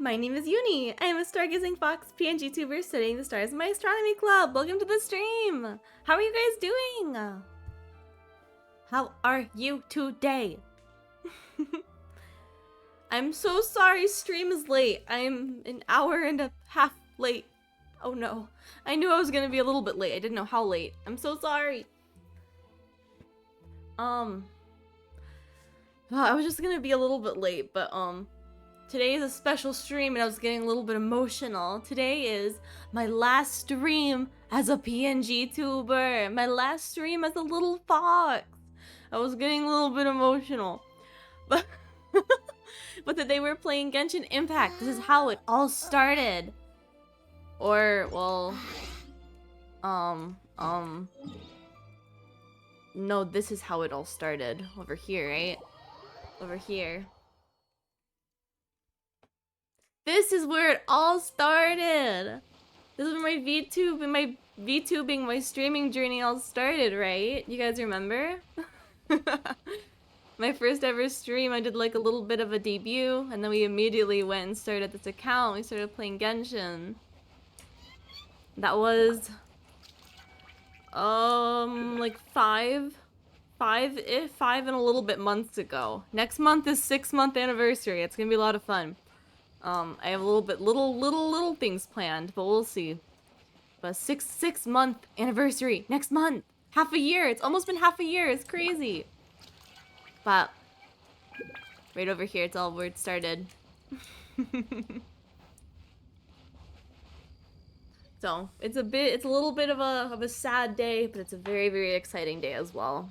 My name is Uni. I am a stargazing fox PNGTUBER studying the stars in my astronomy club. Welcome to the stream. How are you guys doing? How are you today? I'm so sorry stream is late. I'm an hour and a half late. Oh no. I knew I was gonna be a little bit late. I didn't know how late. I'm so sorry. Well, I was just gonna be a little bit late, but today is a special stream and I was getting a little bit emotional. Today is my last stream as a PNG tuber. My last stream as a little fox. I was getting a little bit emotional. But but today we're playing Genshin Impact. This is how it all started. Or, well, no, this is how it all started. Over here, right? Over here. This is where it all started. This is where my VTubing, my streaming journey all started, right? You guys remember? My first ever stream, I did like a little bit of a debut, and then we immediately went and started this account. We started playing Genshin. That was like five and a little bit months ago. Next month is 6-month anniversary. It's gonna be a lot of fun. I have a little things planned, but we'll see. But six month anniversary next month. Half a year. It's almost been half a year. It's crazy. But right over here, it's all where it started. So it's a little bit of a sad day, but it's a very exciting day as well.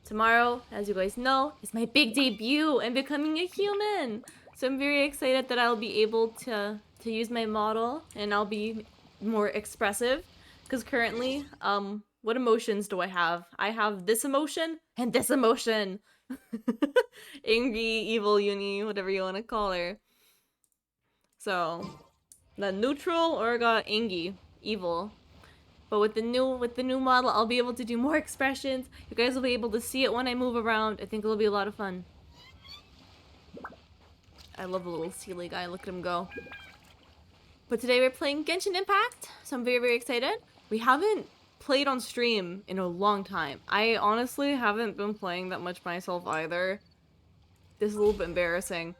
Tomorrow, as you guys know, is my big debut and becoming a human. So I'm very excited that I'll be able to use my model and I'll be more expressive. Because currently, what emotions do I have? I have this emotion and this emotion. Angry, evil, Uni, whatever you want to call her. So, the neutral or got angry, evil. But with the new model, I'll be able to do more expressions. You guys will be able to see it when I move around. I think it'll be a lot of fun. I love the little Sealy guy. Look at him go. But today we're playing Genshin Impact, so I'm very excited. We haven't played on stream in a long time. I honestly haven't been playing that much myself either. This is a little bit embarrassing.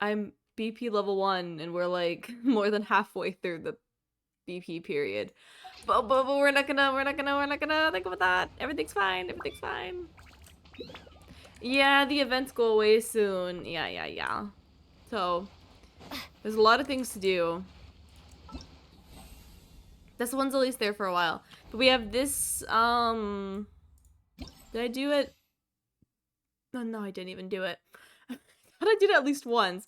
I'm BP level 1 and we're like more than halfway through the BP period. But we're not gonna think about that. Everything's fine. Yeah, the events go away soon. Yeah. So, there's a lot of things to do. This one's at least there for a while. But we have this, did I do it? Oh, no, I didn't even do it. I thought I did it at least once.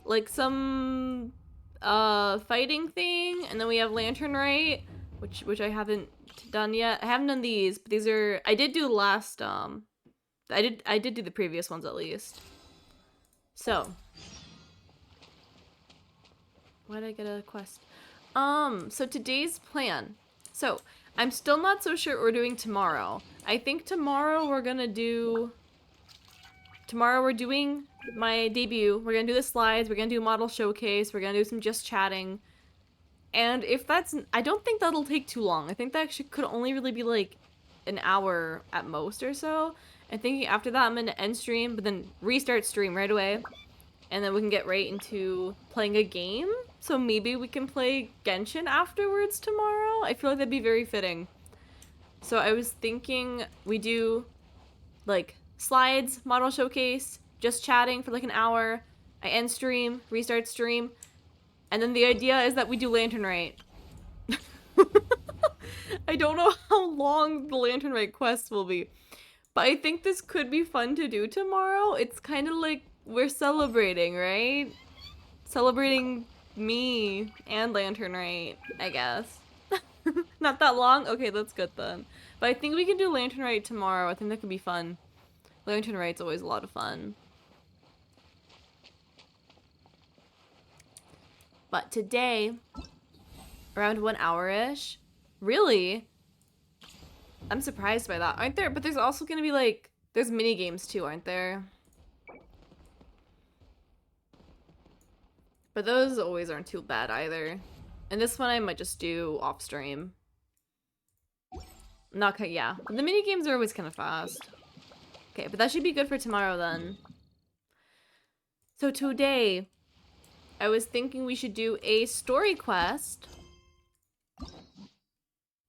Like some, fighting thing, and then we have Lantern Rite, which I haven't done yet. I haven't done these, but these are, I did do last, I did do the previous ones at least. So, why did I get a quest? So today's plan. So, I'm still not so sure what we're doing tomorrow. I think tomorrow we're doing my debut. We're gonna do the slides, we're gonna do model showcase, we're gonna do some just chatting. And if that's, I don't think that'll take too long. I think that actually could only really be like an hour at most or so. And thinking after that I'm gonna end stream, but then restart stream right away. And then we can get right into playing a game. So maybe we can play Genshin afterwards tomorrow? I feel like that'd be very fitting. So I was thinking we do like slides, model showcase, just chatting for like an hour. I end stream, restart stream. And then the idea is that we do Lantern Rite. I don't know how long the Lantern Rite quest will be. But I think this could be fun to do tomorrow. It's kind of like we're celebrating, right? Celebrating me and Lantern Rite, I guess. Not that long? Okay, that's good then. But I think we can do Lantern Rite tomorrow. I think that could be fun. Lantern Rite's always a lot of fun. But today, around 1 hour-ish. Really? I'm surprised by that. Aren't there? But there's also gonna be like, there's mini games too, aren't there? But those always aren't too bad either. And this one I might just do off stream. Not yeah. The mini games are always kind of fast. Okay, but that should be good for tomorrow then. So today, I was thinking we should do a story quest.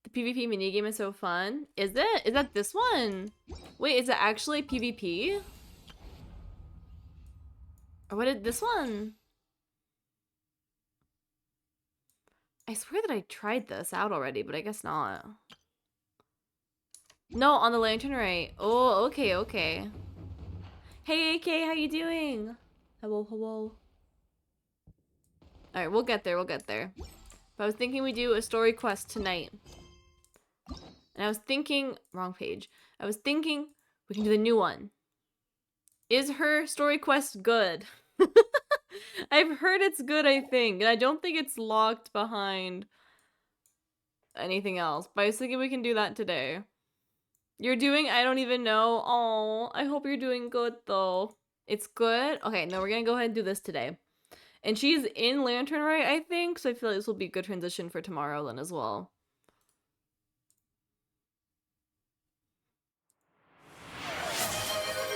The PvP minigame is so fun. Is it? Is that this one? Wait, is it actually PvP? Or what did this one? I swear that I tried this out already, but I guess not. No, on the lantern right. Oh, okay, okay. Hey, AK, how you doing? Hello, hello. Alright, we'll get there, we'll get there. But I was thinking we do a story quest tonight. And I was thinking, wrong page. I was thinking we can do the new one. Is her story quest good? I've heard it's good, I think. And I don't think it's locked behind anything else. But I was thinking we can do that today. You're doing, I don't even know. Oh, I hope you're doing good though. It's good? Okay, no, we're gonna go ahead and do this today. And she's in Lantern Right, I think, so I feel like this will be a good transition for tomorrow then as well.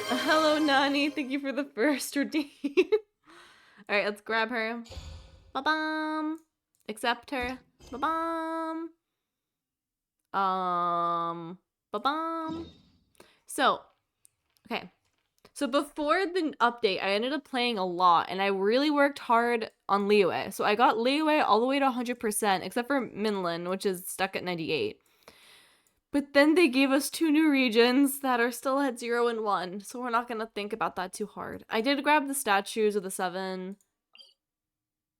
Hello, Nani. Thank you for the first redeem. Alright, let's grab her. Ba-bum. Accept her. Ba-bum. Ba-bum. So, okay. So before the update, I ended up playing a lot, and I really worked hard on Liyue. So I got Liyue all the way to 100%, except for Minlin, which is stuck at 98. But then they gave us 2 new regions that are still at 0 and 1, so we're not gonna think about that too hard. I did grab the statues of the 7.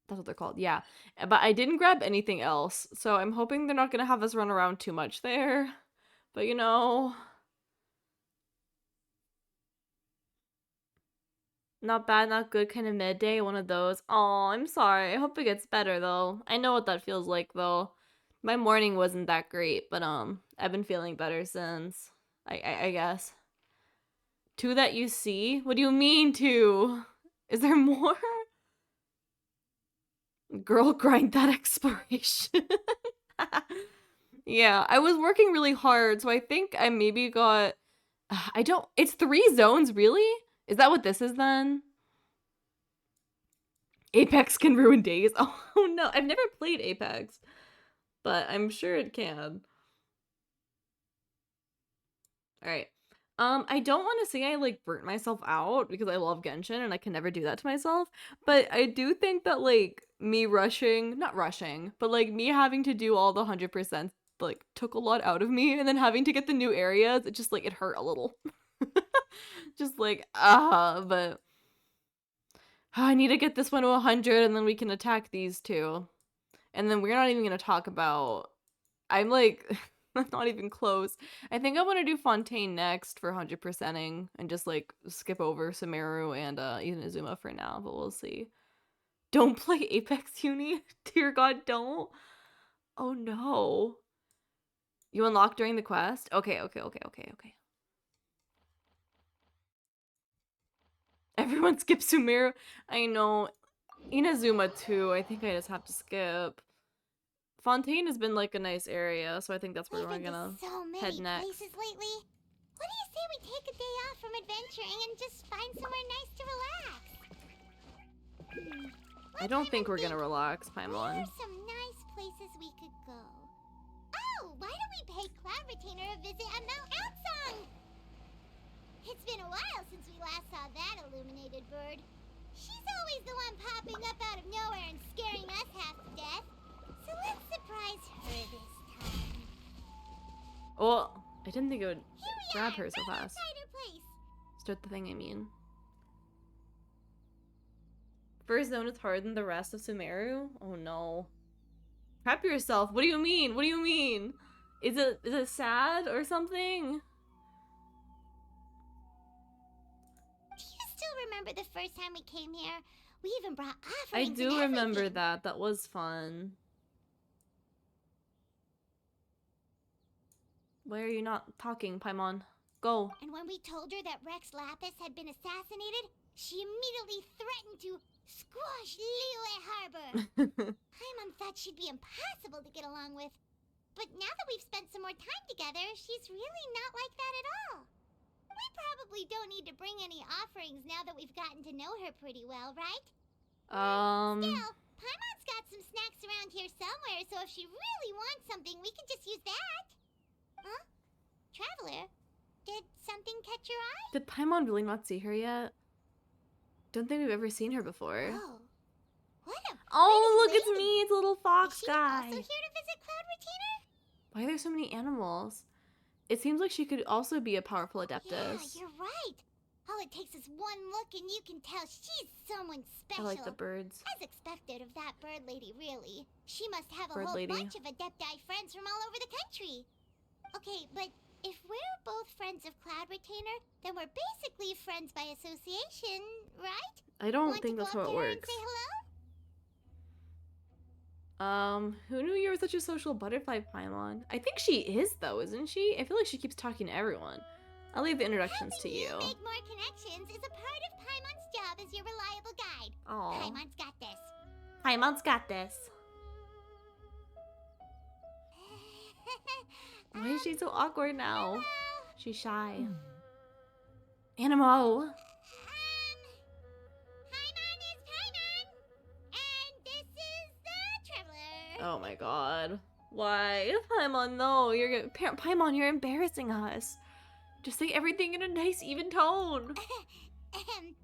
That's what they're called, yeah. But I didn't grab anything else, so I'm hoping they're not gonna have us run around too much there. But you know... Not bad, not good, kind of midday, one of those. Oh, I'm sorry. I hope it gets better, though. I know what that feels like, though. My morning wasn't that great, but, I've been feeling better since. I guess. 2 that you see? What do you mean 2? Is there more? Girl, grind that exploration. Yeah, I was working really hard, so I think I maybe got... I don't... It's 3 zones, really? Is that what this is, then? Apex can ruin days. Oh no, I've never played Apex, but I'm sure it can. Alright. I don't want to say I, like, burnt myself out because I love Genshin and I can never do that to myself, but I do think that, like, me rushing, not rushing, but, like, me having to do all the 100%, like, took a lot out of me, and then having to get the new areas, it just, like, it hurt a little. Just, like, but... I need to get this one to 100 and then we can attack these 2. And then we're not even going to talk about... I'm like... I'm not even close. I think I want to do Fontaine next for 100%ing and just like skip over Sumeru and Inazuma for now, but we'll see. Don't play Apex Uni? Dear God, don't. Oh no. You unlock during the quest? Okay. Everyone skips Sumeru. I know. Inazuma too. I think I just have to skip. Fontaine has been like a nice area, so I think that's where we're gonna head next. Places lately. What do you say we take a day off from adventuring and just find somewhere nice to relax? I don't think we're gonna relax, Paimon. Where are some nice places we could go? Oh, why don't we pay Cloud Retainer a visit at Mount Outsong? It's been a while since we last saw that illuminated bird. She's always the one popping up out of nowhere and scaring us half to death. So let's surprise her this time. Oh, I didn't think it would grab her so fast. Place. Start the thing, I mean. First zone is harder than the rest of Sumeru? Oh no. Prep yourself. What do you mean? What do you mean? Is it sad or something? Do you still remember the first time we came here? We even brought offerings. I do remember that. That was fun. Why are you not talking, Paimon? Go. And when we told her that Rex Lapis had been assassinated, she immediately threatened to Squash Liyue Harbor! Paimon thought she'd be impossible to get along with. But now that we've spent some more time together, she's really not like that at all. We probably don't need to bring any offerings now that we've gotten to know her pretty well, right? Still, Paimon's got some snacks around here somewhere, so if she really wants something, we can just use that. Huh? Traveler, did something catch your eye? Did Paimon really not see her yet? Don't think we've ever seen her before. Oh, what a Oh, look, pretty it's lady. me, it's a little fox Is she guy. also here to visit Cloud Retainer? Why are there so many animals? It seems like she could also be a powerful adeptus. Yeah, you're right. All it takes is one look and you can tell she's someone special. I like the birds. As expected of that bird lady, really. She must have a Bird whole lady. bunch of Adepti friends from all over the country. Okay, but if we're both friends of Cloud Retainer, then we're basically friends by association, right? I don't Want think to that's go how up it to her and works. say hello? Who knew you were such a social butterfly, Paimon? I think she is, though, isn't she? I feel like she keeps talking to everyone. I'll leave the introductions to Helping you. make more connections is a part of Paimon's job as your reliable guide. Aw. Paimon's got this. Paimon's got this. Why is she so awkward now? Hello? She's shy. Anemo! Paimon is Paimon, and this is the Traveler. Oh my god. Why? Paimon, no. Paimon, you're embarrassing us. Just say everything in a nice, even tone. Paimon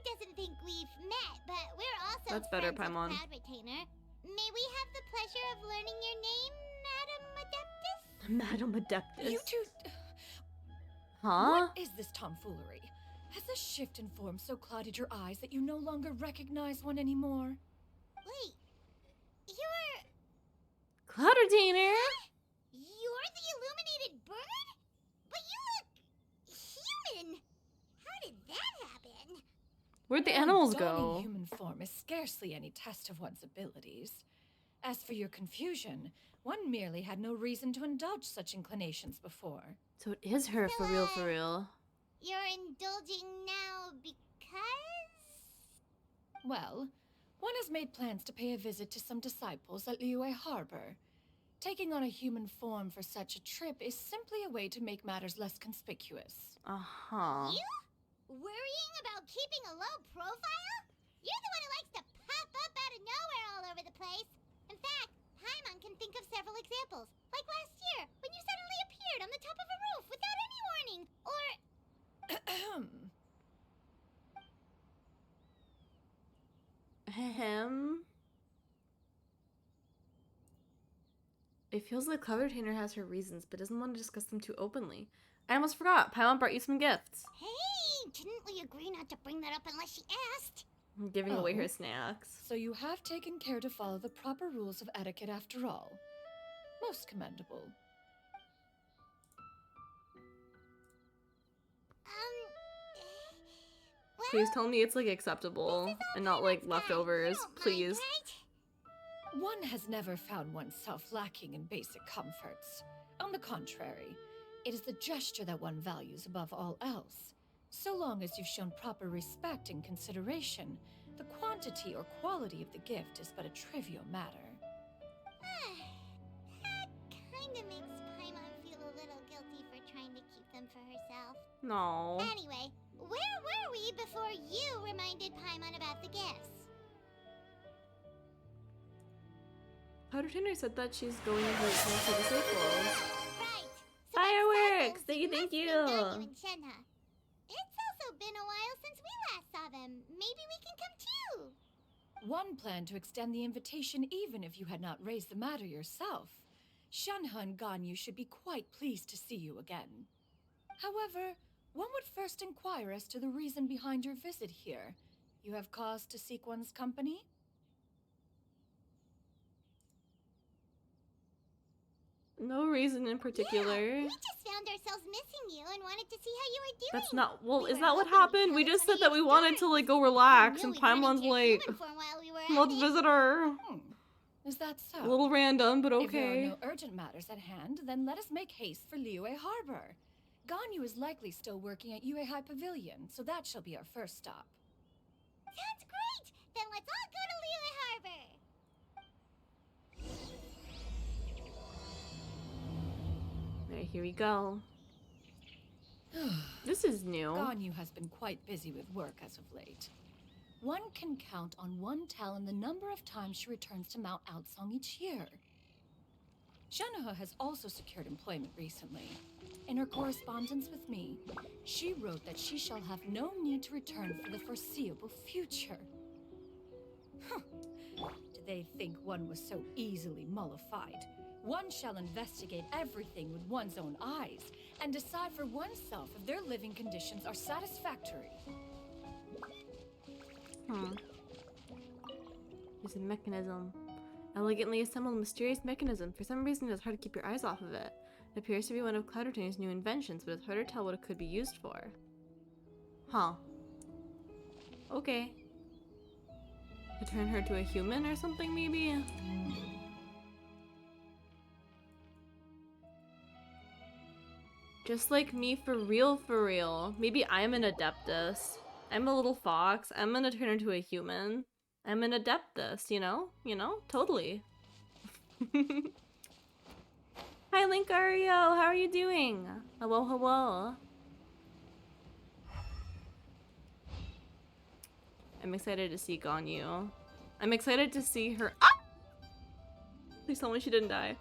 doesn't think we've met, but we're also That's better, friends Paimon. of Cloud Retainer. May we have the pleasure of learning your name, Madam Adeptus? Madam Adeptus. You two. Huh? What is this tomfoolery? Has this shift in form so clouded your eyes that you no longer recognize one anymore? Wait, you're Cloud Retainer? the illuminated bird? But you look human. How did that happen? Where'd the Well, animals donning go? human form is scarcely any test of one's abilities. As for your confusion, one merely had no reason to indulge such inclinations before. So it is her, for real, for real. You're indulging now because? Well, one has made plans to pay a visit to some disciples at Liyue Harbor. Taking on a human form for such a trip is simply a way to make matters less conspicuous. Uh-huh. You? Worrying about keeping a low profile? You're the one who likes to pop up out of nowhere all over the place. In fact, Paimon can think of several examples. Like last year, when you suddenly appeared on the top of a roof without any warning. Or... Ahem. Ahem. It feels like Cloud Retainer has her reasons, but doesn't want to discuss them too openly. I almost forgot. Paimon brought you some gifts. Hey, didn't we agree not to bring that up unless she asked? I'm giving away Oh. her snacks. So you have taken care to follow the proper rules of etiquette after all. Most commendable. Well, Please tell me it's like acceptable this is all and not like Paimon's guide. leftovers. You don't mind, Please. right? One has never found oneself lacking in basic comforts. On the contrary, it is the gesture that one values above all else. So long as you've shown proper respect and consideration, the quantity or quality of the gift is but a trivial matter. That kinda makes Paimon feel a little guilty for trying to keep them for herself. No. Anyway, where were we before you reminded Paimon about the gifts? Cloud Retainer said that she's going to return to disciples. Right. So Fireworks! by disciples, Thank you, it thank must mean you. Ganyu and Shenhe. It's also been a while since we last saw them. Maybe we can come too. One planned to extend the invitation even if you had not raised the matter yourself. Shenhe and Ganyu should be quite pleased to see you again. However, one would first inquire as to the reason behind your visit here. You have cause to seek one's company? No reason in particular. Yeah, we just found ourselves missing you and wanted to see how you were doing. That's not. Well, We is were that what hoping you'd happened? tell We us just one said of that your we wanted to stories. like go relax, We and knew we'd run Paimon's into your like, human form while we were let's at it. visit her. Is that so? A little random, but If there are okay. no urgent matters at hand, then let us make haste for Liyue Harbor. Ganyu is likely still working at Yuehai Pavilion, so that shall be our first stop. Sounds great! Then let's all go to Liyue Harbor! Alright, here we go. This is new. Ganyu has been quite busy with work as of late. One can count on one talon the number of times she returns to Mount Outsong each year. Shanaha has also secured employment recently. In her correspondence with me, she wrote that she shall have no need to return for the foreseeable future. Did they think one was so easily mollified? One shall investigate everything with one's own eyes and decide for oneself if their living conditions are satisfactory. There's a mechanism. Elegantly assembled mysterious mechanism. For some reason, it's hard to keep your eyes off of it. It appears to be one of Cloud Retainer's new inventions, but it's hard to tell what it could be used for. Huh. Okay. To turn her to a human or something, maybe? Just like me, for real, for real. Maybe I'm an Adeptus. I'm a little fox. I'm gonna turn into a human. I'm an Adeptus, you know? You know? Totally. Hi, Linkario! How are you doing? Hello, hello. I'm excited to see Ganyu. I'm excited to see her- Ah! Please tell me she didn't die.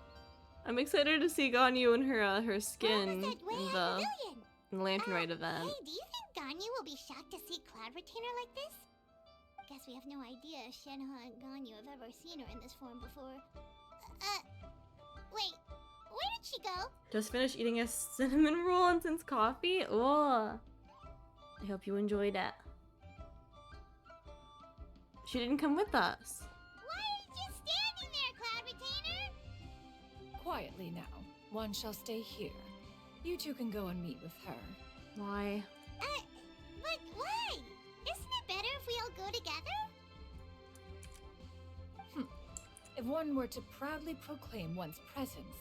I'm excited to see Ganyu in her skin in the Lantern Rite event. Hey, do you think Ganyu will be shocked to see Cloud Retainer like this? Guess we have no idea if Shenhe and Ganyu have ever seen her in this form before. Wait, where did she go? Just finished eating a cinnamon roll and since coffee? Oh, I hope you enjoyed it. She didn't come with us. Why are you just standing there, Cloud Retainer? Quietly now. One shall stay here. You two can go and meet with her. Why? But why? Isn't it better if we all go together? If one were to proudly proclaim one's presence,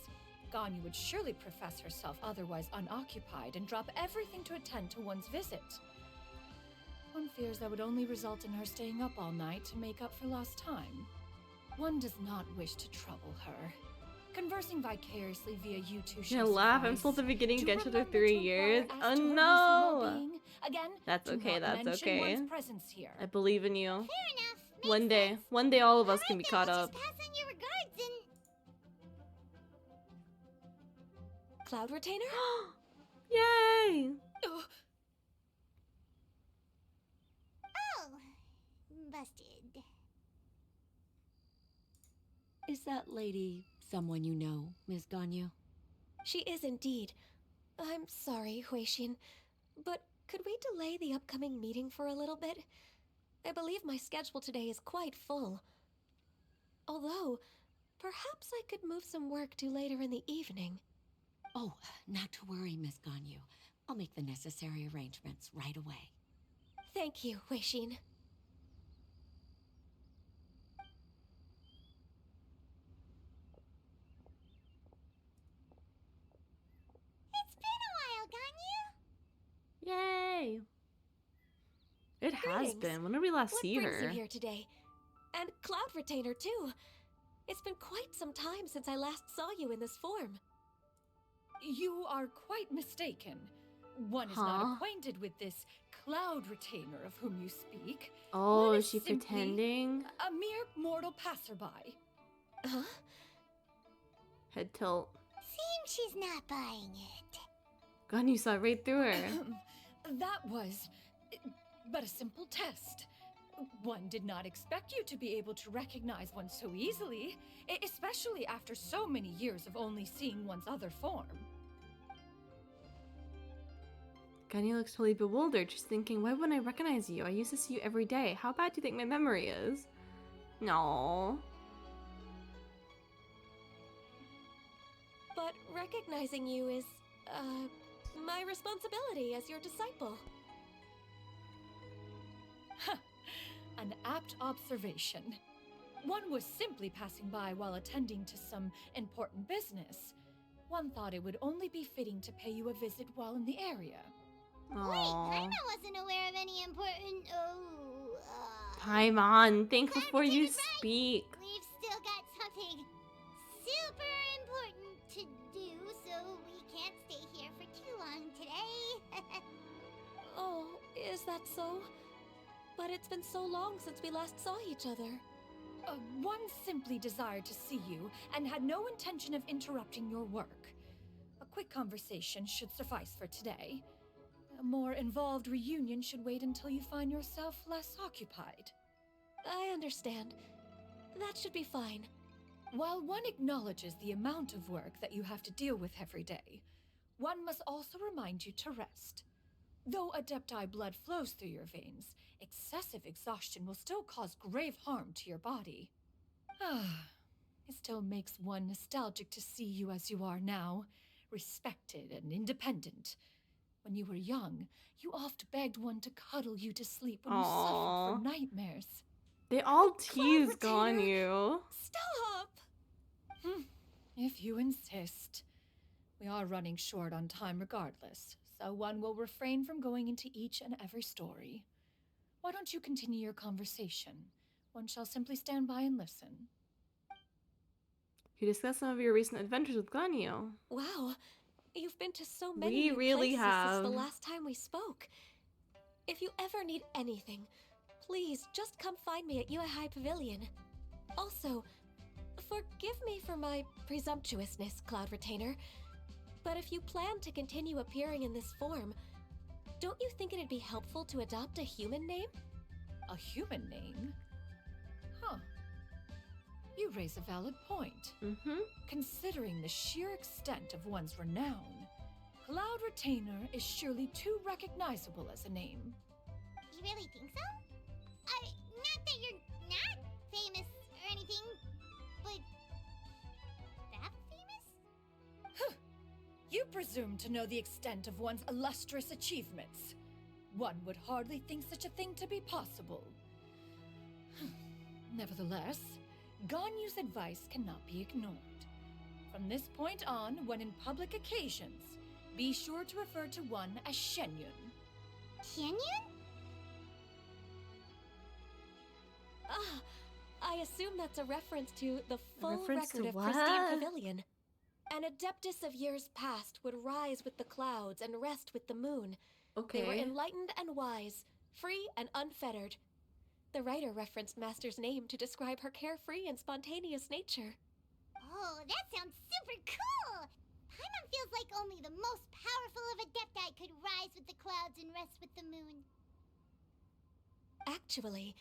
Ganyu would surely profess herself otherwise unoccupied and drop everything to attend to one's visit. One fears that would only result in her staying up all night to make up for lost time. One does not wish to trouble her. Conversing vicariously via you two Yeah, laugh. I'm supposed to be getting Genshin for 3 years. Oh no! Again, That's okay, that's okay. one's presence here. I believe in you. Fair enough. One day all of us Alright, can be then caught I'll up. just pass on your regards and... Cloud Retainer? Yay! Oh, busted. Is that lady someone you know, Ms. Ganyu? She is indeed. I'm sorry, Huixin, but could we delay the upcoming meeting for a little bit? I believe my schedule today is quite full. Although, perhaps I could move some work to later in the evening. Oh, not to worry, Miss Ganyu. I'll make the necessary arrangements right away. Thank you, Huixin. It's been a while, Ganyu. Yay! It has Greetings. been. When did we last What see brings you her? here today? And Cloud Retainer, too. It's been quite some time since I last saw you in this form. You are quite mistaken. One is Huh? not acquainted with this Cloud Retainer of whom you speak. Oh, One is she simply pretending? A mere mortal passerby. Huh? Head tilt. Seems she's not buying it. Ganyu saw right through her. That was but a simple test. One did not expect you to be able to recognize one so easily, especially after so many years of only seeing one's other form. Ganyu looks totally bewildered. She's thinking, why wouldn't I recognize you? I used to see you every day. How bad do you think my memory is? No. But recognizing you is, my responsibility as your disciple. An apt observation. One was simply passing by while attending to some important business. One thought it would only be fitting to pay you a visit while in the area. Wait, Aww. Paimon wasn't aware of any important, Paimon, think Cloud before you Retainer's right. speak. We've still got something super important to do, so we can't stay here for too long today. Oh, is that so? But it's been so long since we last saw each other. One simply desired to see you and had no intention of interrupting your work. A quick conversation should suffice for today. A more involved reunion should wait until you find yourself less occupied. I understand. That should be fine. While one acknowledges the amount of work that you have to deal with every day, one must also remind you to rest. Though Adepti blood flows through your veins, excessive exhaustion will still cause grave harm to your body. It still makes one nostalgic to see you as you are now, respected and independent. When you were young, you oft begged one to cuddle you to sleep when you suffered Aww. from nightmares. They all tease Cloud Retainer. Ganyu. Stop! If you insist. We are running short on time regardless, so one will refrain from going into each and every story. Why don't you continue your conversation? One shall simply stand by and listen. You discussed some of your recent adventures with Ganyu. Wow, you've been to so many We new really places have. since the last time we spoke. If you ever need anything, please just come find me at Yue High Pavilion. Also, forgive me for my presumptuousness, Cloud Retainer, but if you plan to continue appearing in this form, don't you think it'd be helpful to adopt a human name? A human name? Huh. You raise a valid point. Considering the sheer extent of one's renown, Cloud Retainer is surely too recognizable as a name. You really think so? Not that you're not famous or anything, but that famous? You presume to know the extent of one's illustrious achievements. One would hardly think such a thing to be possible. Nevertheless, Ganyu's advice cannot be ignored. From this point on, when in public occasions, be sure to refer to one as Shenyun. Canyon? Ah, I assume that's a reference to the full reference to record of what? Pristine Pavilion. An adeptus of years past would rise with the clouds and rest with the moon. They were Okay. enlightened and wise, free and unfettered. The writer referenced Master's name to describe her carefree and spontaneous nature. Oh, that sounds super cool! Paimon feels like only the most powerful of Adepti could rise with the clouds and rest with the moon. Actually,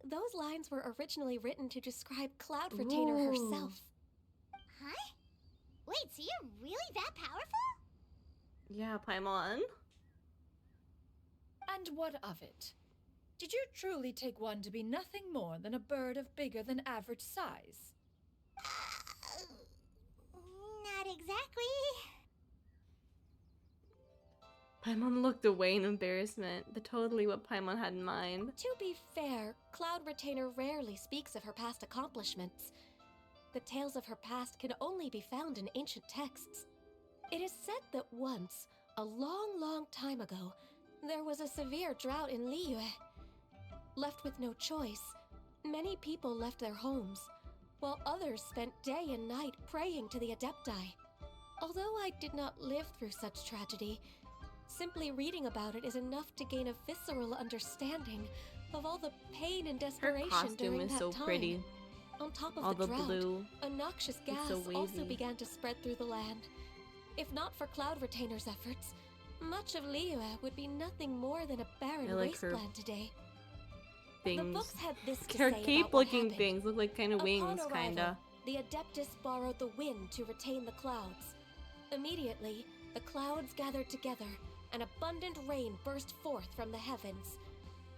those lines were originally written to describe Cloud Retainer Ooh. herself. Huh? Wait, so you're really that powerful? Yeah, Paimon. And what of it? Did you truly take one to be nothing more than a bird of bigger than average size? Not exactly. Paimon looked away in embarrassment, but totally what Paimon had in mind. To be fair, Cloud Retainer rarely speaks of her past accomplishments. The tales of her past can only be found in ancient texts. It is said that once, a long, long time ago, there was a severe drought in Liyue. Left with no choice, many people left their homes, while others spent day and night praying to the Adepti. Although I did not live through such tragedy, simply reading about it is enough to gain a visceral understanding of all the pain and Her desperation costume during is that so time. pretty. On top of All the the drought, blue. a noxious It's gas so also wavy. began to spread through the land. If not for Cloud Retainer's efforts, much of Liyue would be nothing more than a barren I like her wasteland today. The Things. books had this to Her say about what cape-looking happened. things look like kind of Upon wings, arrival, kinda. the Adeptus borrowed the wind to retain the clouds. Immediately, the clouds gathered together, and abundant rain burst forth from the heavens.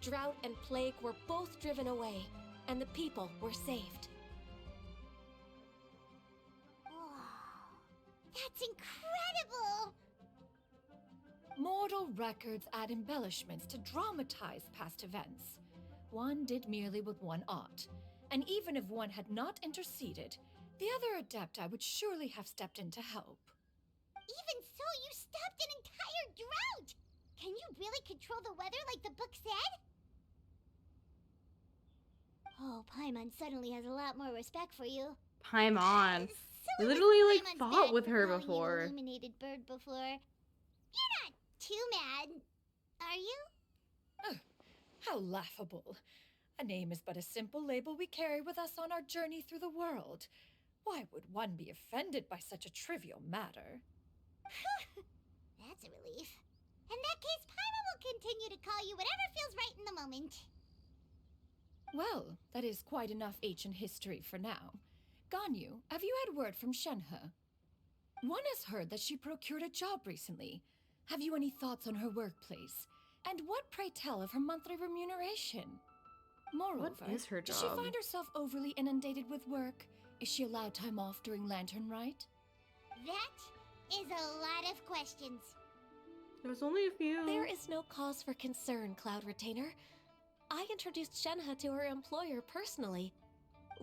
Drought and plague were both driven away, and the people were saved. Wow. That's incredible! Mortal records add embellishments to dramatize past events. One did merely what one ought, and even if one had not interceded, the other Adepti would surely have stepped in to help. Even so, you stopped an entire drought! Can you really control the weather like the book said? Oh, Paimon suddenly has a lot more respect for you. Paimon. So We it was literally like Paimon's fought bad with for her calling you before. Illuminated Bird before. You're not too mad, are you? Ugh, how laughable. A name is but a simple label we carry with us on our journey through the world. Why would one be offended by such a trivial matter? That's a relief. In that case, Paimon will continue to call you whatever feels right in the moment. Well, that is quite enough ancient history for now. Ganyu, have you had word from Shenhe? One has heard that she procured a job recently. Have you any thoughts on her workplace? And what, pray tell, of her monthly remuneration? Moreover, is her does she job? find herself overly inundated with work? Is she allowed time off during Lantern Rite? That is a lot of questions. There's only a few. There is no cause for concern, Cloud Retainer. I introduced Shenhe to her employer personally.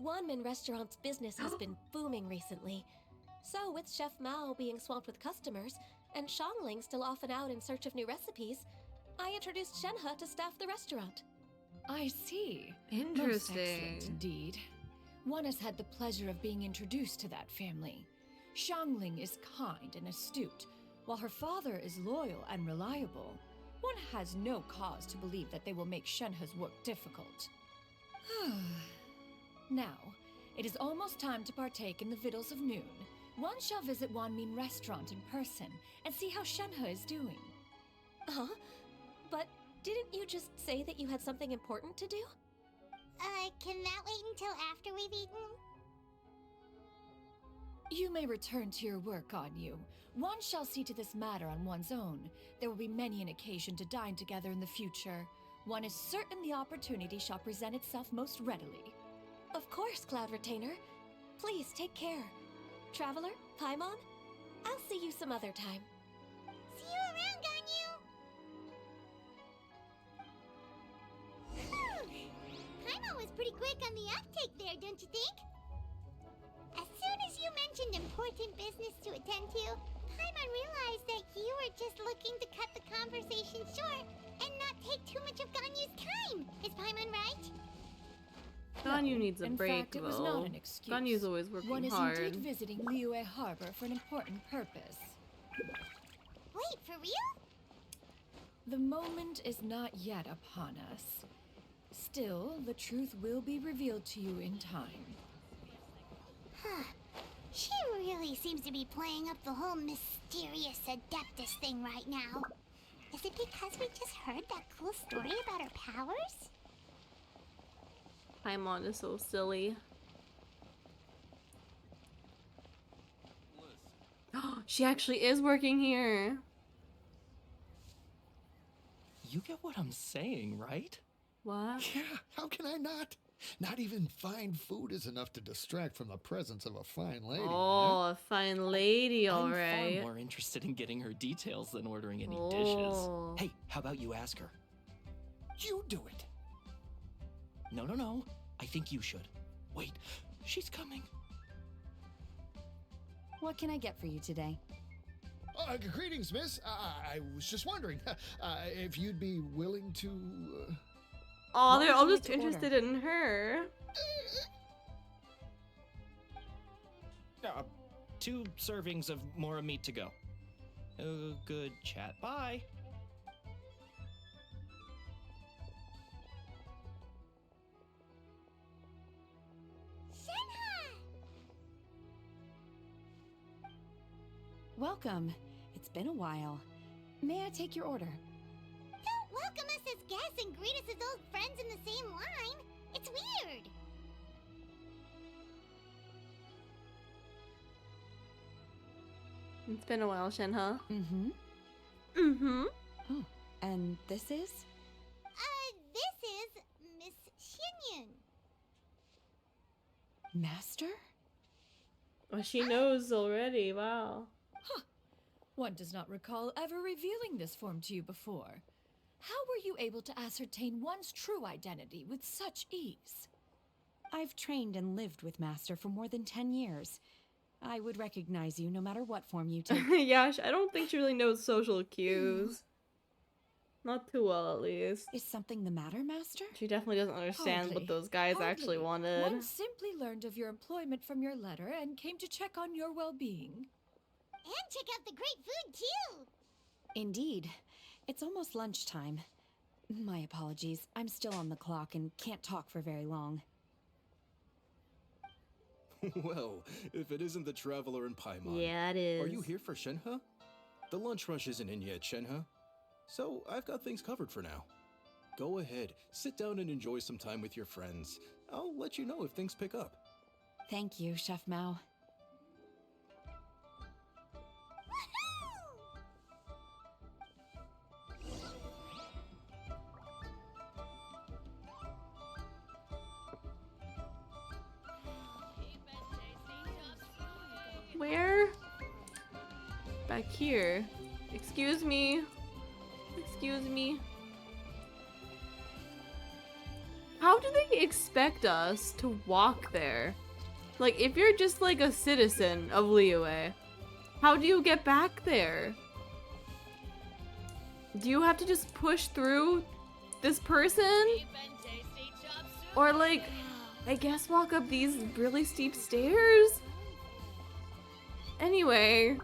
Wanmin Restaurant's business has been booming recently. So, with Chef Mao being swamped with customers, and Shangling still off and out in search of new recipes, I introduced Shenhe to staff the restaurant. I see. Most Interesting. excellent indeed. One has had the pleasure of being introduced to that family. Shangling is kind and astute, while her father is loyal and reliable. One has no cause to believe that they will make Shenhe's work difficult. Now, it is almost time to partake in the victuals of noon. One shall visit Wanmin Restaurant in person and see how Shenhe is doing. Huh? But didn't you just say that you had something important to do? Can that wait until after we've eaten? You may return to your work, Ganyu. One shall see to this matter on one's own. There will be many an occasion to dine together in the future. One is certain the opportunity shall present itself most readily. Of course, Cloud Retainer. Please take care. Traveler, Paimon, I'll see you some other time. See you around, Ganyu! Paimon was pretty quick on the uptake there, don't you think? As soon as you mentioned important business to attend to, Paimon realized that you were just looking to cut the conversation short and not take too much of Ganyu's time. Is Paimon right? Ganyu needs a In break, fact, it was though. not an excuse. Ganyu's always working One is hard. indeed visiting Liyue Harbor for an important purpose. Wait, for real? The moment is not yet upon us. Still, the truth will be revealed to you in time. She really seems to be playing up the whole mysterious Adeptus thing right now. Is it because we just heard that cool story about her powers? Paimon is so silly. She actually is working here. You get what I'm saying, right? What? Yeah, how can I not? Not even fine food is enough to distract from the presence of a fine lady. Oh, a fine lady, I'm alright. far more interested in getting her details than ordering any Oh. dishes. Hey, how about you ask her? You do it. No. I think you should. Wait, she's coming. What can I get for you today? Greetings, miss. I was just wondering if you'd be willing to... Oh, What they're would all you like just to order? interested in her. 2 servings of more meat to go. Good chat. Bye. Shenhe! Welcome. It's been a while. May I take your order? Don't welcome us as guests and greet us as old friends in the same line. It's weird. It's been a while, Shenhe. Mm-hmm. Mm-hmm. Oh, and this is? This is Miss Xinyun. Master? Oh, she knows already. Wow. One does not recall ever revealing this form to you before. How were you able to ascertain one's true identity with such ease? I've trained and lived with Master for more than 10 years. I would recognize you no matter what form you take. Yeah, I don't think she really knows social cues. Not too well, at least. Is something the matter, Master? She definitely doesn't understand what Hardly. those guys actually Hardly. wanted. One simply learned of your employment from your letter and came to check on your well-being. And check out the great food, too! Indeed. It's almost lunchtime. My apologies. I'm still on the clock and can't talk for very long. Well, if it isn't the Traveler in Paimon. Yeah, it is. Are you here for Shenhe? The lunch rush isn't in yet, Shenhe. So I've got things covered for now. Go ahead, sit down and enjoy some time with your friends. I'll let you know if things pick up. Thank you, Chef Mao. Where? Back here. Excuse me. Excuse me. How do they expect us to walk there? Like, if you're just like a citizen of Liyue, how do you get back there? Do you have to just push through this person? Or like, I guess walk up these really steep stairs? Anyway.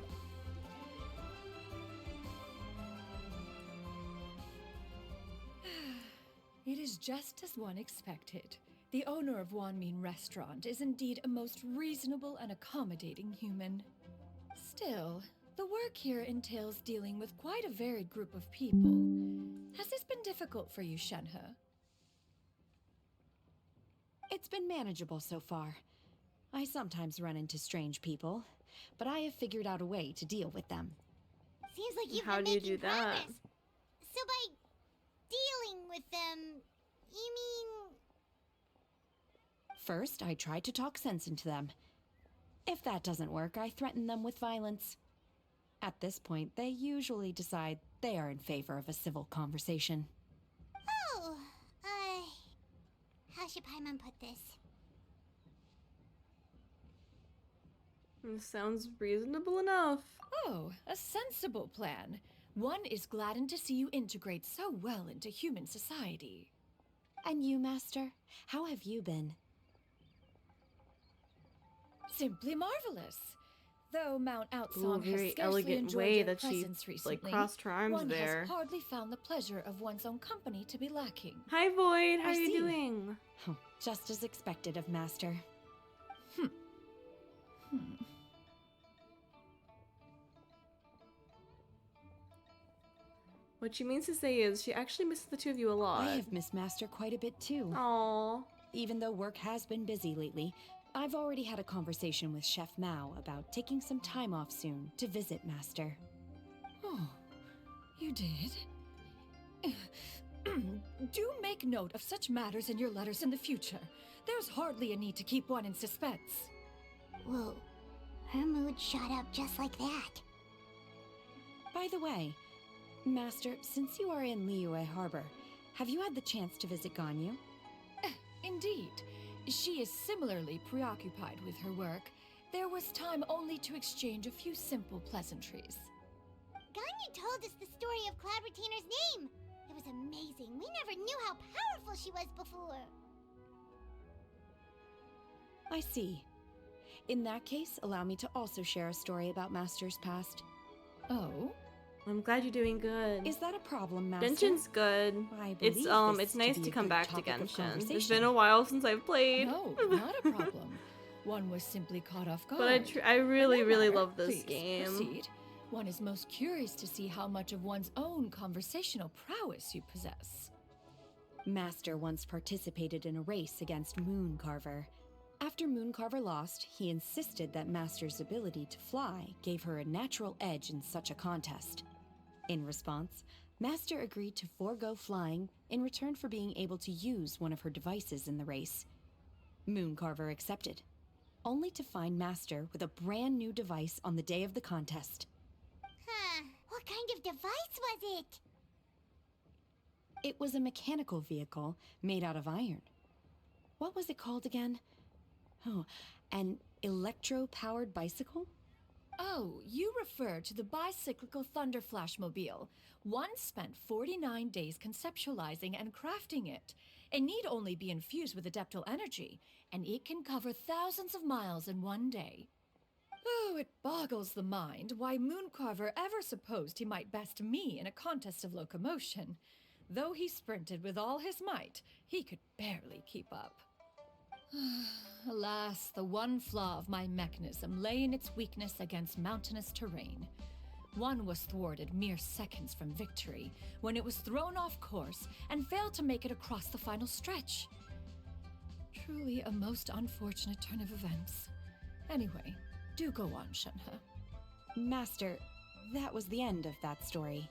It is just as one expected. The owner of Wanmin Restaurant is indeed a most reasonable and accommodating human. Still, the work here entails dealing with quite a varied group of people. Has this been difficult for you, Shenhe? It's been manageable so far. I sometimes run into strange people, but I have figured out a way to deal with them. Seems like you've How been do you making do that? progress. So by dealing with them, you mean... First, I try to talk sense into them. If that doesn't work, I threaten them with violence. At this point, they usually decide they are in favor of a civil conversation. Oh, how should Paimon put this? Sounds reasonable enough. Oh, a sensible plan. One is gladdened to see you integrate so well into human society. And you, Master? How have you been? Simply marvelous. Though Mount Ooh, Outsong has very scarcely elegant enjoyed way your that she presence recently, like crossed her arms one there. has hardly found the pleasure of one's own company to be lacking. Hi Void, how I are you see. doing? Oh, just as expected of Master. What she means to say is she actually misses the two of you a lot. I have missed Master quite a bit too. Aww. Even though work has been busy lately, I've already had a conversation with Chef Mao about taking some time off soon to visit Master. Oh, you did? Do make note of such matters in your letters in the future. There's hardly a need to keep one in suspense. Whoa, her mood shot up just like that. By the way, Master, since you are in Liyue Harbor, have you had the chance to visit Ganyu? Indeed. She is similarly preoccupied with her work. There was time only to exchange a few simple pleasantries. Ganyu told us the story of Cloud Retainer's name. It was amazing. We never knew how powerful she was before. I see. In that case, allow me to also share a story about Master's past. Oh? I'm glad you're doing good. Is that a problem, Master? Genshin's good. I It's believe this it's nice be to a come good back to topic of Genshin. It's been conversation. a while since I've played. No, not a problem. One was simply caught off guard. But I really, No really matter. love this Please, game. Proceed. One is most curious to see how much of one's own conversational prowess you possess. Master once participated in a race against Mooncarver. After Mooncarver lost, he insisted that Master's ability to fly gave her a natural edge in such a contest. In response, Master agreed to forego flying in return for being able to use one of her devices in the race. Mooncarver accepted, only to find Master with a brand new device on the day of the contest. Huh, what kind of device was it? It was a mechanical vehicle made out of iron. What was it called again? Oh, an electro-powered bicycle? Oh, you refer to the bicyclical Thunder Flashmobile. One spent 49 days conceptualizing and crafting it. It need only be infused with adeptal energy, and it can cover thousands of miles in one day. Oh, it boggles the mind why Mooncarver ever supposed he might best me in a contest of locomotion. Though he sprinted with all his might, he could barely keep up. Alas, the one flaw of my mechanism lay in its weakness against mountainous terrain. One was thwarted mere seconds from victory, when it was thrown off course and failed to make it across the final stretch. Truly a most unfortunate turn of events. Anyway, do go on, Shenhe. Master, that was the end of that story.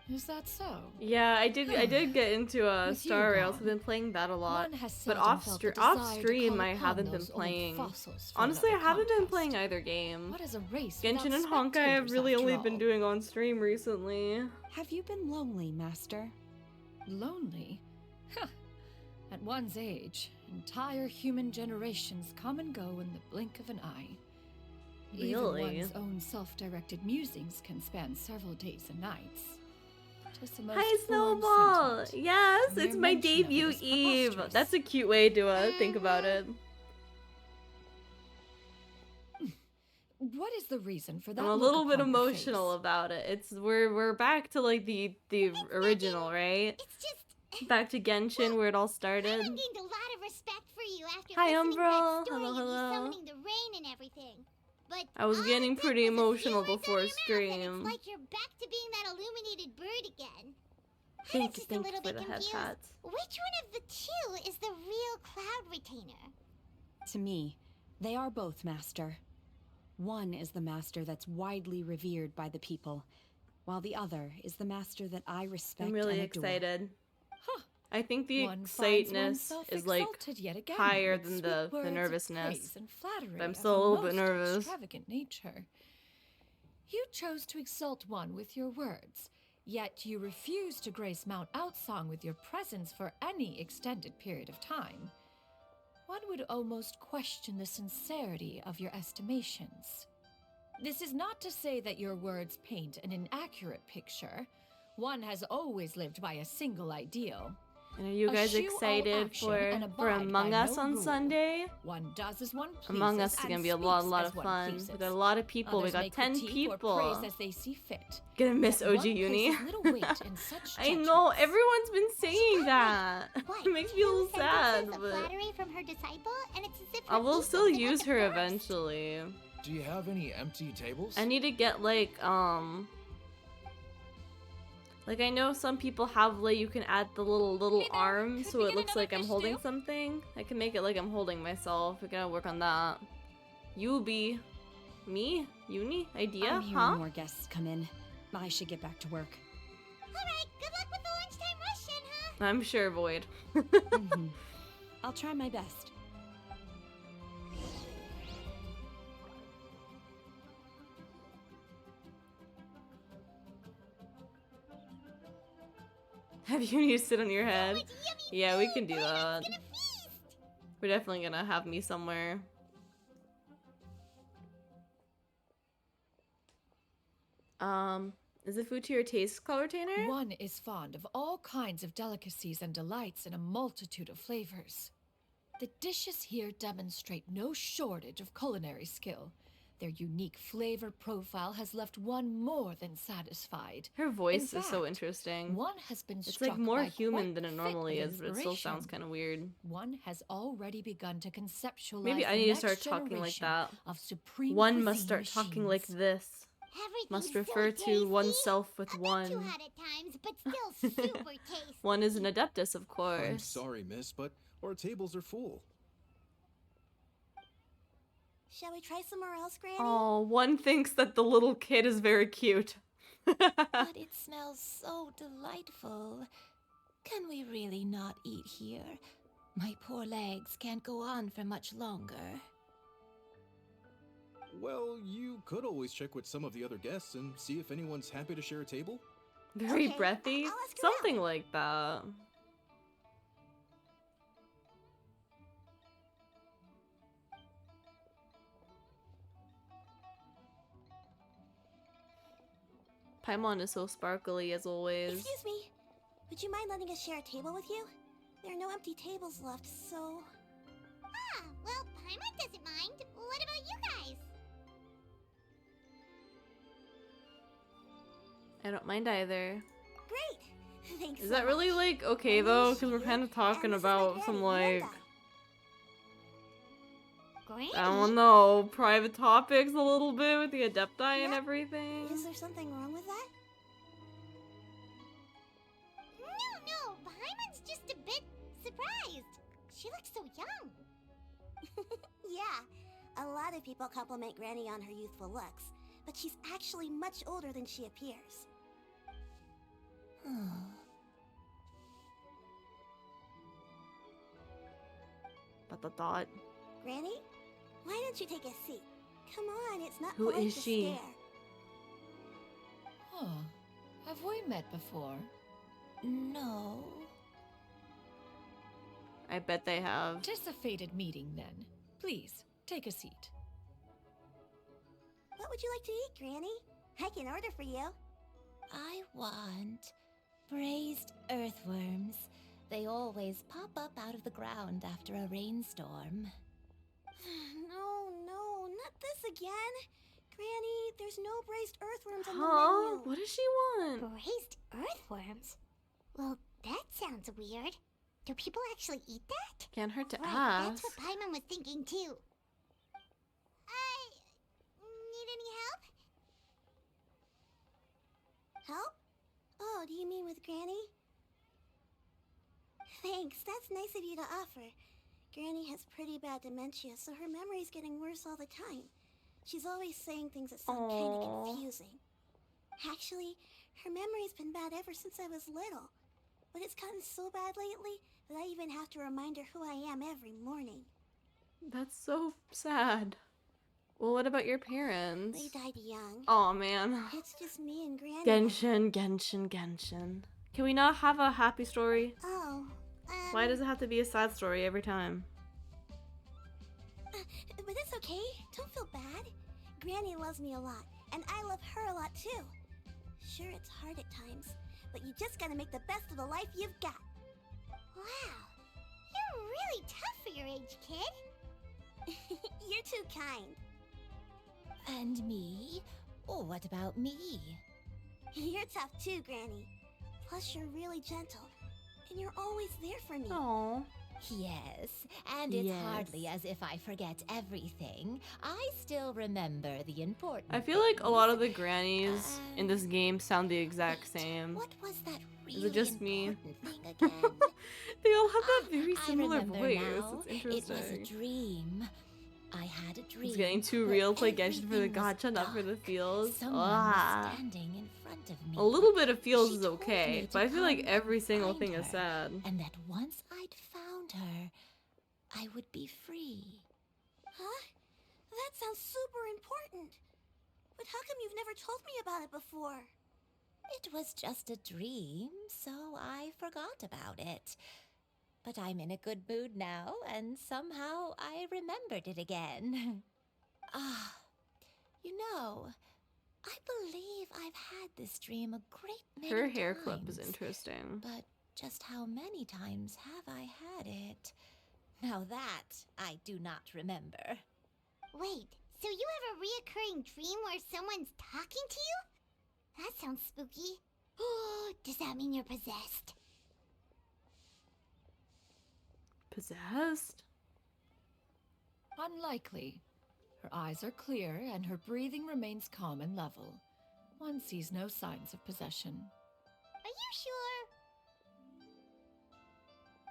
Is that so? Yeah, I did get into With you Star Rails. gone, I've been playing that a lot. One has But seldom felt the off desire to stream, call I upon haven't been those old playing. fossils for Honestly, I another haven't been contest. playing either game. What is a race Genshin without and Honkai I have spectators, really after only been all? doing on stream recently. Have you been lonely, Master? Lonely? Huh. At one's age, entire human generations come and go in the blink of an eye. Really? Even one's own self-directed musings can span several days and nights. Tis a most Hi, forlorn Snowball! sentiment. Yes, Mere it's my mention of it debut is Eve. preposterous. That's a cute way to think about it. What is the reason for that? I'm a look little bit upon your emotional face? about it. It's we're back to like the original, right? It's just Back to Genshin where it all I started. gained a lot of respect for you after Hi, listening to Umbral. that story Hello, of you hello. summoning the rain and everything. But I was all getting it took pretty was a few emotional words out of before your mouth, and stream. It's like you're back to being that illuminated bird again. I'm Thank just you a little for bit the head confused. pats. Which one of the two is the real cloud retainer? To me, they are both, Master. One is the master that's widely revered by the people, while the other is the master that I respect I'm really and adore. excited. Huh. I think the One finds excitedness oneself is like exalted yet again higher with than sweet the words of nervousness. praise and flattery But I'm of still a little bit most nervous. Extravagant nature. You chose to exalt one with your words, yet you refuse to grace Mount Outsong with your presence for any extended period of time. One would almost question the sincerity of your estimations. This is not to say that your words paint an inaccurate picture. One has always lived by a single ideal. And are you guys Eschew all excited action for and abide Among by Us no on rule. Sunday? One does as one pleases Among Us is and gonna be a speaks lot as of one fun. pleases. We got a lot of people. Others we may got 10 critique or people. praise as they see fit. Gonna miss Yet OG one Uni. places little weight in such I know, judgments. everyone's been saying that. What, It makes me a little 2 sad, sentences of but flattery from her disciple, and it's as if I her will ego still is about use to her burst. eventually. Do you have any empty tables? I need to get like I know some people have like you can add the little Hey there, arm could so we it get looks another like I'm fish holding stew? something. I can make it like I'm holding myself. We gotta work on that. Yubi. Me? Uni? Idea? I'm hearing Huh? more guests come in. I should get back to work. Alright, good luck with the lunchtime rush, Shenhe. I'm sure, Void. Mhm. I'll try my best. Have Uni sit on your head? Much yummy Yeah, we food, can do Paimon's that. gonna feast. We're definitely gonna have me somewhere. Is it food to your taste, Cloud Retainer? One is fond of all kinds of delicacies and delights in a multitude of flavors. The dishes here demonstrate no shortage of culinary skill. Their unique flavor profile has left one more than satisfied. Her voice In is so fact, interesting. One has been It's struck like more by human quite than it fit normally of is, but it still sounds inspiration. kind of weird. One has already begun to conceptualize Maybe I the need to next start talking like generation that. of supreme One must cuisine start talking like machines. this. Everything's Must so refer tasty. to oneself with A bit one. too hot at times, but still super tasty. One is an adeptus, of I'm course. sorry, miss, but our tables are full. Shall we try somewhere else, Granny? Oh, one thinks that the little kid is very cute. But it smells so delightful. Can we really not eat here? My poor legs can't go on for much longer. Well, you could always check with some of the other guests and see if anyone's happy to share a table. Very Okay, breathy. I'll ask around. Something like that. Paimon is so sparkly as always. Excuse me. Would you mind letting us share a table with you? There are no empty tables left, so... Ah, well, Paimon doesn't mind. What about you guys? I don't mind either. Great. Thanks Is so that really much. like okay My name though? is Because we're Shiyu, kind of and talking this is my about some granny, like Amanda. Granny? I don't know, private topics a little bit with the Adepti and Yeah. everything. Is there something wrong with that? No, Paimon's just a bit surprised. She looks so young. Yeah, a lot of people compliment Granny on her youthful looks, but she's actually much older than she appears. Dot. Granny, why don't you take a seat? Come on, it's not Who polite is to she? stare. Huh. Have we met before? No. I bet they have. Tis a fated meeting then. Please, take a seat. What would you like to eat, Granny? I can order for you. I want braised earthworms. They always pop up out of the ground after a rainstorm. No, not this again. Granny, there's no braised earthworms on the Huh? menu. What does she want? Braised earthworms? Well, that sounds weird. Do people actually eat that? Can't hurt to Right, ask. that's what Paimon was thinking too. Need any help? Help? Oh, do you mean with Granny? Thanks, that's nice of you to offer. Granny has pretty bad dementia, so her memory's getting worse all the time. She's always saying things that sound kind of Aw. confusing. Actually, her memory's been bad ever since I was little. But it's gotten so bad lately that I even have to remind her who I am every morning. That's so sad. Well, what about your parents? They died young. Oh man. It's just me and Granny. Genshin. Can we not have a happy story? Oh, Why does it have to be a sad story every time? But it's okay. Don't feel bad. Granny loves me a lot, and I love her a lot too. Sure, it's hard at times, but you just gotta make the best of the life you've got. Wow, you're really tough for your age, kid. You're too kind. And me? Oh, what about me? You're tough too, Granny. Plus, you're really gentle, and you're always there for me. Aww. Yes, and it's Yes. hardly as if I forget everything. I still remember the important I feel like a lot of the things. grannies in this game sound the exact same. What was that really Is it just me? important thing again? They all have that very I similar remember voice. now. It's It was a interesting. dream. I had a dream. It's getting too where real. Play Genshin for the everything was gacha, not for the dark. feels. Someone Ah. was standing in front of me. A little bit of feels She is told okay, me but to I feel like come every and single find thing is her, sad. and that once I'd found her, I would be free. Huh? That sounds super important. But how come you've never told me about it before? It was just a dream, so I forgot about it. But I'm in a good mood now, and somehow I remembered it again. You know, I believe I've had this dream a great many Her times. hair clip is interesting. But just how many times have I had it? Now that I do not remember. Wait, so you have a reoccurring dream where someone's talking to you? That sounds spooky. Does that mean you're possessed? Possessed? Unlikely. Her eyes are clear and her breathing remains calm and level. One sees no signs of possession. Are you sure?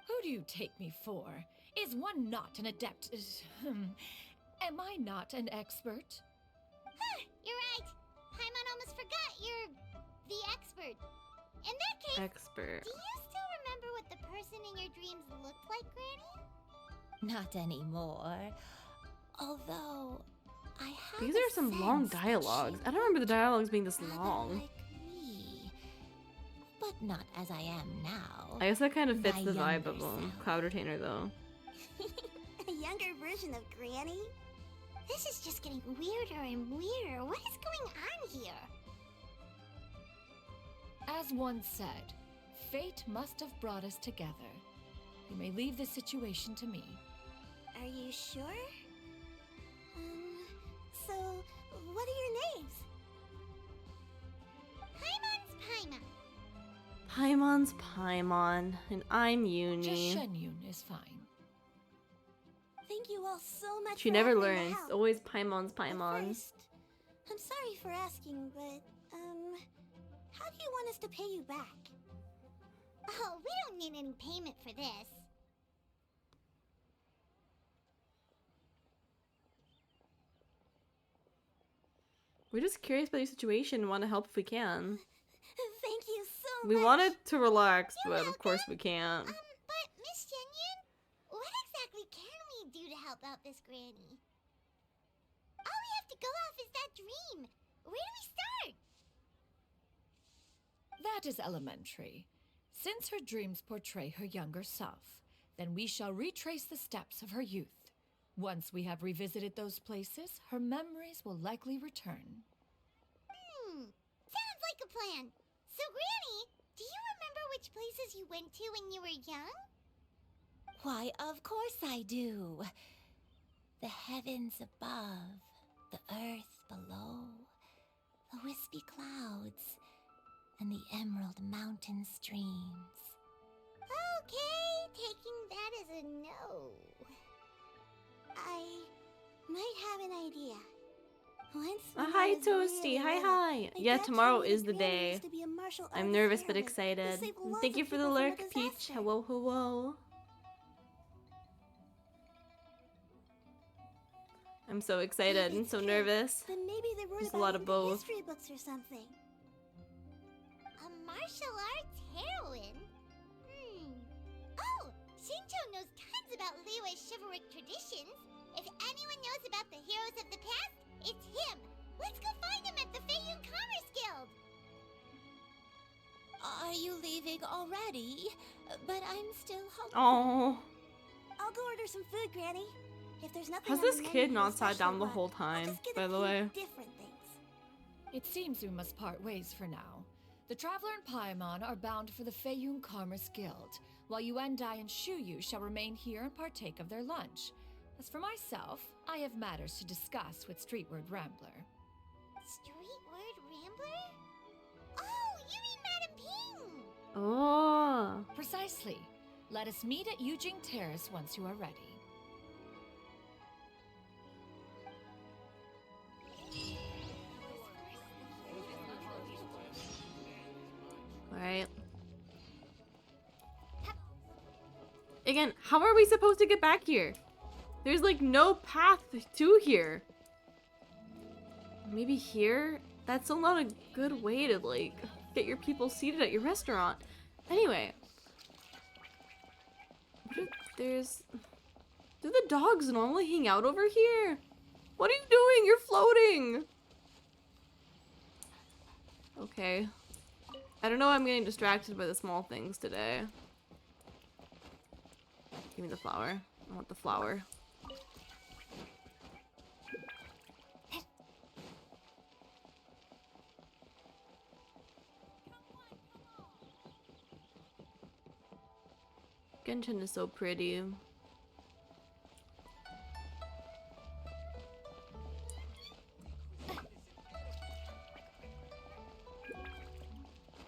Who do you take me for? Is one not an adept? Am I not an expert? You're right. Paimon almost forgot you're the expert. In that case, Expert. do you still remember what the person in your dreams looked like, Granny? Not anymore. Although, I have These a are some long sense that she dialogues. I don't remember the dialogues being this rather long. like me, but not as I am now. I guess that kind of fits My the vibe younger of self. Cloud Retainer, though. A younger version of Granny? This is just getting weirder and weirder. What is going on here? As one said, fate must have brought us together. You may leave this situation to me. Are you sure? So, what are your names? Paimon's Paimon. Paimon's Paimon, and I'm Just Uni. Shenyun is fine. Thank you all so much She for never offering to learns. help. Always Paimon's But Paimon. first, I'm sorry for asking, but, how do you want us to pay you back? Oh, we don't need any payment for this. We're just curious about your situation and want to help if we can. Thank you so We much. wanted to relax, You're but of course welcome. we can't. But Miss Shenyun, what exactly can we do to help out this granny? All we have to go off is that dream. Where do we start? That is elementary. Since her dreams portray her younger self, then we shall retrace the steps of her youth. Once we have revisited those places, her memories will likely return. Sounds like a plan. So, Granny, do you remember which places you went to when you were young? Why, of course I do. The heavens above, the earth below, the wispy clouds, and the emerald mountain streams. Okay, taking that as a no. I might have an idea. Once when I Hi, was Toasty. really Hi, little, hi. my Yeah, dad tomorrow told me is the that Granny day. used to be a martial I'm arts nervous but heroine who excited. saved And lots thank you of for the people from a lurk, Peach. disaster. Hello, hello. I'm so excited and so nervous. Then maybe they wrote Just a about lot it of in both. history books or something. A martial arts heroine? Oh, Shincho knows tons about Liyue's chivalric traditions. If anyone knows about the heroes of the past, it's him. Let's go find him at the Feiyun Commerce Guild. Are you leaving already? But I'm still hungry. Oh, I'll go order some food, Granny. If there's nothing has on the this menu kid you not sat especially down the want, whole I'll time, just get by a the few way? different things. It seems we must part ways for now. The Traveler and Paimon are bound for the Feiyun Commerce Guild, while Yuendai and Shuyu shall remain here and partake of their lunch. As for myself, I have matters to discuss with Streetward Rambler. Streetward Rambler? Oh, you mean Madam Ping! Oh. Precisely. Let us meet at Yujing Terrace once you are ready. Alright. Again, how are we supposed to get back here? There's like no path to here. Maybe here? That's still not a good way to like get your people seated at your restaurant. Anyway. There's... Do the dogs normally hang out over here? What are you doing? You're floating! Okay. I don't know, I'm getting distracted by the small things today. Give me the flower. I want the flower. Genshin is so pretty.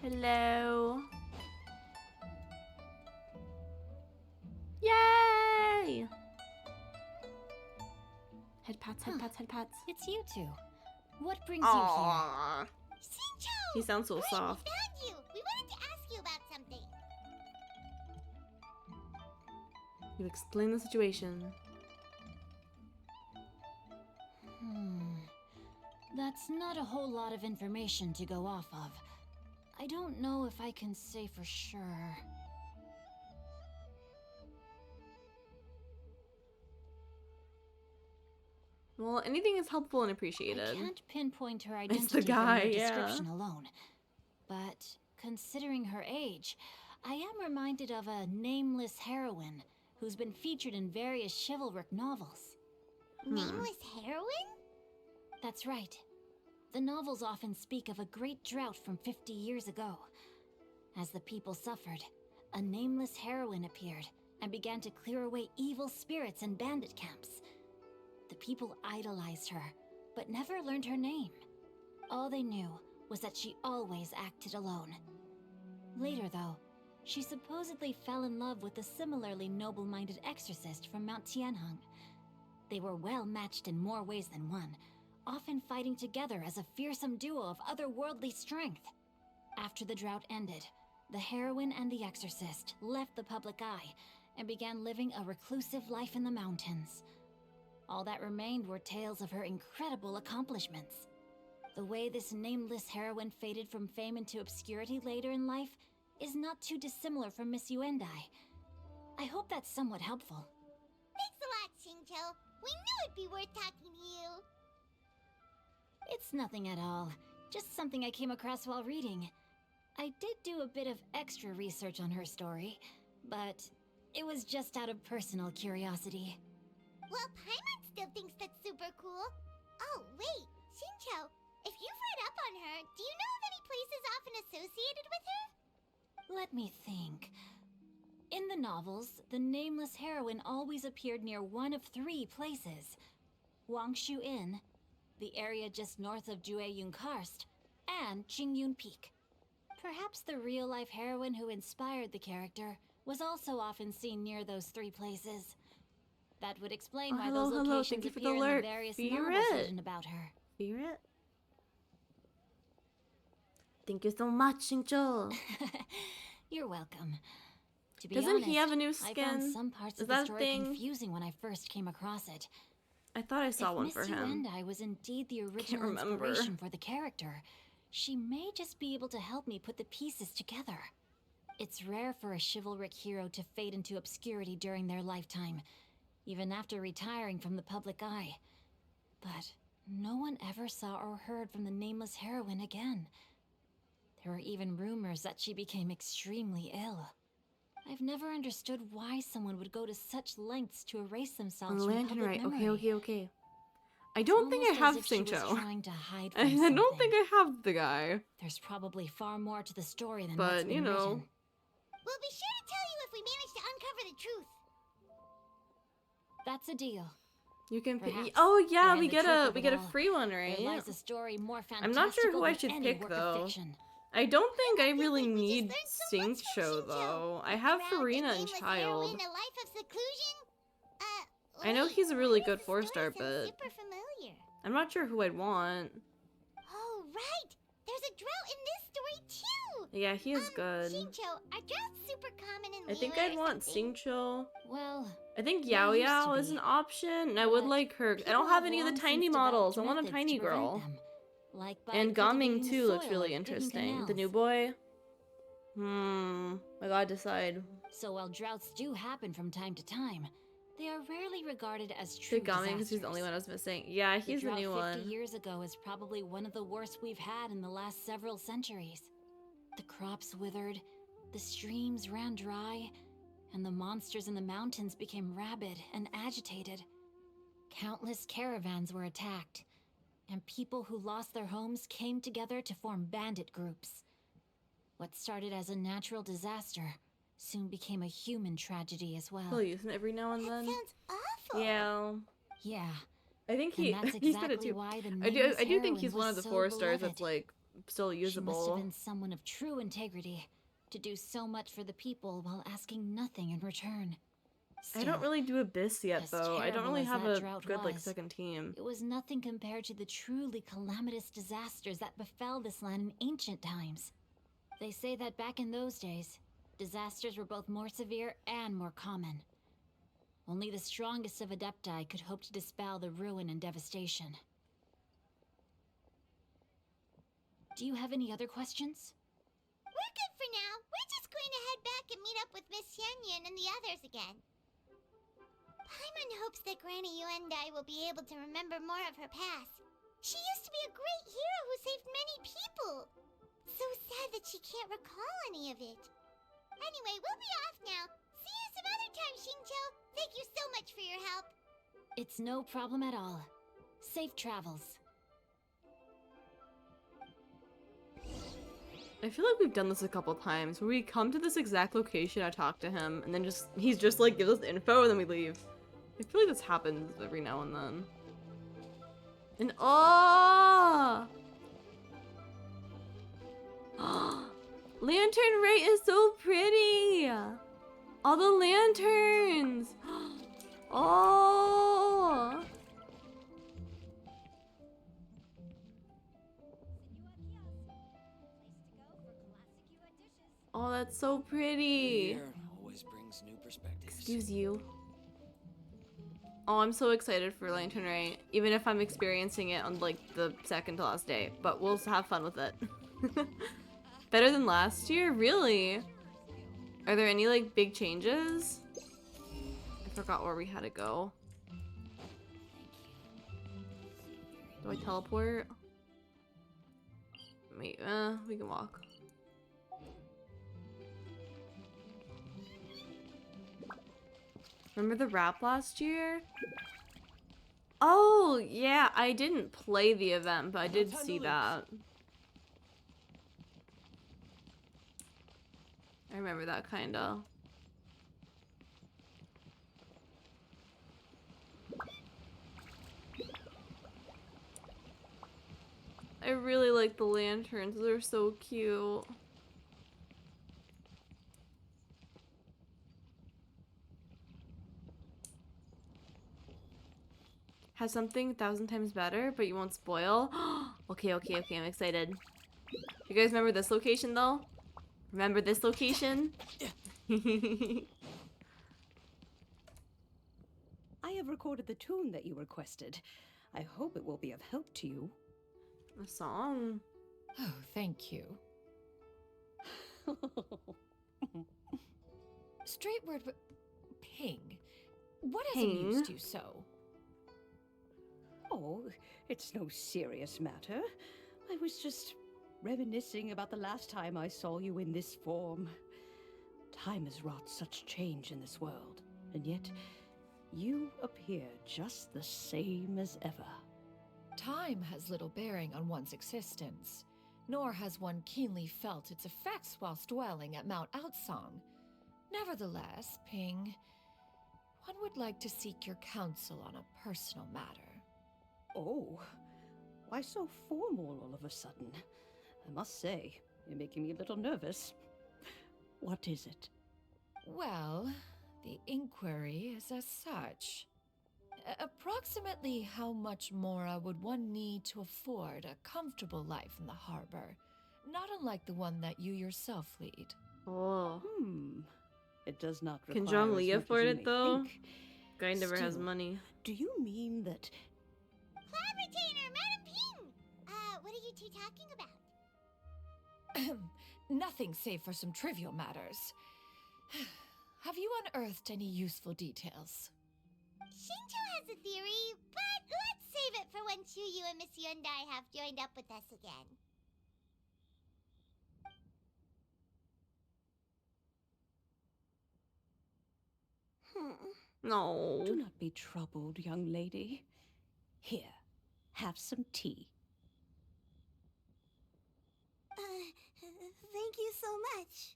Hello. Yay! Head pats, head pats, head pats. It's you two. What brings Aww. Shincho! He sounds so Quick, soft. We found you! We wanted to ask you about something. You explain the situation. That's not a whole lot of information to go off of. I don't know if I can say for sure. Well, anything is helpful and I appreciated. can't pinpoint her It's identity the guy, from her yeah. description alone. But considering her age, I am reminded of a nameless heroine who's been featured in various chivalric novels. Nameless heroine? That's right. The novels often speak of a great drought from 50 years ago. As the people suffered, a nameless heroine appeared and began to clear away evil spirits and bandit camps. The people idolized her, but never learned her name. All they knew was that she always acted alone. Later, though, she supposedly fell in love with a similarly noble-minded exorcist from Mount Tianheng. They were well matched in more ways than one, often fighting together as a fearsome duo of otherworldly strength. After the drought ended, the heroine and the exorcist left the public eye and began living a reclusive life in the mountains. All that remained were tales of her incredible accomplishments. The way this nameless heroine faded from fame into obscurity later in life is not too dissimilar from Miss Yuendai. I hope that's somewhat helpful. Thanks a lot, Xingqiu. We knew it'd be worth talking to you. It's nothing at all. Just something I came across while reading. I did do a bit of extra research on her story, but it was just out of personal curiosity. Well, Paimon still thinks that's super cool. Oh, wait, Xingqiu, if you've read up on her, do you know of any places often associated with her? Let me think. In the novels, the nameless heroine always appeared near one of 3 places. Wangshu Inn, the area just north of Jueyun Karst, and Qingyun Peak. Perhaps the real-life heroine who inspired the character was also often seen near those 3 places. That would explain why those locations Thank you for the appear in alert. the various Fear novels it. written about her. Fear it. Thank you so much, Xingqiu. You're welcome. To be Doesn't honest, he have a new I skin? found some parts Is of the that a story thing? confusing when I first came across it. I thought I saw If one Miss for him. Yuendai was indeed the original remember. inspiration for the character, she may just be able to help me put the pieces together. It's rare for a chivalric hero to fade into obscurity during their lifetime, even after retiring from the public eye. But no one ever saw or heard from the nameless heroine again. There were even rumors that she became extremely ill. I've never understood why someone would go to such lengths to erase themselves from Lantern public right. memory. Okay. I don't think I Almost have as if she was Xingqiu. trying to hide I from don't something. think I have the guy. There's probably far more to the story than But, what's been you know. written. We'll be sure to tell you if we manage to uncover the truth. That's a deal. You can pick. Perhaps Oh yeah, behind we the get truth a of it all, free one, right? There lies a story more I'm not sure who fantastical I than should any pick work of though. fiction. I don't think I really we just need learned so much from Xingqiu Xingqiu. though. I A have proud Farina and nameless Child. heroine, a life of seclusion? I know wait, he's a really why good does the story 4-star, sound but super familiar? I'm not sure who I'd want. Oh, right! There's a drought in this story too! Yeah, he is good. Xingqiu, are droughts super common in I think Liyue I'd or want something? Xingqiu. Well, I think They Yao used to Yao is be, an option, and I would but like her. I people don't have have any of the long tiny since models. I developed want a methods to tiny prevent girl. them, like by And Gaming cultivating the too looks soil really or digging interesting. The new canals. boy. I gotta decide. So while droughts do happen from time to time, they are rarely regarded as true Pick Gaming because he's the only one I was missing. Yeah, he's the drought new 50 one. years ago is probably one of the worst we've had in the last several centuries. The crops withered, the streams ran dry, and the monsters in the mountains became rabid and agitated. Countless caravans were attacked, and people who lost their homes came together to form bandit groups. What started as a natural disaster soon became a human tragedy as well. He'll use him every now and then. Sounds awful! Yeah. Yeah, I think and he that's he's good at exactly too. why the I do nameless think heroine he's one of was the so 4-stars that's beloved. like still She must have usable. been someone of true integrity to do so much for the people while asking nothing in return. I don't Still, really do Abyss yet as though. I don't terrible really as have that a drought good like was, second team. it was nothing compared to the truly calamitous disasters that befell this land in ancient times. They say that back in those days, disasters were both more severe and more common. Only the strongest of Adepti could hope to dispel the ruin and devastation. Do you have any other questions? We're good for now. We're just going to head back and meet up with Miss Xianyun and the others again. Paimon hopes that Granny Yuendai will be able to remember more of her past. She used to be a great hero who saved many people. So sad that she can't recall any of it. Anyway, we'll be off now. See you some other time, Xingqiu. Thank you so much for your help. It's no problem at all. Safe travels. I feel like we've done this a couple times where we come to this exact location, I talk to him, and then he's just like gives us the info and then we leave. I feel like this happens every now and then. And oh! Lantern Ray is so pretty! All the lanterns! Oh! Oh, that's so pretty. Here always brings new perspectives. Excuse you. Oh, I'm so excited for Lantern Ray, even if I'm experiencing it on like the second to last day, but we'll have fun with it. Better than last year? Really? Are there any like big changes? I forgot where we had to go. Do I teleport? Wait, we can walk. Remember the rap last year? Oh, yeah, I didn't play the event, but I did see that. I remember that kinda. I really like the lanterns, they're so cute. Has something 1,000 times better, but you won't spoil. Okay, I'm excited. You guys remember this location though? Remember this location? I have recorded the tune that you requested. I hope it will be of help to you. A song? Oh, thank you. Straight word, but Ping. What has amused you so? Oh, it's no serious matter. I was just reminiscing about the last time I saw you in this form. Time has wrought such change in this world, and yet you appear just the same as ever. Time has little bearing on one's existence, nor has one keenly felt its effects whilst dwelling at Mount Outsong. Nevertheless, Ping, one would like to seek your counsel on a personal matter. Oh, why so formal all of a sudden? I must say, you're making me a little nervous. What is it? Well, the inquiry is as such. Approximately how much more would one need to afford a comfortable life in the harbor, not unlike the one that you yourself lead? Oh. It does not require Can John Lee as much afford as you it may though? think. Guy never has Still, money. Do you mean that... Clavitainer, Madam Ping! What are you two talking about? Nothing save for some trivial matters. Have you unearthed any useful details? Shinto has a theory, but let's save it for when Chuyu and Miss Yundai have joined up with us again. No. Do not be troubled, young lady. Here, have some tea. Thank you so much.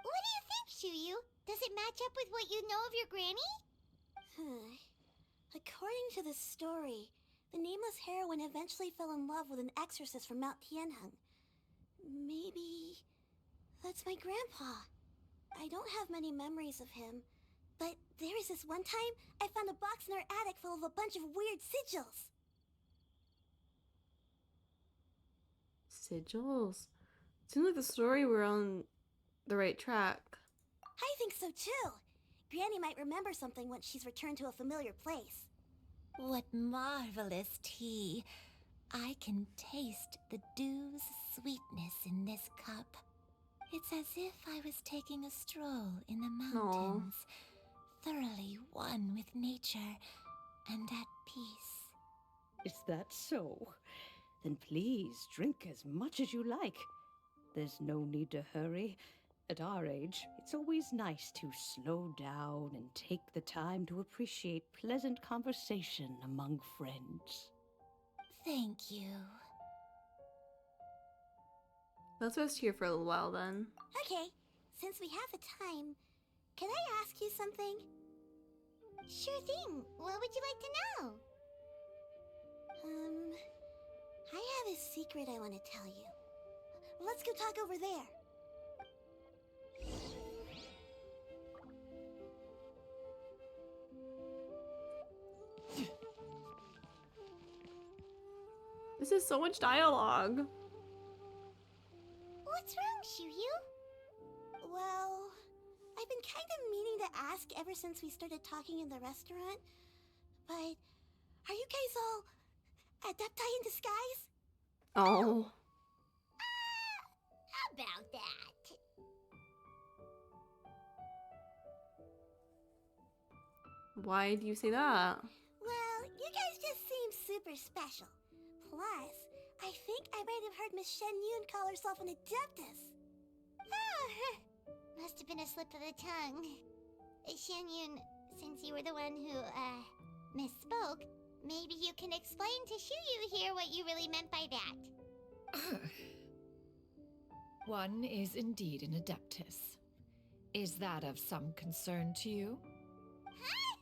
What do you think, Chuyu? Does it match up with what you know of your granny? According to the story, the nameless heroine eventually fell in love with an exorcist from Mount Tianheng. Maybe that's my grandpa. I don't have many memories of him, but there was this one time I found a box in our attic full of a bunch of weird sigils. Sigils? Seems like the story we're on the right track. I think so too. Granny might remember something once she's returned to a familiar place. What marvelous tea. I can taste the dew's sweetness in this cup. It's as if I was taking a stroll in the mountains, thoroughly one with nature and at peace. Is that so? Then please drink as much as you like. There's no need to hurry. At our age, it's always nice to slow down and take the time to appreciate pleasant conversation among friends. Thank you. Let's rest here for a little while then. Okay, since we have the time, can I ask you something? Sure thing. What would you like to know? I have a secret I want to tell you. Let's go talk over there. This is so much dialogue. What's wrong, Shiryu? Well, I've been kind of meaning to ask ever since we started talking in the restaurant, but are you guys all adepti in disguise? Oh. How about that? Why do you say that? Well, you guys just seem super special. Plus, I think I might have heard Miss Shen Yun call herself an adeptus. Must have been a slip of the tongue. Shen Yun, since you were the one who, misspoke, maybe you can explain to Shiryu here what you really meant by that. One is indeed an adeptus. Is that of some concern to you? Huh?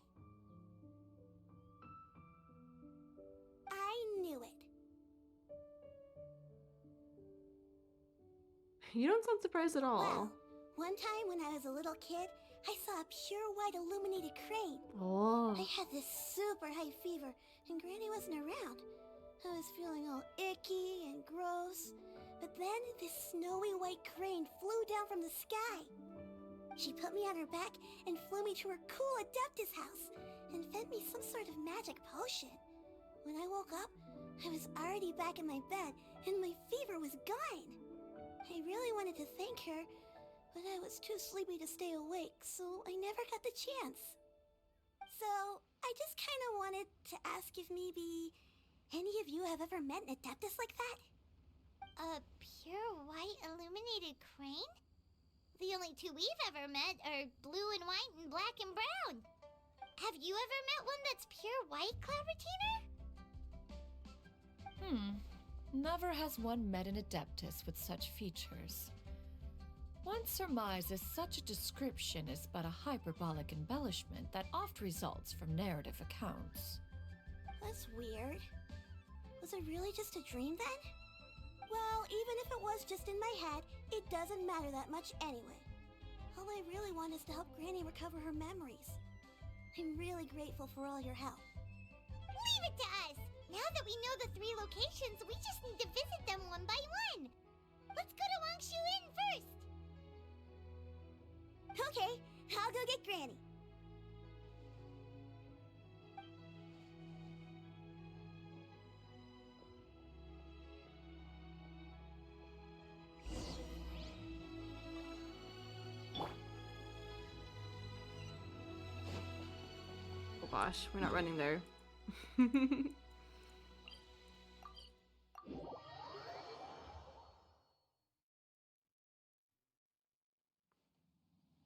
I knew it. You don't sound surprised at all. Well, one time when I was a little kid, I saw a pure white illuminated crane. Oh. I had this super high fever, and Granny wasn't around. I was feeling all icky and gross. But then this snowy white crane flew down from the sky. She put me on her back and flew me to her cool Adeptus house and fed me some sort of magic potion. When I woke up, I was already back in my bed and my fever was gone. I really wanted to thank her, but I was too sleepy to stay awake, so I never got the chance. So, I just kind of wanted to ask if maybe any of you have ever met an Adeptus like that? A pure white illuminated crane? The only two we've ever met are blue and white and black and brown. Have you ever met one that's pure white, Cloud Retainer? Never has one met an adeptus with such features. One surmises such a description is but a hyperbolic embellishment that oft results from narrative accounts. That's weird. Was it really just a dream then? Well, even if it was just in my head, it doesn't matter that much anyway. All I really want is to help Granny recover her memories. I'm really grateful for all your help. Leave it to us! Now that we know the 3 locations, we just need to visit them one by one. Let's go to Wangshu Inn first. Okay, I'll go get Granny. Oh gosh, we're not running there.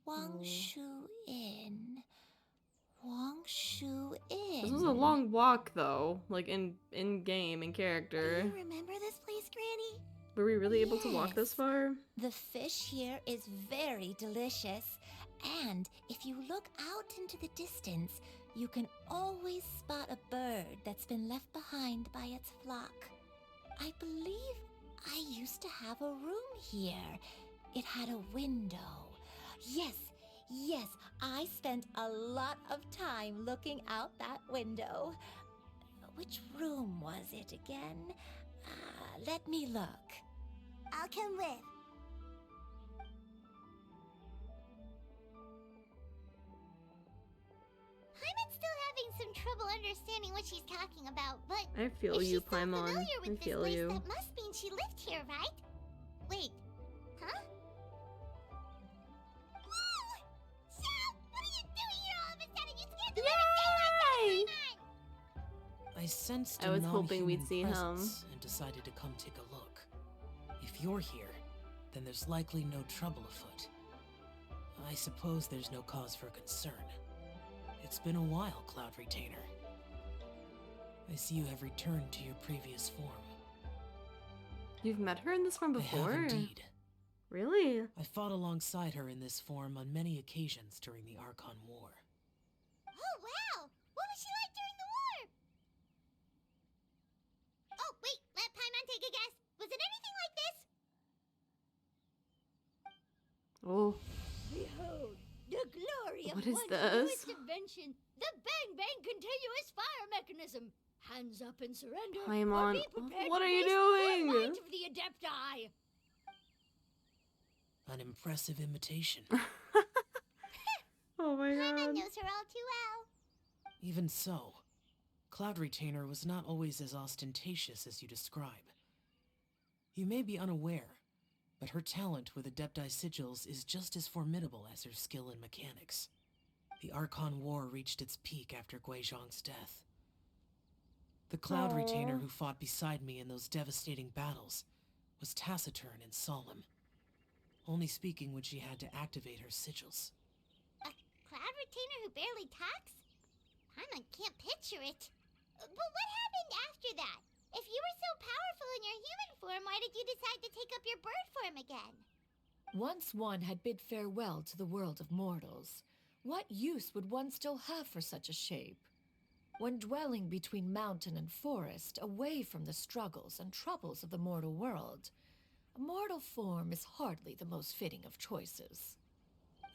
Wangshu Inn. Wangshu Inn. This was a long walk though, like in game, in character. Do you remember this place, Granny? Were we really able to walk this far? The fish here is very delicious. And if you look out into the distance, you can always spot a bird that's been left behind by its flock. I believe I used to have a room here. It had a window. Yes, I spent a lot of time looking out that window. Which room was it again? Let me look. I'll come with. Paimon's still having some trouble understanding what she's talking about, but I feel if you, she's so Paimon. familiar with I this feel place, you. that must mean she lived here, right? Wait, huh? Whoa! Shell, what are you doing here all of a sudden? You scared the living daylights out of Paimon! I sensed I was hoping we'd see him. and decided to come take a look. If you're here, then there's likely no trouble afoot. I suppose there's no cause for concern. It's been a while, Cloud Retainer. I see you have returned to your previous form. You've met her in this form I before? have indeed. Really? I fought alongside her in this form on many occasions during the Archon War. Oh, wow! What was she like during the war? Oh, wait, let Paimon take a guess. Was it anything like this? Oh. Behold, the glory What of is one's this? newest invention, the Bang Bang continuous fire mechanism. Hands up and surrender. Paimon, Or be prepared what to are you face doing? the might of the Adepti. An impressive imitation. Oh my Paimon god. knows her all too well. Even so, Cloud Retainer was not always as ostentatious as you describe. You may be unaware, but her talent with Adepti sigils is just as formidable as her skill in mechanics. The Archon War reached its peak after Guizhong's death. The Cloud Retainer who fought beside me in those devastating battles was taciturn and solemn, only speaking when she had to activate her sigils. A cloud retainer who barely talks? Paimon can't picture it. But what happened after that? If you were so powerful in your human form, why did you decide to take up your bird form again? Once one had bid farewell to the world of mortals, what use would one still have for such a shape? When dwelling between mountain and forest, away from the struggles and troubles of the mortal world, a mortal form is hardly the most fitting of choices.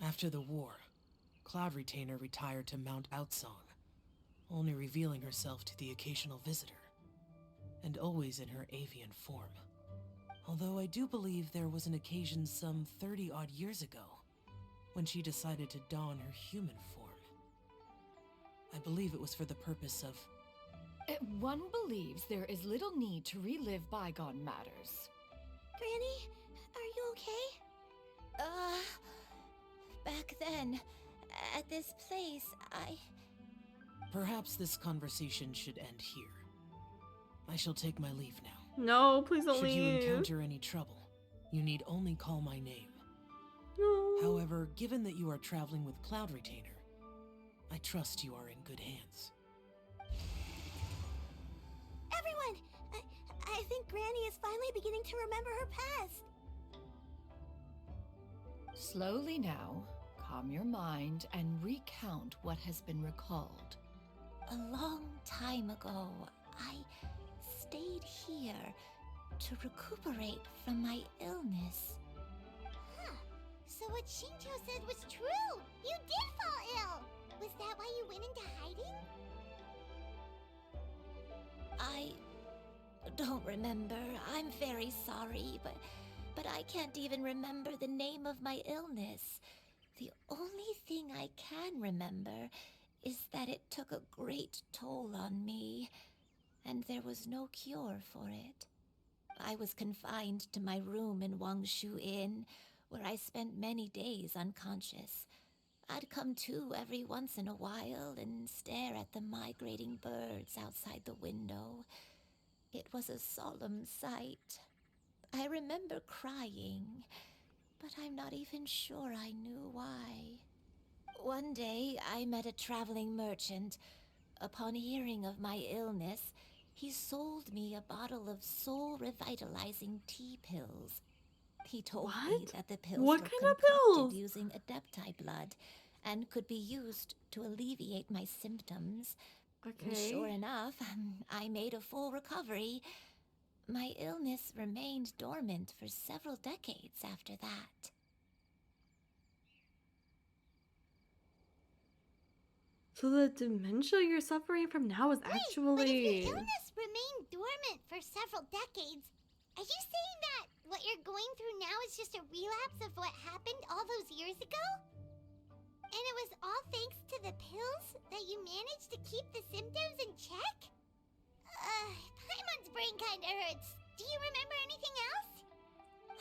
After the war, Cloud Retainer retired to Mount Outsong, only revealing herself to the occasional visitor, and always in her avian form. Although I do believe there was an occasion some 30-odd years ago when she decided to don her human form. I believe it was for the purpose of... One believes there is little need to relive bygone matters. Granny, are you okay? Back then, at this place, Perhaps this conversation should end here. I shall take my leave now. No, please don't Should you leave. encounter any trouble, you need only call my name. No. However, given that you are traveling with Cloud Retainer, I trust you are in good hands. everyone! I think Granny is finally beginning to remember her past. Slowly now, calm your mind and recount what has been recalled. A long time ago, I stayed here to recuperate from my illness. Huh. So what Shinjo said was true! You did fall ill! Was that why you went into hiding? I don't remember. I'm very sorry, but I can't even remember the name of my illness. The only thing I can remember is that it took a great toll on me, and there was no cure for it. I was confined to my room in Wangshu Inn, where I spent many days unconscious. I'd come to every once in a while and stare at the migrating birds outside the window. It was a solemn sight. I remember crying, but I'm not even sure I knew why. One day, I met a traveling merchant. Upon hearing of my illness, he sold me a bottle of soul-revitalizing tea pills. He told me that the pills What were kind of concocted pills? using Adepti blood and could be used to alleviate my symptoms. Okay. Sure enough, I made a full recovery. My illness remained dormant for several decades after that. So the dementia you're suffering from now is But actually... if your illness remained dormant for several decades, are you saying that what you're going through now is just a relapse of what happened all those years ago? And it was all thanks to the pills that you managed to keep the symptoms in check? Paimon's brain kinda hurts. Do you remember anything else?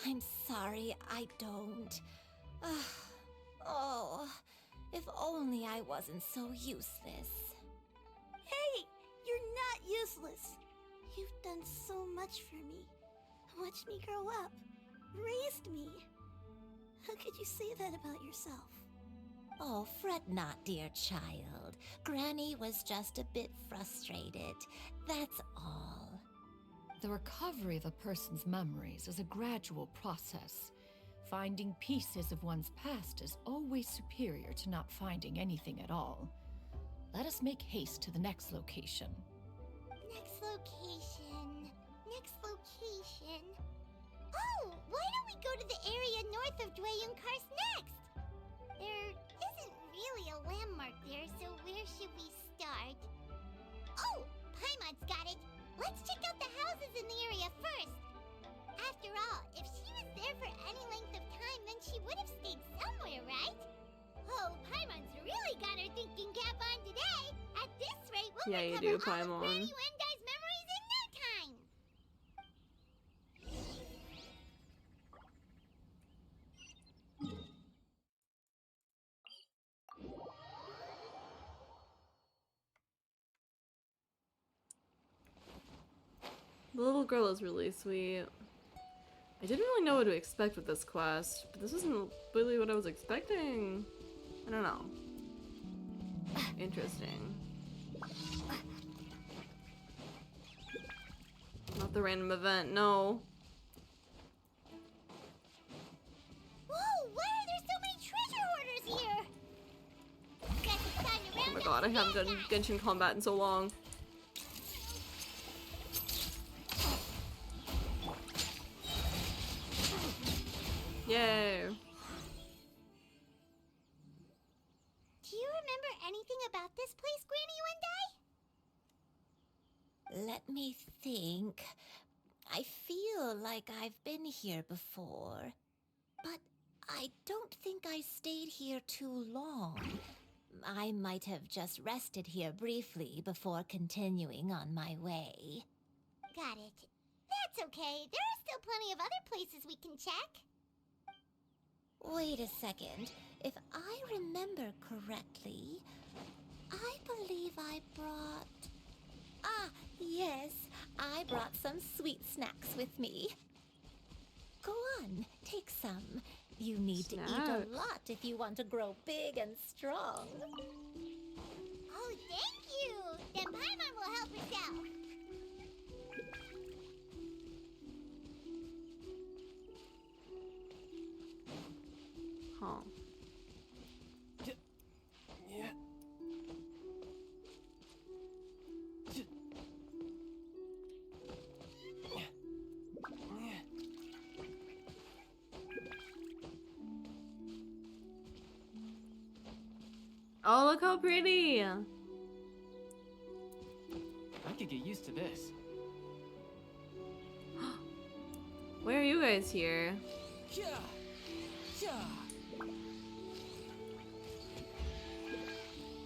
I'm sorry, I don't. Oh, if only I wasn't so useless. Hey, you're not useless. You've done so much for me. Watched me grow up. Raised me. How could you say that about yourself? Oh, fret not, dear child. Granny was just a bit frustrated. That's all. The recovery of a person's memories is a gradual process. Finding pieces of one's past is always superior to not finding anything at all. Let us make haste to the next location. Next location. Next location. Oh, why don't we go to the area north of Dwayunkars next? There isn't really a landmark there, so where should we start? Oh, Paimon's got it. Let's check out the houses in the area first. After all, if she was there for any length of time, then she would have stayed somewhere, right? Oh, Paimon's really got her thinking cap on today. At this rate, we'll Yeah, you recover do, all of Paimon. Granny Wendai's memories in no time. The little girl is really sweet. I didn't really know what to expect with this quest, but this isn't really what I was expecting. I don't know. Interesting. Not the random event, no. Whoa, why are there so many treasure hoarders here? Guess it's time to Oh round my up god, I the haven't bad done guys. Genshin combat in so long. Yay. Do you remember anything about this place, Granny Wendai? Let me think. I feel like I've been here before, but I don't think I stayed here too long. I might have just rested here briefly before continuing on my way. Got it. That's okay. There are still plenty of other places we can check. Wait a second. If I remember correctly, I believe I brought... Ah, yes. I brought some sweet snacks with me. Go on, take some. You need to eat a Snacks. lot if you want to grow big and strong. Oh, thank you. Then Paimon will help herself. Huh. Oh, look how pretty! I could get used to this. Why are you guys here? Yeah. Yeah.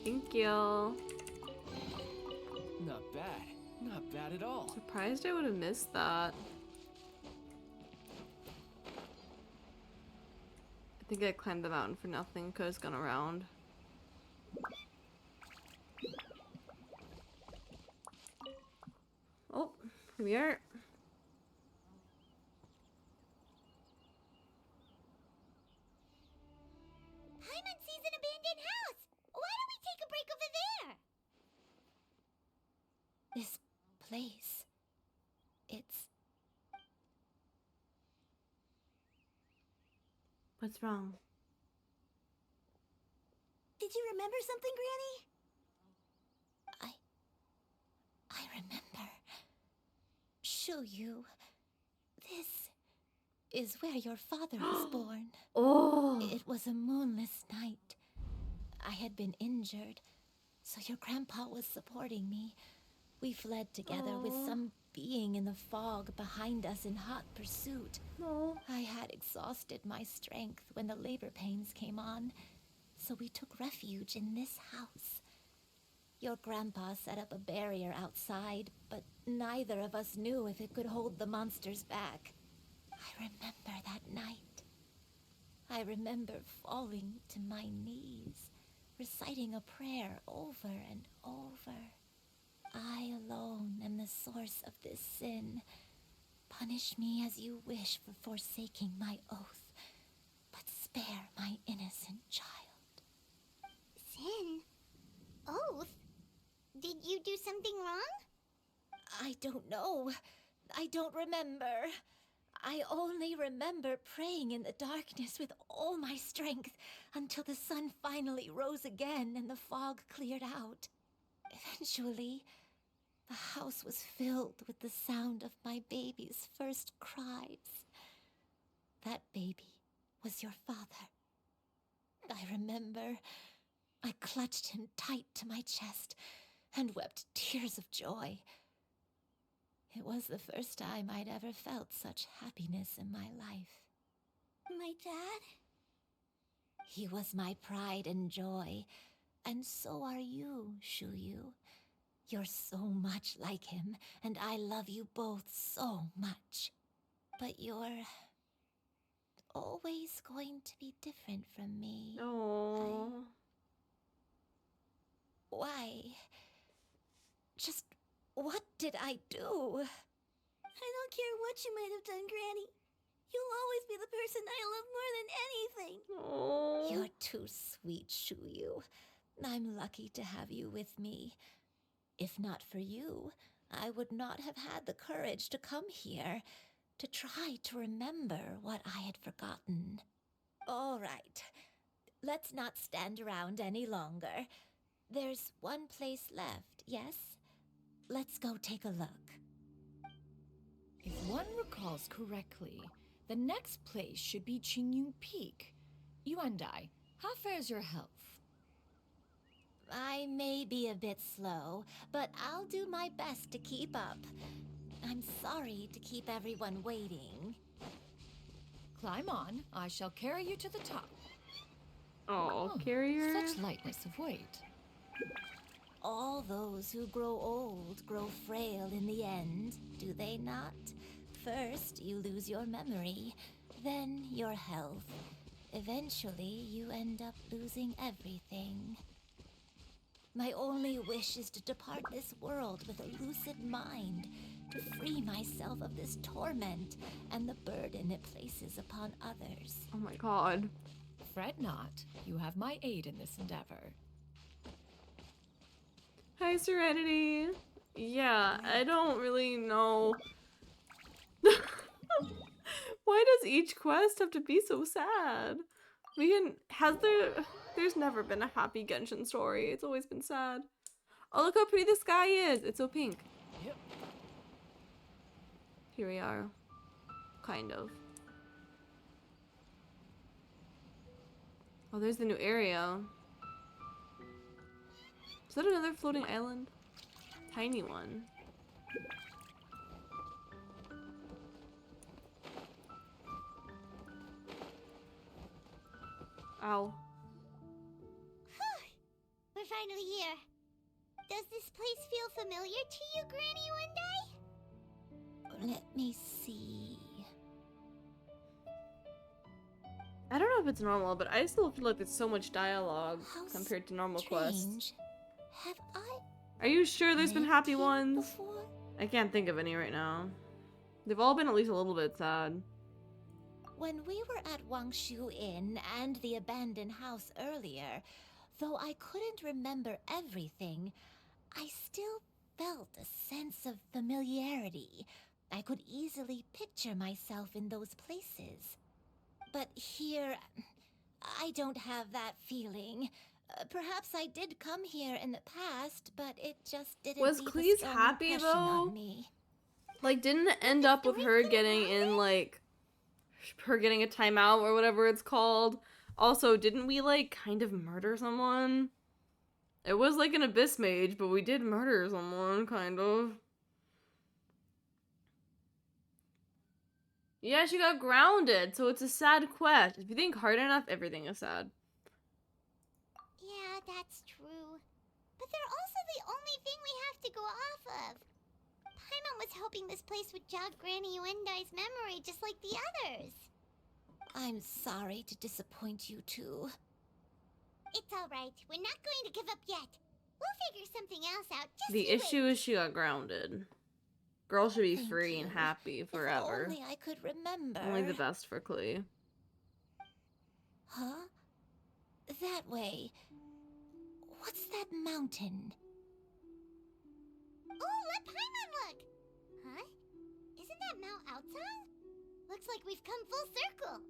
Thank you. Not bad. Not bad at all. Surprised I would have missed that. I think I climbed the mountain for nothing because it's gone around. Oh, here we are. Paimon sees an abandoned house. Why don't we take a break over there? This place... it's... What's wrong? Did you remember something, Granny? I remember. Shuyu, this is where your father was born. Oh! It was a moonless night. I had been injured, so your grandpa was supporting me. We fled together with some being in the fog behind us in hot pursuit. No. I had exhausted my strength when the labor pains came on, so we took refuge in this house. Your grandpa set up a barrier outside, but neither of us knew if it could hold the monsters back. I remember that night. I remember falling to my knees, reciting a prayer over and over. I alone am the source of this sin. Punish me as you wish for forsaking my oath, but spare my innocent child. Sin? Oath? Did you do something wrong? I don't know. I don't remember. I only remember praying in the darkness with all my strength until the sun finally rose again and the fog cleared out. Eventually, the house was filled with the sound of my baby's first cries. That baby was your father. I remember I clutched him tight to my chest and wept tears of joy. It was the first time I'd ever felt such happiness in my life. My dad? He was my pride and joy, and so are you, Shuyu. You're so much like him, and I love you both so much. But you're always going to be different from me. Oh. Why? Just what did I do? I don't care what you might have done, Granny. You'll always be the person I love more than anything. Oh. You're too sweet, Shuyu. I'm lucky to have you with me. If not for you, I would not have had the courage to come here, to try to remember what I had forgotten. All right, let's not stand around any longer. There's one place left, yes? Let's go take a look. If one recalls correctly, the next place should be Qingyun Peak. Yuandai, how fares your health? I may be a bit slow, but I'll do my best to keep up. I'm sorry to keep everyone waiting. Climb on. I shall carry you to the top. Oh, carrier. Such lightness of weight. All those who grow old grow frail in the end, do they not? First, you lose your memory, then your health. Eventually, you end up losing everything. My only wish is to depart this world with a lucid mind, to free myself of this torment and the burden it places upon others. Oh my god. Fret not. You have my aid in this endeavor. Hi, Serenity. Yeah, I don't really know. Why does each quest have to be so sad? There's never been a happy Genshin story. It's always been sad. Oh, look how pretty the sky is. It's so pink. Yep. Here we are. Kind of. Oh, there's the new area. Is that another floating island? Tiny one. Ow. We're finally here. Does this place feel familiar to you, Granny, Let me see. I don't know if it's normal, but I still feel like there's so much dialogue compared to normal quests. Have I Are you sure there's been happy here ones? before? I can't think of any right now. They've all been at least a little bit sad. When we were at Wangshu Inn and the abandoned house earlier, though I couldn't remember everything, I still felt a sense of familiarity. I could easily picture myself in those places. But here, I don't have that feeling. Perhaps I did come here in the past, but it just didn't Was leave a Cleese strong happy impression on though? me. Like, didn't it end up with her getting in, like, her getting a timeout or whatever it's called? Also, didn't we, like, kind of murder someone? It was like an abyss mage, but we did murder someone, kind of. Yeah, she got grounded, so it's a sad quest. If you think hard enough, everything is sad. Yeah, that's true. But they're also the only thing we have to go off of. Paimon was hoping this place would jog Granny Yuendai's memory just like the others. I'm sorry to disappoint you two. It's alright. We're not going to give up yet. We'll figure something else out. Just The you issue wait. is she got grounded. Girl should be Thank free and you. happy forever. If only I could remember. Only the best for Klee. Huh? That way. What's that mountain? Oh, let Paimon look! Huh? Isn't at Mount Outsong? Looks like we've come full circle.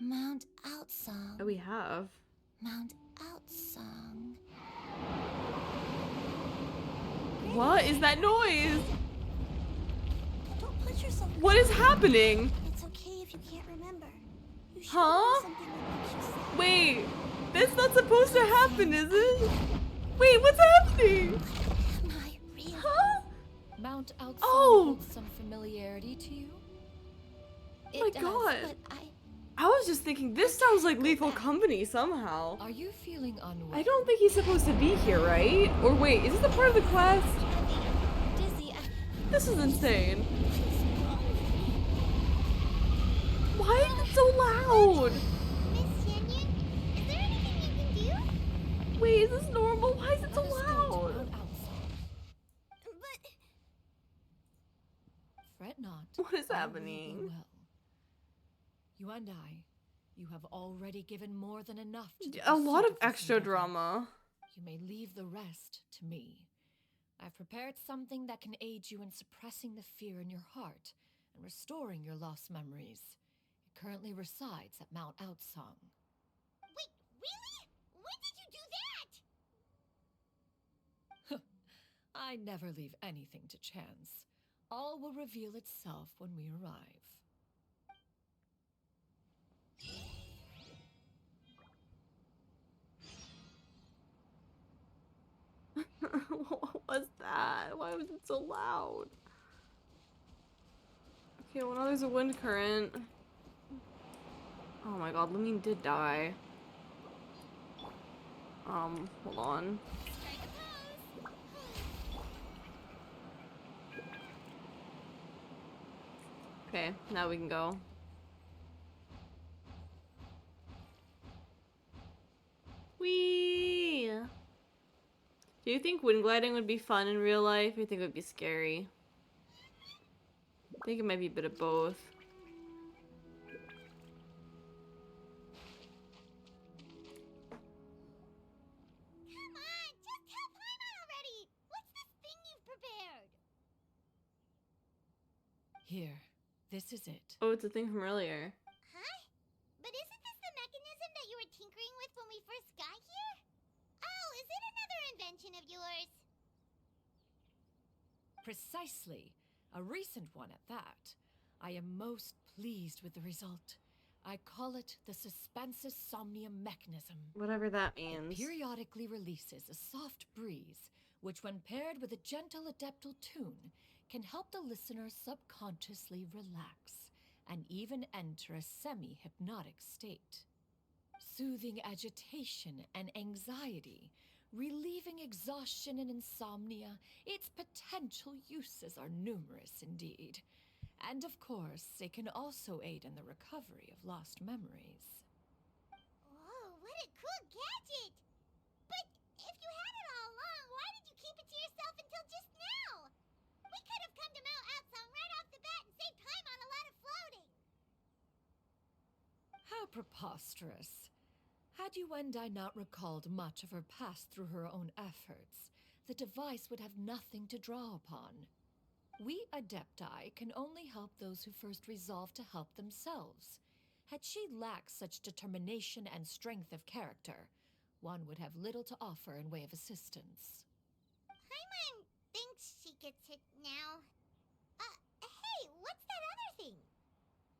Mount Outsong. Oh, we have. Mount Outsong. What is that noise? Don't put yourself. What is happening? It's okay if you can't remember. You should Huh? do something that makes you sad. Wait, that's not supposed to happen, is it? Wait, what's happening? Huh? Mount Outsong Oh! holds some familiarity to you? Oh my It does, god. but I was just thinking, this sounds like Lethal Company somehow. Are you feeling unwell? I don't think he's supposed to be here, right? Or wait, is this a part of the quest? Dizzy. This is insane. Why is it so loud? Miss Xianyun, is there anything you can do? Wait, is this normal? Why is it so Let us go to loud? Mount Outsong. But Fret not. What is all will happening? go well. You and I, you have already given more than enough to the A lot pursuit of this extra endeavor. drama. You may leave the rest to me. I've prepared something that can aid you in suppressing the fear in your heart and restoring your lost memories. It currently resides at Mount Outsong. Wait, really? When did you do that? I never leave anything to chance. All will reveal itself when we arrive. What was that? Why was it so loud? Okay, well now there's a wind current. Oh my god, Lumine did die. Hold on. Okay, now we can go. Whee! Do you think wind gliding would be fun in real life, or do you think it would be scary? I think it might be a bit of both. Come on, just tell Paimon already. What's this thing you've prepared? Here, this is it. Oh, it's a thing from earlier. Huh? But isn't this the mechanism that you were tinkering with when we first got here? Oh, is it another invention of yours? Precisely. A recent one at that. I am most pleased with the result. I call it the Suspensus Somnium mechanism. Whatever that It means. periodically releases a soft breeze, which when paired with a gentle adeptal tune, can help the listener subconsciously relax and even enter a semi-hypnotic state. Soothing agitation and anxiety, relieving exhaustion and insomnia, its potential uses are numerous indeed. And of course, it can also aid in the recovery of lost memories. Whoa, what a cool gadget! But if you had it all along, why did you keep it to yourself until just now? We could have come to Mount Outsong right off the bat and saved time on a lot of floating. How preposterous. Had you and I not recalled much of her past through her own efforts, the device would have nothing to draw upon. We Adepti can only help those who first resolve to help themselves. Had she lacked such determination and strength of character, one would have little to offer in way of assistance. Paimon thinks she gets it now. Hey, what's that other thing?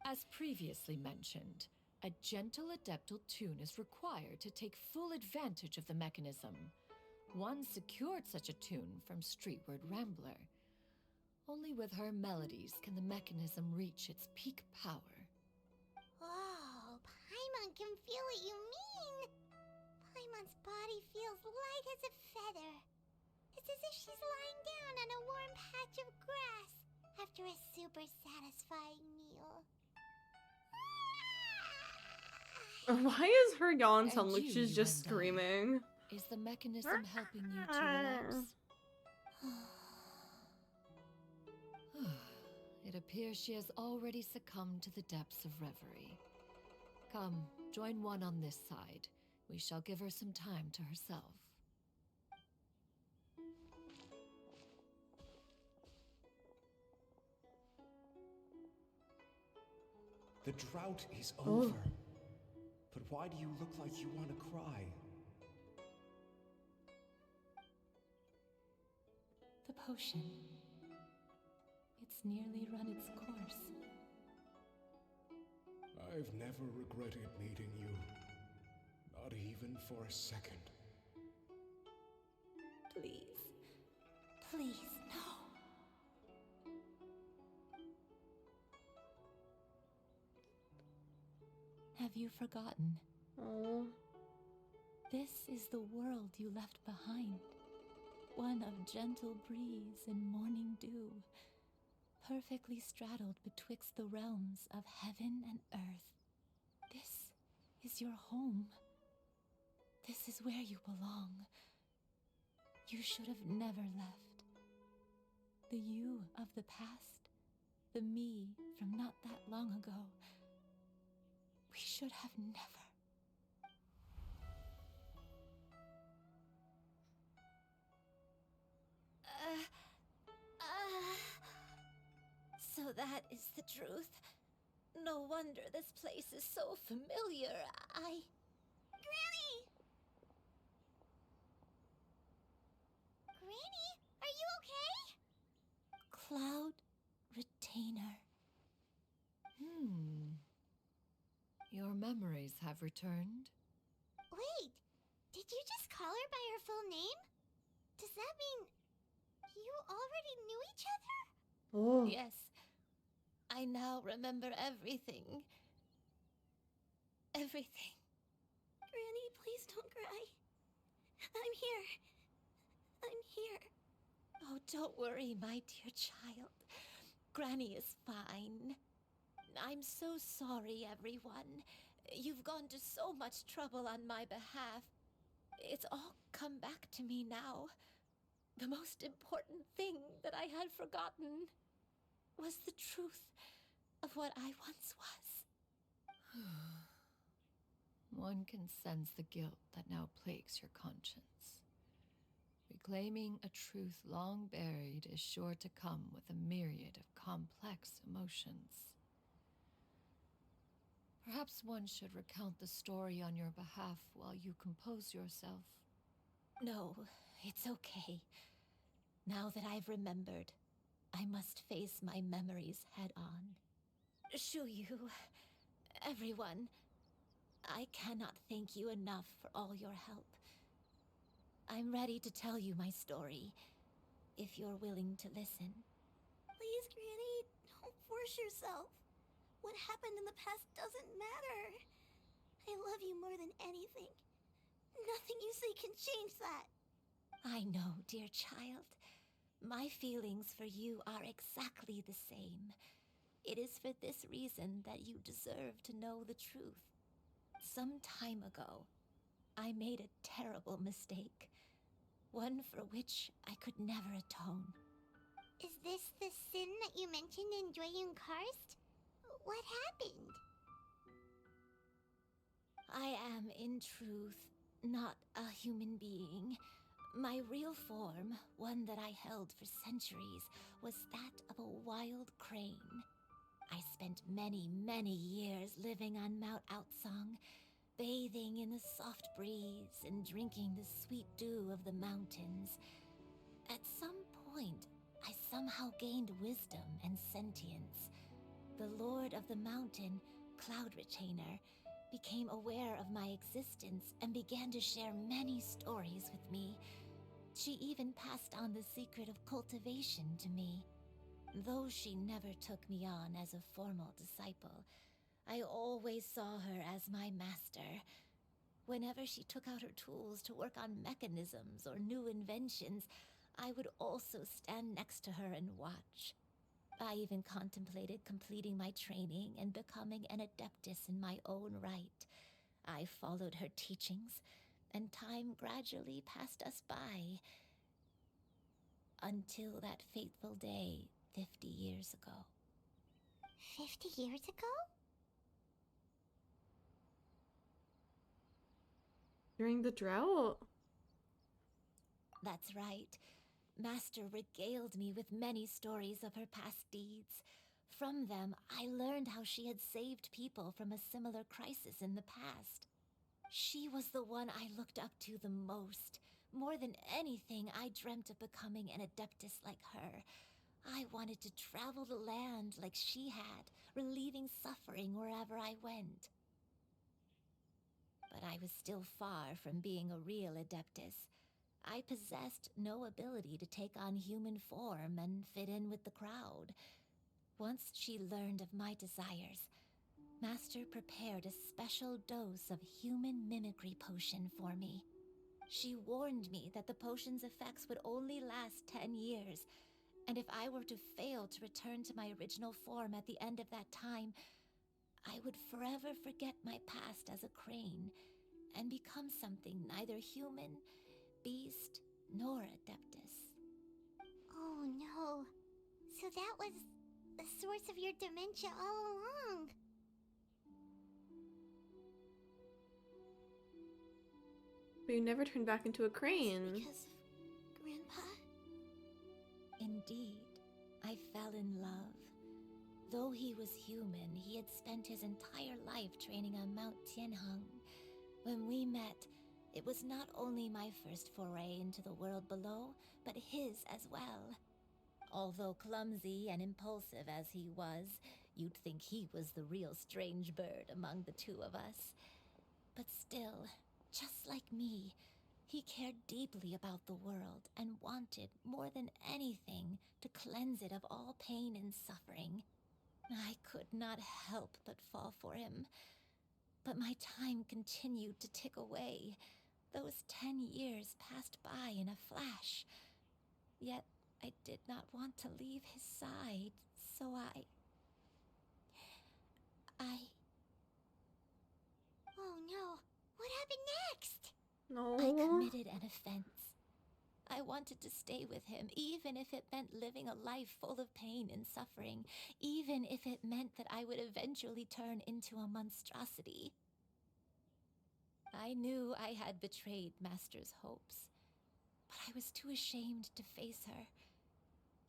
As previously mentioned, a gentle adeptal tune is required to take full advantage of the mechanism. One secured such a tune from Streetward Rambler. Only with her melodies can the mechanism reach its peak power. Oh, Paimon can feel what you mean. Paimon's body feels light as a feather. It's as if she's lying down on a warm patch of grass after a super satisfying meal. Why is her yawn sound And like you, she's just and I. screaming? Is the mechanism helping you to relax? It appears she has already succumbed to the depths of reverie. Come, join one on this side. We shall give her some time to herself. The drought is Oh. over. But why do you look like you want to cry? The potion. It's nearly run its course. I've never regretted meeting you. Not even for a second. Please. Please, no. Have you forgotten? Oh. This is the world you left behind. One of gentle breeze and morning dew, perfectly straddled betwixt the realms of heaven and earth. This is your home. This is where you belong. You should have never left. The you of the past, the me from not that long ago. We should have never. So that is the truth. No wonder this place is so familiar. Granny! Granny, are you okay? Cloud Retainer. Your memories have returned. Wait, did you just call her by her full name? Does that mean you already knew each other? Oh. Yes. I now remember everything. Everything. Granny, please don't cry. I'm here. I'm here. Oh, don't worry, my dear child. Granny is fine. I'm so sorry, everyone. You've gone to so much trouble on my behalf. It's all come back to me now. The most important thing that I had forgotten was the truth of what I once was. One can sense the guilt that now plagues your conscience. Reclaiming a truth long buried is sure to come with a myriad of complex emotions. Perhaps one should recount the story on your behalf while you compose yourself. No, it's okay. Now that I've remembered, I must face my memories head on. Shuyu, everyone, I cannot thank you enough for all your help. I'm ready to tell you my story, if you're willing to listen. Please, Granny, don't force yourself. What happened in the past doesn't matter. I love you more than anything. Nothing you say can change that. I know, dear child. My feelings for you are exactly the same. It is for this reason that you deserve to know the truth. Some time ago, I made a terrible mistake. One for which I could never atone. Is this the sin that you mentioned in Joyun Karst? What happened? I am, in truth, not a human being. My real form, one that I held for centuries, was that of a wild crane. I spent many, many years living on Mount Outsong, bathing in the soft breeze and drinking the sweet dew of the mountains. At some point, I somehow gained wisdom and sentience. The Lord of the Mountain, Cloud Retainer, became aware of my existence and began to share many stories with me. She even passed on the secret of cultivation to me. Though she never took me on as a formal disciple, I always saw her as my master. Whenever she took out her tools to work on mechanisms or new inventions, I would also stand next to her and watch. I even contemplated completing my training and becoming an adeptus in my own right. I followed her teachings, and time gradually passed us by. Until that fateful day 50 years ago. 50 years ago? During the drought? That's right. Master regaled me with many stories of her past deeds, From them, I learned how she had saved people from a similar crisis in the past. She was the one I looked up to the most. More than anything, I dreamt of becoming an adeptus like her. I wanted to travel the land like she had, relieving suffering wherever I went. But I was still far from being a real adeptus. I possessed no ability to take on human form and fit in with the crowd. Once she learned of my desires, Master prepared a special dose of human mimicry potion for me. She warned me that the potion's effects would only last 10 years, and if I were to fail to return to my original form at the end of that time, I would forever forget my past as a crane and become something neither human, beast, nor adeptus. Oh no. So that was the source of your dementia all along. But you never turned back into a crane. Because of Grandpa? Indeed, I fell in love. Though he was human, he had spent his entire life training on Mount Tianheng. When we met, it was not only my first foray into the world below, but his as well. Although clumsy and impulsive as he was, you'd think he was the real strange bird among the two of us. But still, just like me, he cared deeply about the world and wanted, more than anything, to cleanse it of all pain and suffering. I could not help but fall for him. But my time continued to tick away. Those 10 years passed by in a flash. Yet I did not want to leave his side, so I... Oh no. What happened next? No. I committed an offense. I wanted to stay with him, even if it meant living a life full of pain and suffering, even if it meant that I would eventually turn into a monstrosity. I knew I had betrayed Master's hopes, but I was too ashamed to face her.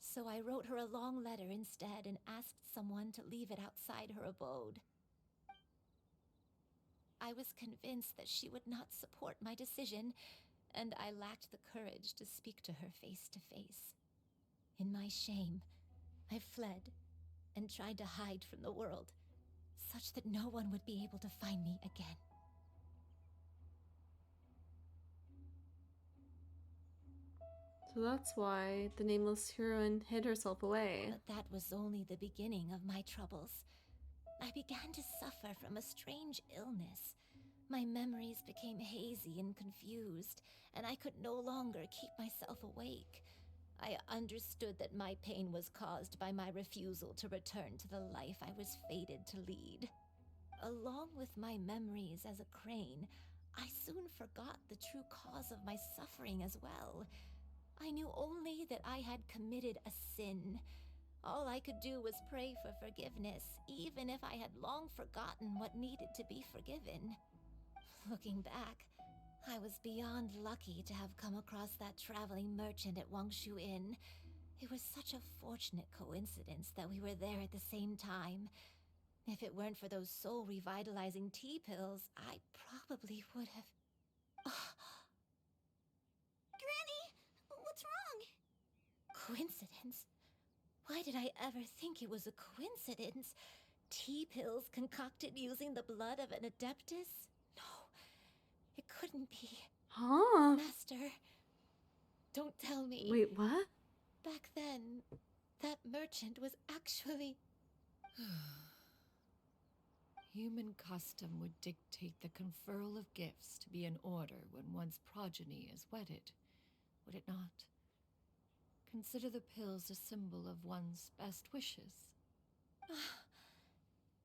So I wrote her a long letter instead and asked someone to leave it outside her abode. I was convinced that she would not support my decision, and I lacked the courage to speak to her face to face. In my shame, I fled and tried to hide from the world, such that no one would be able to find me again. So that's why the nameless heroine hid herself away. But that was only the beginning of my troubles. I began to suffer from a strange illness. My memories became hazy and confused, and I could no longer keep myself awake. I understood that my pain was caused by my refusal to return to the life I was fated to lead. Along with my memories as a crane, I soon forgot the true cause of my suffering as well. I knew only that I had committed a sin. All I could do was pray for forgiveness, even if I had long forgotten what needed to be forgiven. Looking back, I was beyond lucky to have come across that traveling merchant at Wangshu Inn. It was such a fortunate coincidence that we were there at the same time. If it weren't for those soul-revitalizing tea pills, I probably would have... Granny! What's wrong? Coincidence? Why did I ever think it was a coincidence? Tea pills concocted using the blood of an adeptus? No, it couldn't be. Huh? Master, don't tell me. Wait, what? Back then, that merchant was actually... Human custom would dictate the conferral of gifts to be in order when one's progeny is wedded, would it not? Consider the pills a symbol of one's best wishes.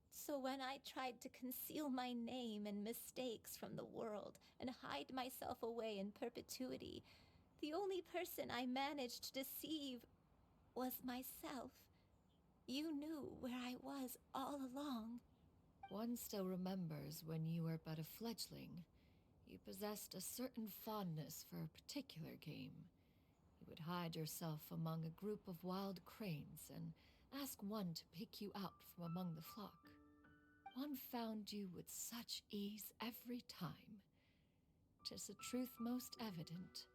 So when I tried to conceal my name and mistakes from the world and hide myself away in perpetuity, the only person I managed to deceive was myself. You knew where I was all along. One still remembers when you were but a fledgling. You possessed a certain fondness for a particular game. You would hide yourself among a group of wild cranes and ask one to pick you out from among the flock. One found you with such ease every time. 'Tis a truth most evident.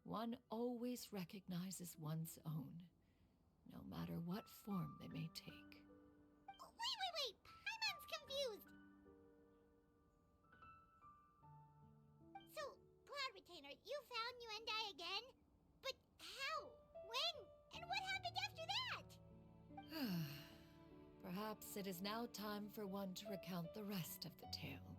One always recognizes one's own, no matter what form they may take. Wait! Paimon's confused! So, Cloud Retainer, you found Yuendai again? But how? When? And what happened after that? Perhaps it is now time for one to recount the rest of the tale.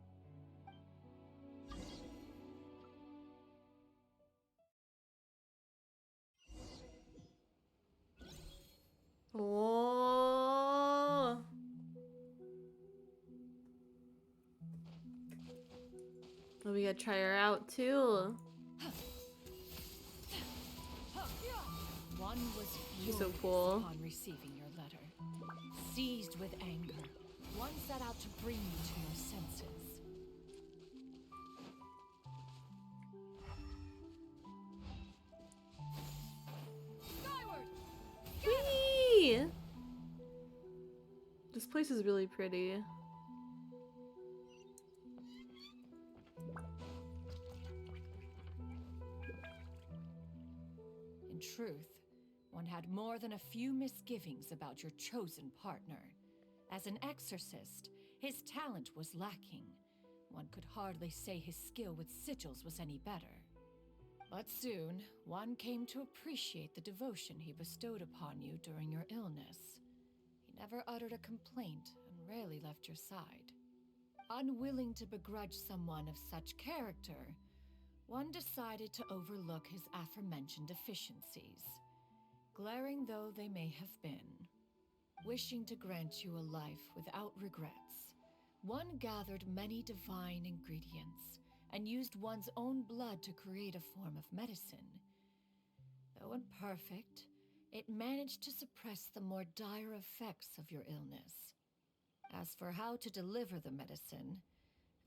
Oh. Oh, we gotta try her out too. One was She's so furious cool. upon receiving your letter. Seized with anger, one set out to bring you to your senses. Skyward! Whee! This place is really pretty. In truth, one had more than a few misgivings about your chosen partner. As an exorcist, his talent was lacking. One could hardly say his skill with sigils was any better. But soon, one came to appreciate the devotion he bestowed upon you during your illness. He never uttered a complaint and rarely left your side. Unwilling to begrudge someone of such character, one decided to overlook his aforementioned deficiencies, glaring though they may have been. Wishing to grant you a life without regrets, one gathered many divine ingredients and used one's own blood to create a form of medicine. Though imperfect, it managed to suppress the more dire effects of your illness. As for how to deliver the medicine,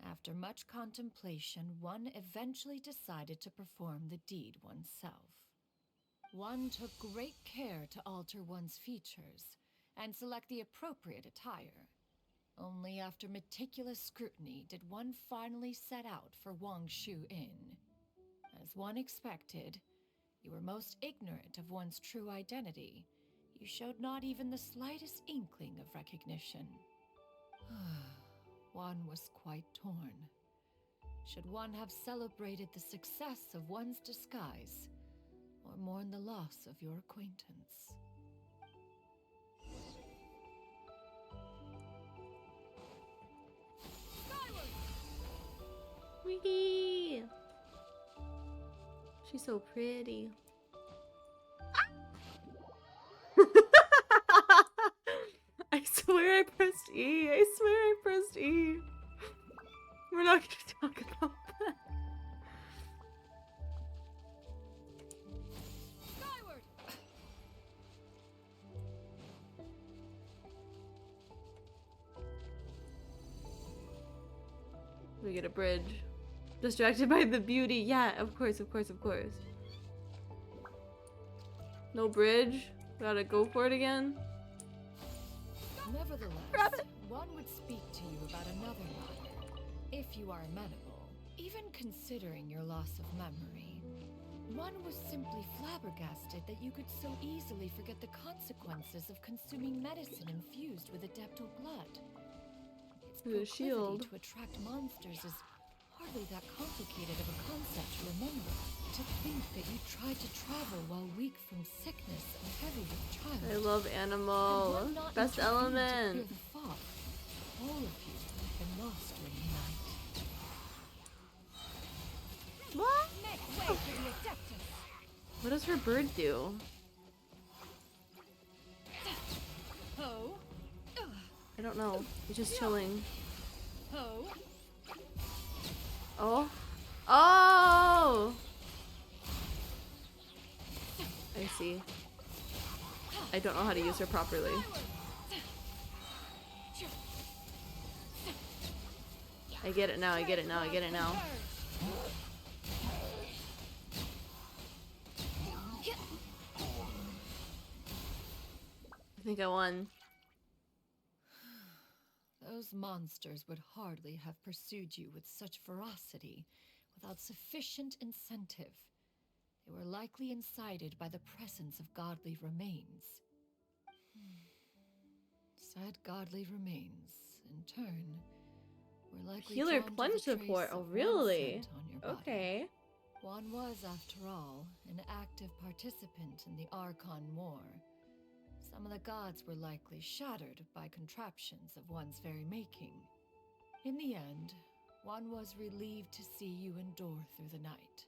after much contemplation, one eventually decided to perform the deed oneself. One took great care to alter one's features and select the appropriate attire. Only after meticulous scrutiny did one finally set out for Wangshu Inn. As one expected, you were most ignorant of one's true identity. You showed not even the slightest inkling of recognition. One was quite torn. Should one have celebrated the success of one's disguise, or mourn the loss of your acquaintance? Wee! She's so pretty. I swear I pressed E. I swear I pressed E. We're not gonna talk about that. Skyward! We get a bridge. Distracted by the beauty. Yeah, of course, of course, of course. No bridge. Gotta go for it again. Nevertheless, one would speak to you about another matter, if you are amenable. Even considering your loss of memory, one was simply flabbergasted that you could so easily forget the consequences of consuming medicine infused with adeptal blood. Its proclivity to attract monsters is hardly that complicated of a concept to remember. To think that you tried to travel while weak from sickness and heavy with child. I love Anemo. Best element. The fog. All of you have been lost during the night. What? Make way for the Adeptus. What does her bird do? Oh. I don't know. It's just chilling. Oh. Oh. Oh! I see. I don't know how to use her properly. I get it now, I get it now, I get it now. I think I won. Those monsters would hardly have pursued you with such ferocity without sufficient incentive. They were likely incited by the presence of godly remains. Said godly remains, in turn, were likely Healer drawn plunge to the support. trace Oh, of really? one scent on your body. Okay. One was, after all, an active participant in the Archon War. Some of the gods were likely shattered by contraptions of one's very making. In the end, one was relieved to see you endure through the night.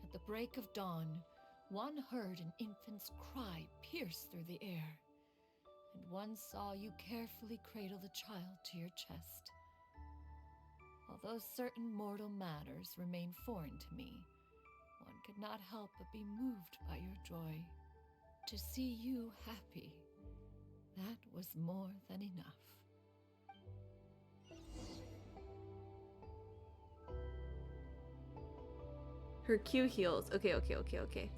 At the break of dawn, one heard an infant's cry pierce through the air, and one saw you carefully cradle the child to your chest. Although certain mortal matters remain foreign to me, one could not help but be moved by your joy. To see you happy, that was more than enough. Her Q heals. Okay, okay, okay, okay.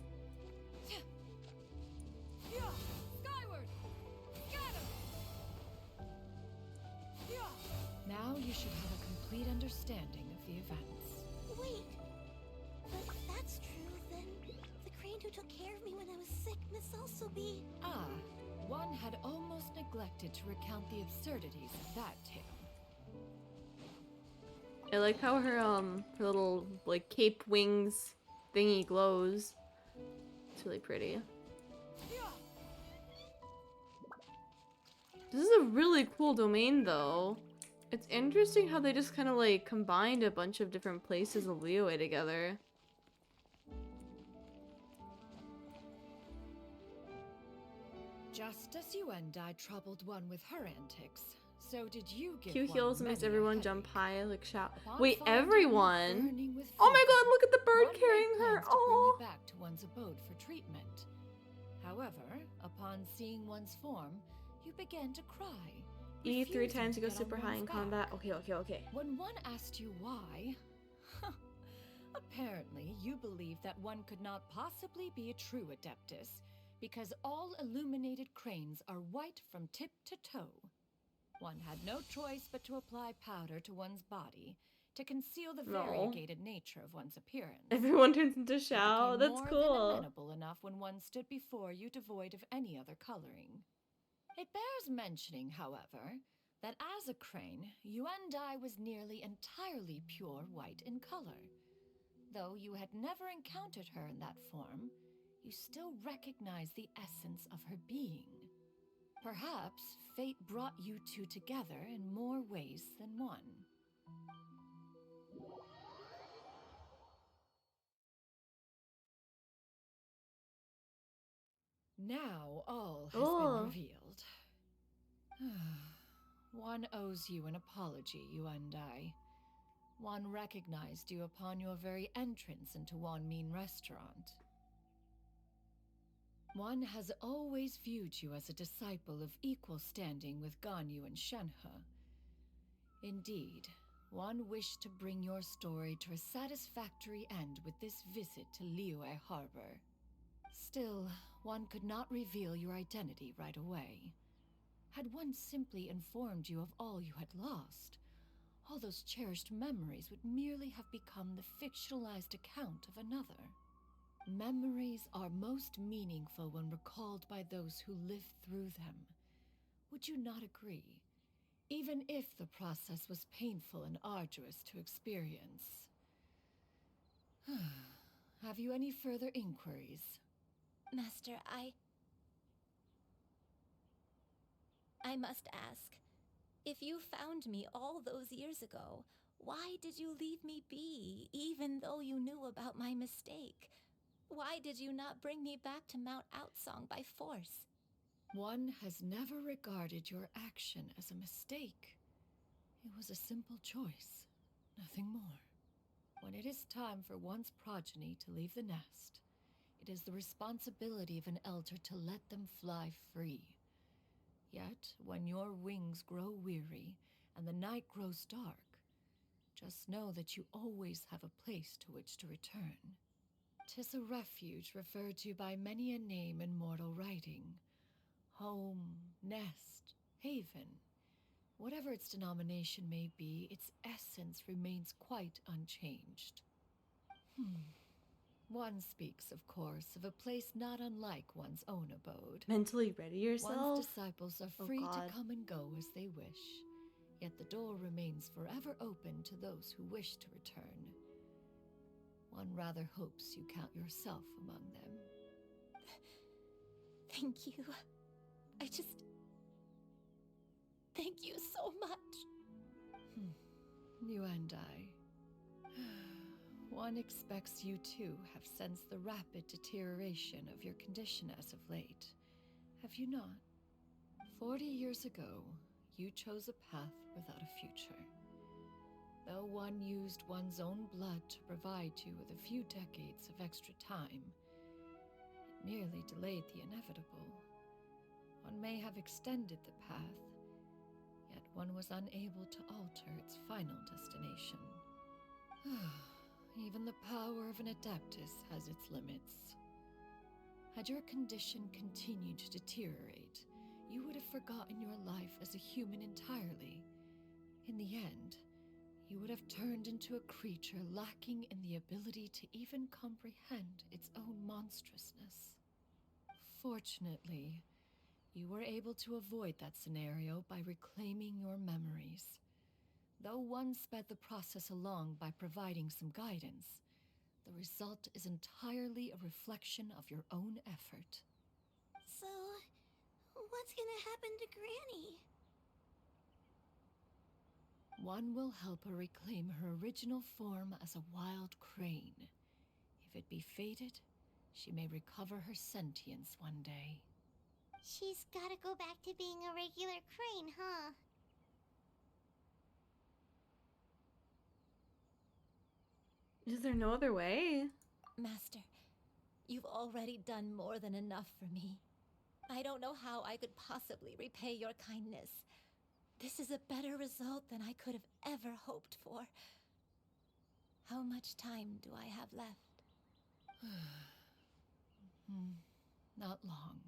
Skyward! Scatter! Now you should have a complete understanding of the events. Wait, but if that's true, then the crane who took care of me when I was sick must also be... Ah, one had almost neglected to recount the absurdities of that tale. I like how her little like cape wings thingy glows. It's really pretty. This is a really cool domain though. It's interesting how they just kind of like combined a bunch of different places of Liyue together. Just as you and I troubled one with her antics, so did you give Q one heals makes many a everyone headache. jump high, like shout. Upon Wait, finding you everyone? burning with Oh my fever, god, look at the bird one made carrying her. plans to bring Oh. you back to one's abode for treatment. However, upon seeing one's form, you began to cry. E 3 refusing times to go get on super high one's in back. combat. Okay, okay, okay. When one asked you why, apparently you believed that one could not possibly be a true Adeptus because all illuminated cranes are white from tip to toe. One had no choice but to apply powder to one's body to conceal the No. variegated nature of one's appearance. Everyone turns into You Shao. became That's more cool. than amenable enough when one stood before you devoid of any other coloring. It bears mentioning, however, that as a crane, Yuandai was nearly entirely pure white in color. Though you had never encountered her in that form, you still recognized the essence of her being. Perhaps fate brought you two together in more ways than one. Now all has Oh. been revealed. One owes you an apology, Yuandai. One recognized you upon your very entrance into Wanmin restaurant. One has always viewed you as a disciple of equal standing with Ganyu and Shenhe. Indeed, one wished to bring your story to a satisfactory end with this visit to Liyue Harbor. Still, one could not reveal your identity right away. Had one simply informed you of all you had lost, all those cherished memories would merely have become the fictionalized account of another. Memories are most meaningful when recalled by those who lived through them. Would you not agree? Even if the process was painful and arduous to experience. Have you any further inquiries? Master, I must ask, if you found me all those years ago, why did you leave me be, even though you knew about my mistake? Why did you not bring me back to Mount Outsong by force? One has never regarded your action as a mistake. It was a simple choice, nothing more. When it is time for one's progeny to leave the nest, it is the responsibility of an elder to let them fly free. Yet, when your wings grow weary and the night grows dark, just know that you always have a place to which to return. 'Tis a refuge referred to by many a name in mortal writing, Home, nest, haven. Whatever its denomination may be, its essence remains quite unchanged. One speaks, of course, of a place not unlike one's own abode. Mentally ready yourself? One's disciples are free to come and go as they wish, yet the door remains forever open to those who wish to return. One rather hopes you count yourself among them. Thank you. Thank you so much. You and I. One expects you too have sensed the rapid deterioration of your condition as of late. Have you not? 40 years ago, you chose a path without a future. Though one used one's own blood to provide you with a few decades of extra time, it merely delayed the inevitable. One may have extended the path, yet one was unable to alter its final destination. Even the power of an Adeptus has its limits. Had your condition continued to deteriorate, you would have forgotten your life as a human entirely. In the end, you would have turned into a creature lacking in the ability to even comprehend its own monstrousness. Fortunately, you were able to avoid that scenario by reclaiming your memories. Though one sped the process along by providing some guidance, the result is entirely a reflection of your own effort. So, what's gonna happen to Granny? One will help her reclaim her original form as a wild crane. If it be fated, she may recover her sentience one day. She's gotta go back to being a regular crane, huh? Is there no other way? Master, you've already done more than enough for me. I don't know how I could possibly repay your kindness. This is a better result than I could have ever hoped for. How much time do I have left? Not long.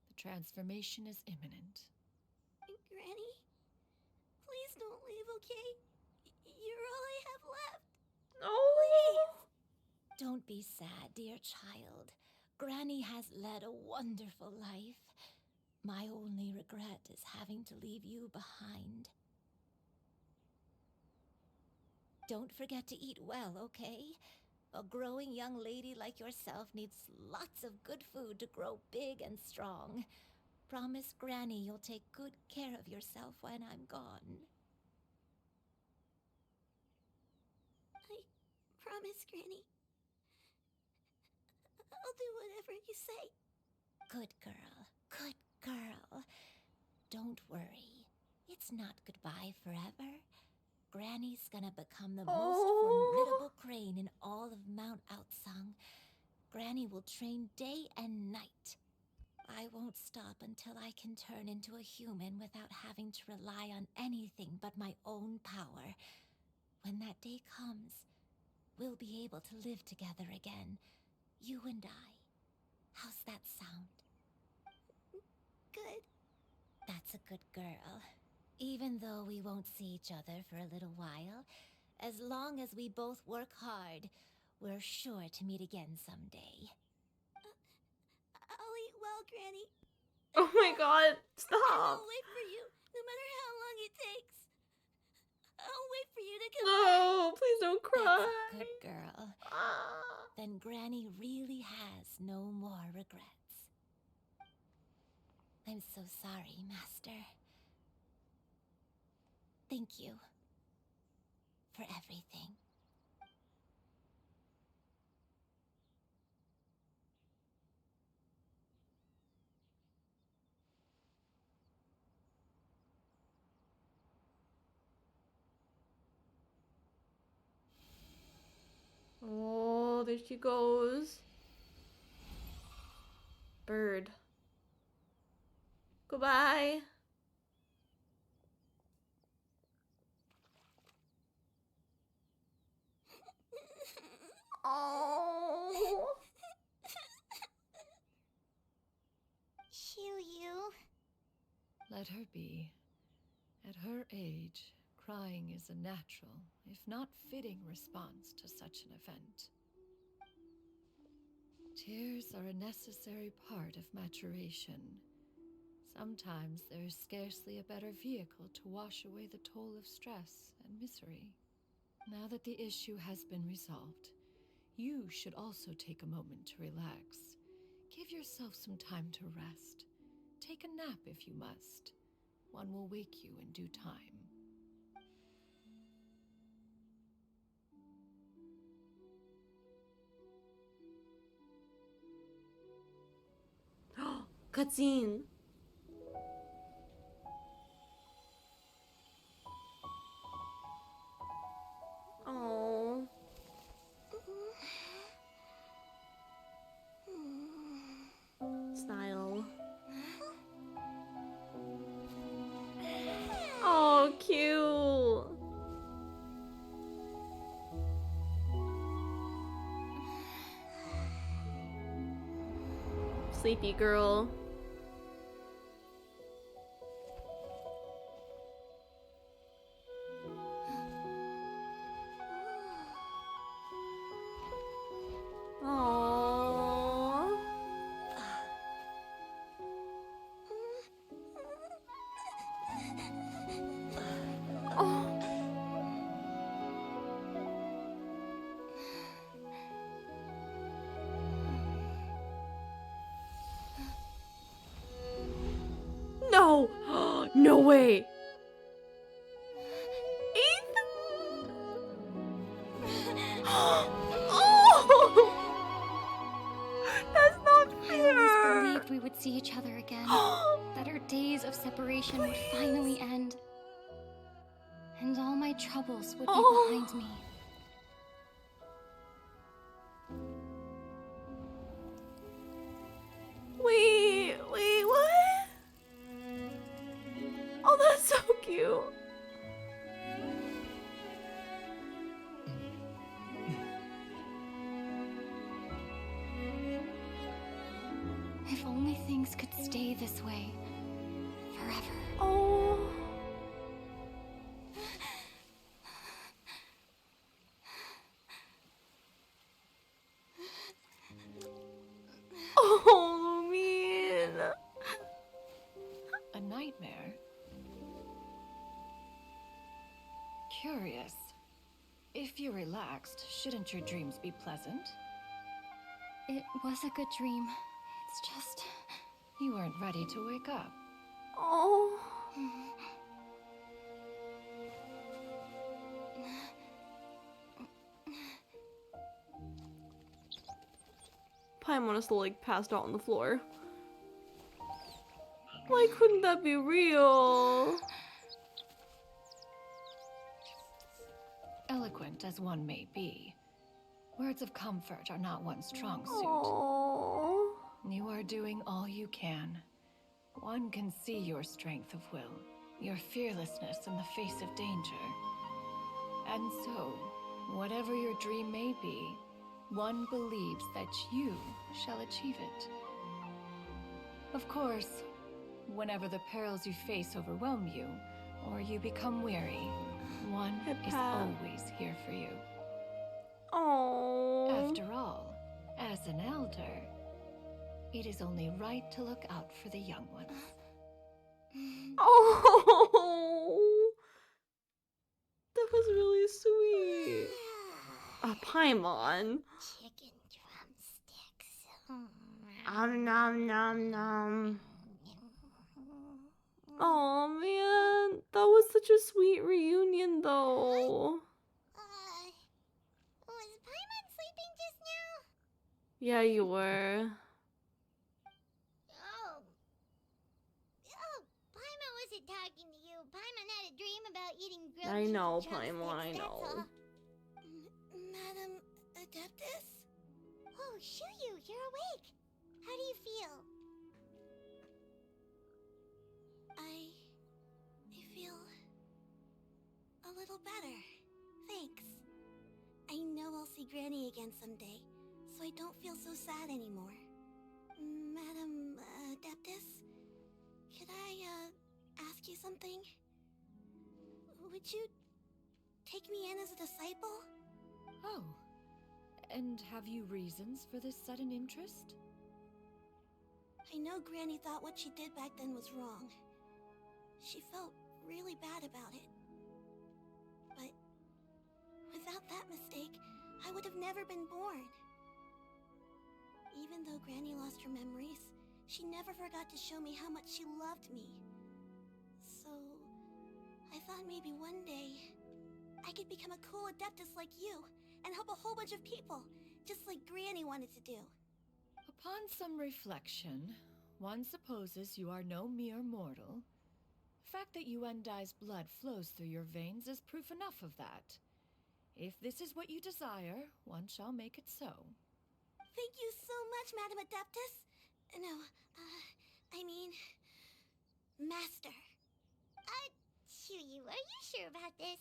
The transformation is imminent. Granny? Please don't leave, okay? You're all I have left. Oh! Please! Don't be sad, dear child. Granny has led a wonderful life. My only regret is having to leave you behind. Don't forget to eat well, okay? A growing young lady like yourself needs lots of good food to grow big and strong. Promise Granny you'll take good care of yourself when I'm gone. I promise, Granny. I'll do whatever you say. Good girl. Good girl. Don't worry. It's not goodbye forever. Granny's gonna become the most formidable crane in all of Mount Outsung. Granny will train day and night. I won't stop until I can turn into a human without having to rely on anything but my own power. When that day comes, we'll be able to live together again. You and I. How's that sound? Good. That's a good girl. Even though we won't see each other for a little while, as long as we both work hard, we're sure to meet again someday. I'll eat well, Granny. Oh my god, And stop! I'll wait for you, no matter how long it takes. I'll wait for you to come No, please don't cry. That's a good girl. Then Granny really has no more regrets. I'm so sorry, Master. Thank you for everything. Oh, there she goes. Bird. Goodbye. Oh. Xiu Yu? Let her be. At her age, crying is a natural, if not fitting, response to such an event. Tears are a necessary part of maturation. Sometimes there is scarcely a better vehicle to wash away the toll of stress and misery. Now that the issue has been resolved, you should also take a moment to relax. Give yourself some time to rest. Take a nap if you must. One will wake you in due time. Cutscene. Oh. Style. Oh, cute. Sleepy girl. Aww. Oh. No! No way! Oh! That's not fair! I always believed we would see each other again. That our days of separation would finally end. And all my troubles would be behind me. Wait, what? Oh, that's so cute. If only things could stay this way forever. Oh. Oh, Lumine. A nightmare? Curious. If you're relaxed, shouldn't your dreams be pleasant? It was a good dream. It's just... You weren't ready to wake up. Oh. Paimon is still like passed out on the floor. Why couldn't that be real? Eloquent as one may be, words of comfort are not one's strong suit. Aww. You are doing all you can. One can see your strength of will, your fearlessness in the face of danger. And so, whatever your dream may be, one believes that you shall achieve it. Of course, whenever the perils you face overwhelm you, or you become weary, one is always here for you. Oh. After all, as an elder, it is only right to look out for the young ones. Oh. That was really sweet. Paimon. Chicken drumsticks. Nom nom nom. Oh man, that was such a sweet reunion though. Was Paimon sleeping just now? Yeah, you were. Oh, Paimon wasn't talking to you. Paimon had a dream about eating grilled I know, chicken drumsticks, Paimon, I that's know. all. Madam Adeptus? Oh, Shuyu, you're awake. How do you feel? I feel a little better. Thanks. I know I'll see Granny again someday, so I don't feel so sad anymore. Madam Adeptus, could I ask you something? Would you take me in as a disciple? Oh, and have you reasons for this sudden interest? I know Granny thought what she did back then was wrong. She felt really bad about it. But without that mistake, I would have never been born. Even though Granny lost her memories, she never forgot to show me how much she loved me. So, I thought maybe one day I could become a cool adeptus like you and help a whole bunch of people, just like Granny wanted to do. Upon some reflection, one supposes you are no mere mortal. The fact that Yuendai's blood flows through your veins is proof enough of that. If this is what you desire, one shall make it so. Thank you so much, Madam Adeptus. No, I mean, Master. Chuyu, are you sure about this?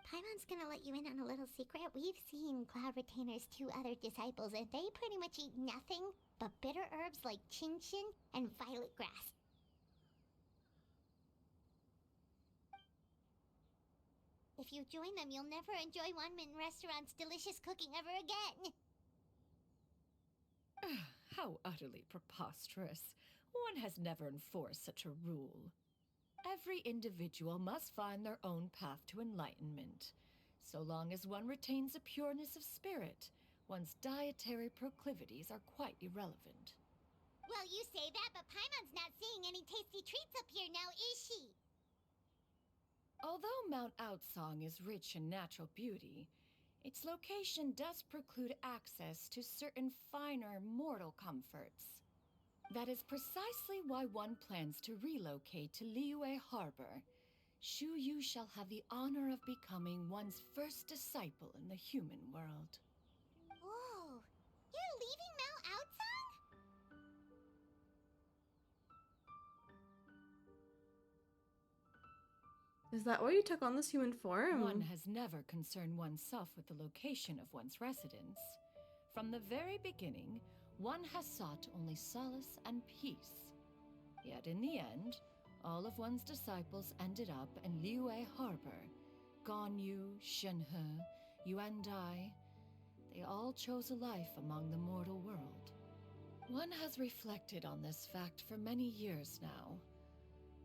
Paimon's gonna let you in on a little secret. We've seen Cloud Retainer's 2 other disciples, and they pretty much eat nothing but bitter herbs like chin-chin and violet grass. If you join them, you'll never enjoy Wanmin Restaurant's delicious cooking ever again. How utterly preposterous. One has never enforced such a rule. Every individual must find their own path to enlightenment. So long as one retains a pureness of spirit, one's dietary proclivities are quite irrelevant. Well, you say that, but Paimon's not seeing any tasty treats up here now, is she? Although Mount Outsong is rich in natural beauty, its location does preclude access to certain finer mortal comforts. That is precisely why one plans to relocate to Liyue Harbor. Shu Yu shall have the honor of becoming one's first disciple in the human world. Whoa, you're leaving Mount Outsong? Is that why you took on this human form? One has never concerned oneself with the location of one's residence. From the very beginning, one has sought only solace and peace. Yet in the end, all of one's disciples ended up in Liyue Harbor. Ganyu, Shenhe, Yuendai, they all chose a life among the mortal world. One has reflected on this fact for many years now.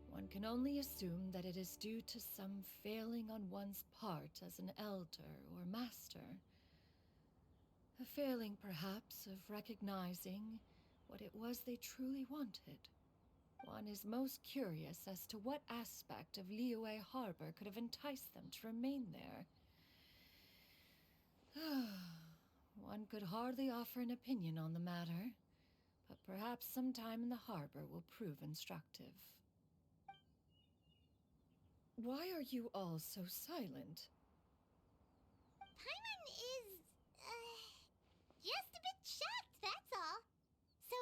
One can only assume that it is due to some failing on one's part as an elder or master. A failing, perhaps, of recognizing what it was they truly wanted. One is most curious as to what aspect of Liyue Harbor could have enticed them to remain there. One could hardly offer an opinion on the matter, but perhaps some time in the harbor will prove instructive. Why are you all so silent? Paimon is, just a bit shocked, that's all. So,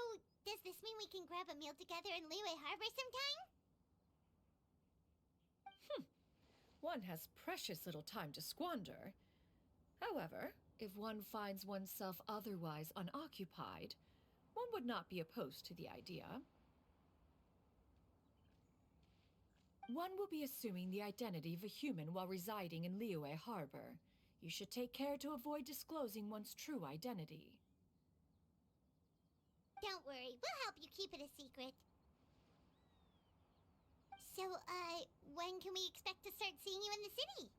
does this mean we can grab a meal together in Liyue Harbor sometime? One has precious little time to squander. However, if one finds oneself otherwise unoccupied, one would not be opposed to the idea. One will be assuming the identity of a human while residing in Liyue Harbor. You should take care to avoid disclosing one's true identity. Don't worry, we'll help you keep it a secret. So, when can we expect to start seeing you in the city?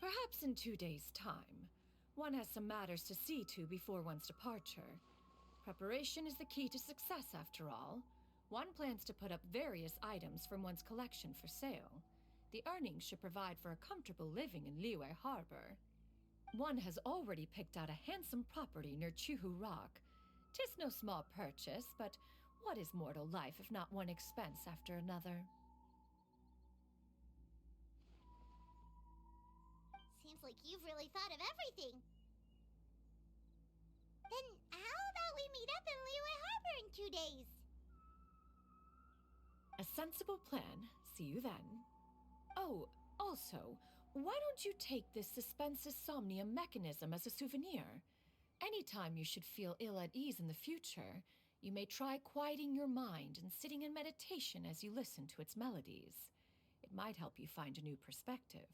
Perhaps in 2 days' time. One has some matters to see to before one's departure. Preparation is the key to success, after all. One plans to put up various items from one's collection for sale. The earnings should provide for a comfortable living in Liyue Harbor. One has already picked out a handsome property near Chuhu Rock. 'Tis no small purchase, but what is mortal life if not one expense after another? Seems like you've really thought of everything. Then how about we meet up in Liyue Harbor in 2 days? A sensible plan. See you then. Oh, also, why don't you take this suspensus somnium mechanism as a souvenir? Anytime you should feel ill at ease in the future, You may try quieting your mind and sitting in meditation as you listen to its melodies. It might help you find a new perspective.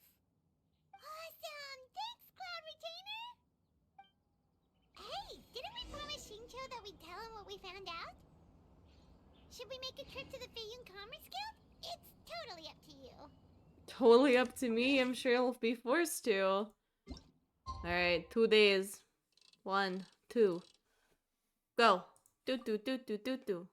Awesome! Thanks, Cloud Retainer! Hey, didn't we promise Shincho that we'd tell him what we found out? Should we make a trip to the Feiyun Commerce Guild? It's totally up to you. Totally up to me. I'm sure I'll be forced to. Alright, 2 days. 1, 2. Go. Do do do do do do.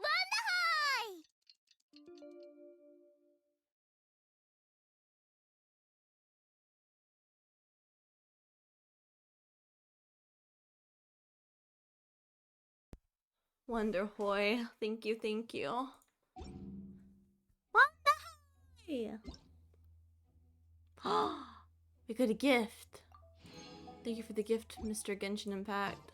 High! Wonderhoy. Thank you, thank you. Wonderhoy! We got a gift. Thank you for the gift, Mr. Genshin Impact.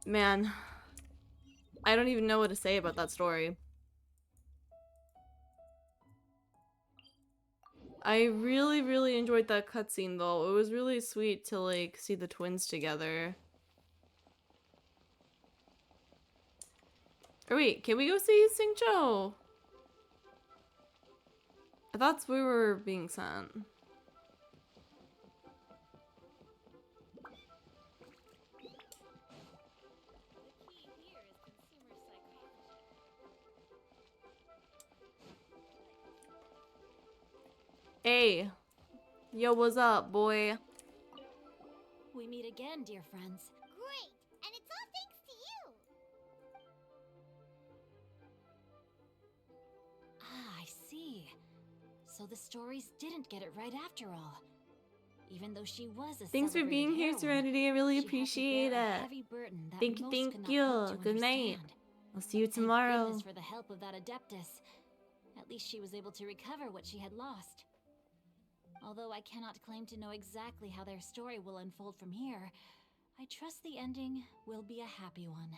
Man, I don't even know what to say about that story. I really, really enjoyed that cutscene though. It was really sweet to like see the twins together. Or wait, can we go see Xingqiu? I thought we were being sent. Hey. Yo, what's up, boy? We meet again, dear friends. Great! And it's all thanks to you! Ah, I see. So the stories didn't get it right after all. Even though she was a Thanks for being here, Serenity. I really appreciate it. Thank you, thank you. Good night. I'll see you tomorrow. Thank goodness for the help of that Adeptus. At least she was able to recover what she had lost. Although I cannot claim to know exactly how their story will unfold from here, I trust the ending will be a happy one.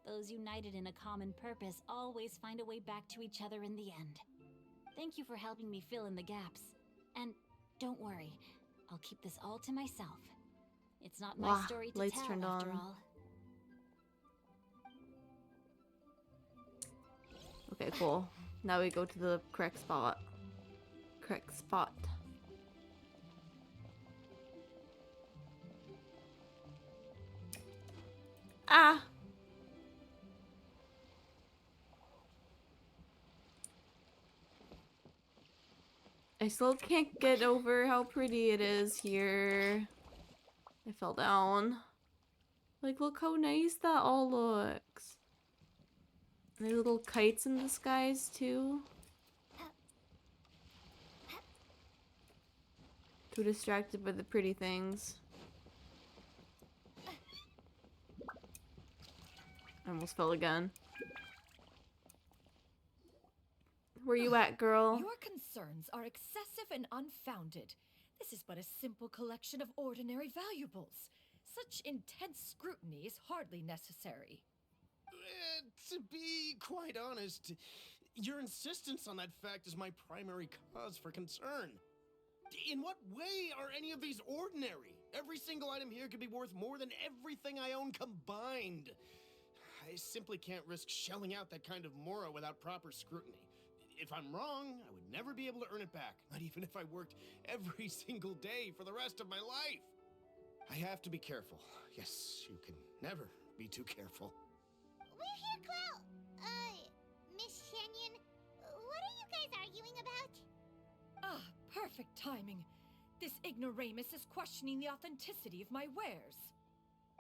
Those united in a common purpose always find a way back to each other in the end. Thank you for helping me fill in the gaps. And don't worry, I'll keep this all to myself. It's not my story to lights tell turned after on. all. Okay, cool. Now we go to the correct spot. Correct spot. Ah! I still can't get over how pretty it is here. I fell down. Like, look how nice that all looks. And there's little kites in the skies, too. Too distracted by the pretty things. I almost fell again. Where you at, girl? Your concerns are excessive and unfounded. This is but a simple collection of ordinary valuables. Such intense scrutiny is hardly necessary. To be quite honest, your insistence on that fact is my primary cause for concern. In what way are any of these ordinary? Every single item here could be worth more than everything I own combined. I simply can't risk shelling out that kind of mora without proper scrutiny. If I'm wrong, I would never be able to earn it back, not even if I worked every single day for the rest of my life. I have to be careful. Yes, you can never be too careful. We're here, Cloud! Miss Shenyan, what are you guys arguing about? Ah, perfect timing. This ignoramus is questioning the authenticity of my wares.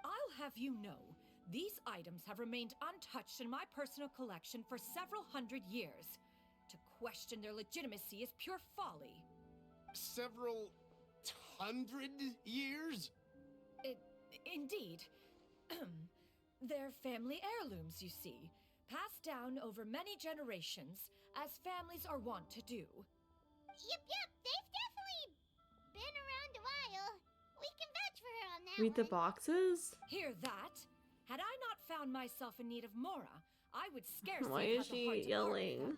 I'll have you know, these items have remained untouched in my personal collection for several hundred years. To question their legitimacy is pure folly. Several hundred years? Indeed. They're family heirlooms, you see. passed down over many generations, as families are wont to do. Yep, they've definitely been around a while. We can vouch for her on that Read the one. boxes? Hear that? Had I not found myself in need of Mora, I would scarcely Why have is had the heart she to part with yelling? them.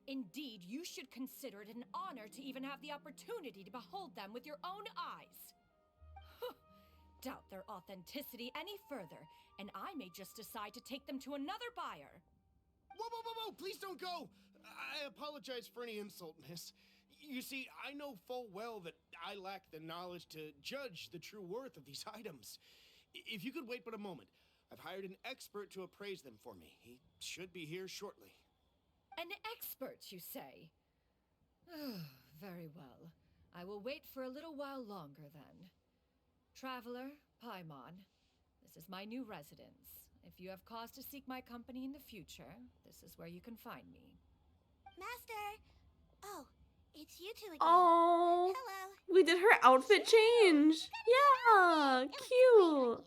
Indeed, you should consider it an honor to even have the opportunity to behold them with your own eyes. Doubt their authenticity any further, and I may just decide to take them to another buyer. Whoa! Please don't go! I apologize for any insult, miss. You see, I know full well that I lack the knowledge to judge the true worth of these items. If you could wait but a moment, I've hired an expert to appraise them for me. He should be here shortly. An expert, you say? Very well. I will wait for a little while longer, then. Traveler, Paimon, this is my new residence. If you have cause to seek my company in the future, this is where you can find me. Master! Oh, it's you two again. Oh, Hello. we did her outfit change. Yeah, cute.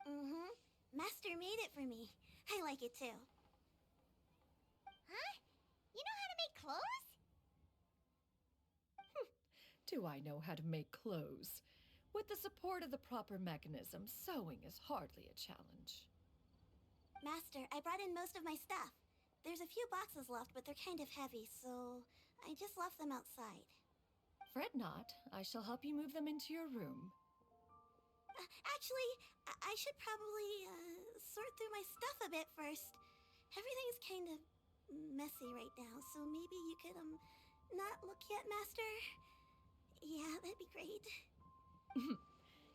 Mm-hmm. Master made it for me. I like it too. Huh? You know how to make clothes? Do I know how to make clothes? With the support of the proper mechanism, sewing is hardly a challenge. Master, I brought in most of my stuff. There's a few boxes left, but they're kind of heavy, so I just left them outside. Fret not. I shall help you move them into your room. Actually, I should probably sort through my stuff a bit first. Everything's kind of messy right now, so maybe you could, not look yet, Master? Yeah, that'd be great.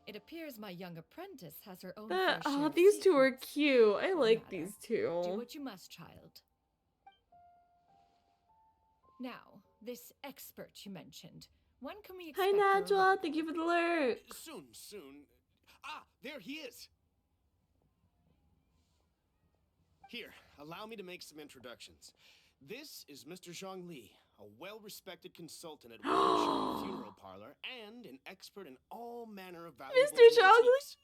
It appears my young apprentice has her own fair share Oh, of these two are secrets. cute. I No like matter. these Do two. what you must, child. Now, this expert you mentioned. When can we Hi, expect your Najwa. arrival? Thank you for the lurk. Soon. Ah, there he is! Here, allow me to make some introductions. This is Mr. Zhongli, a well-respected consultant at Wang Funeral Parlor and an expert in all manner of valuable antiques.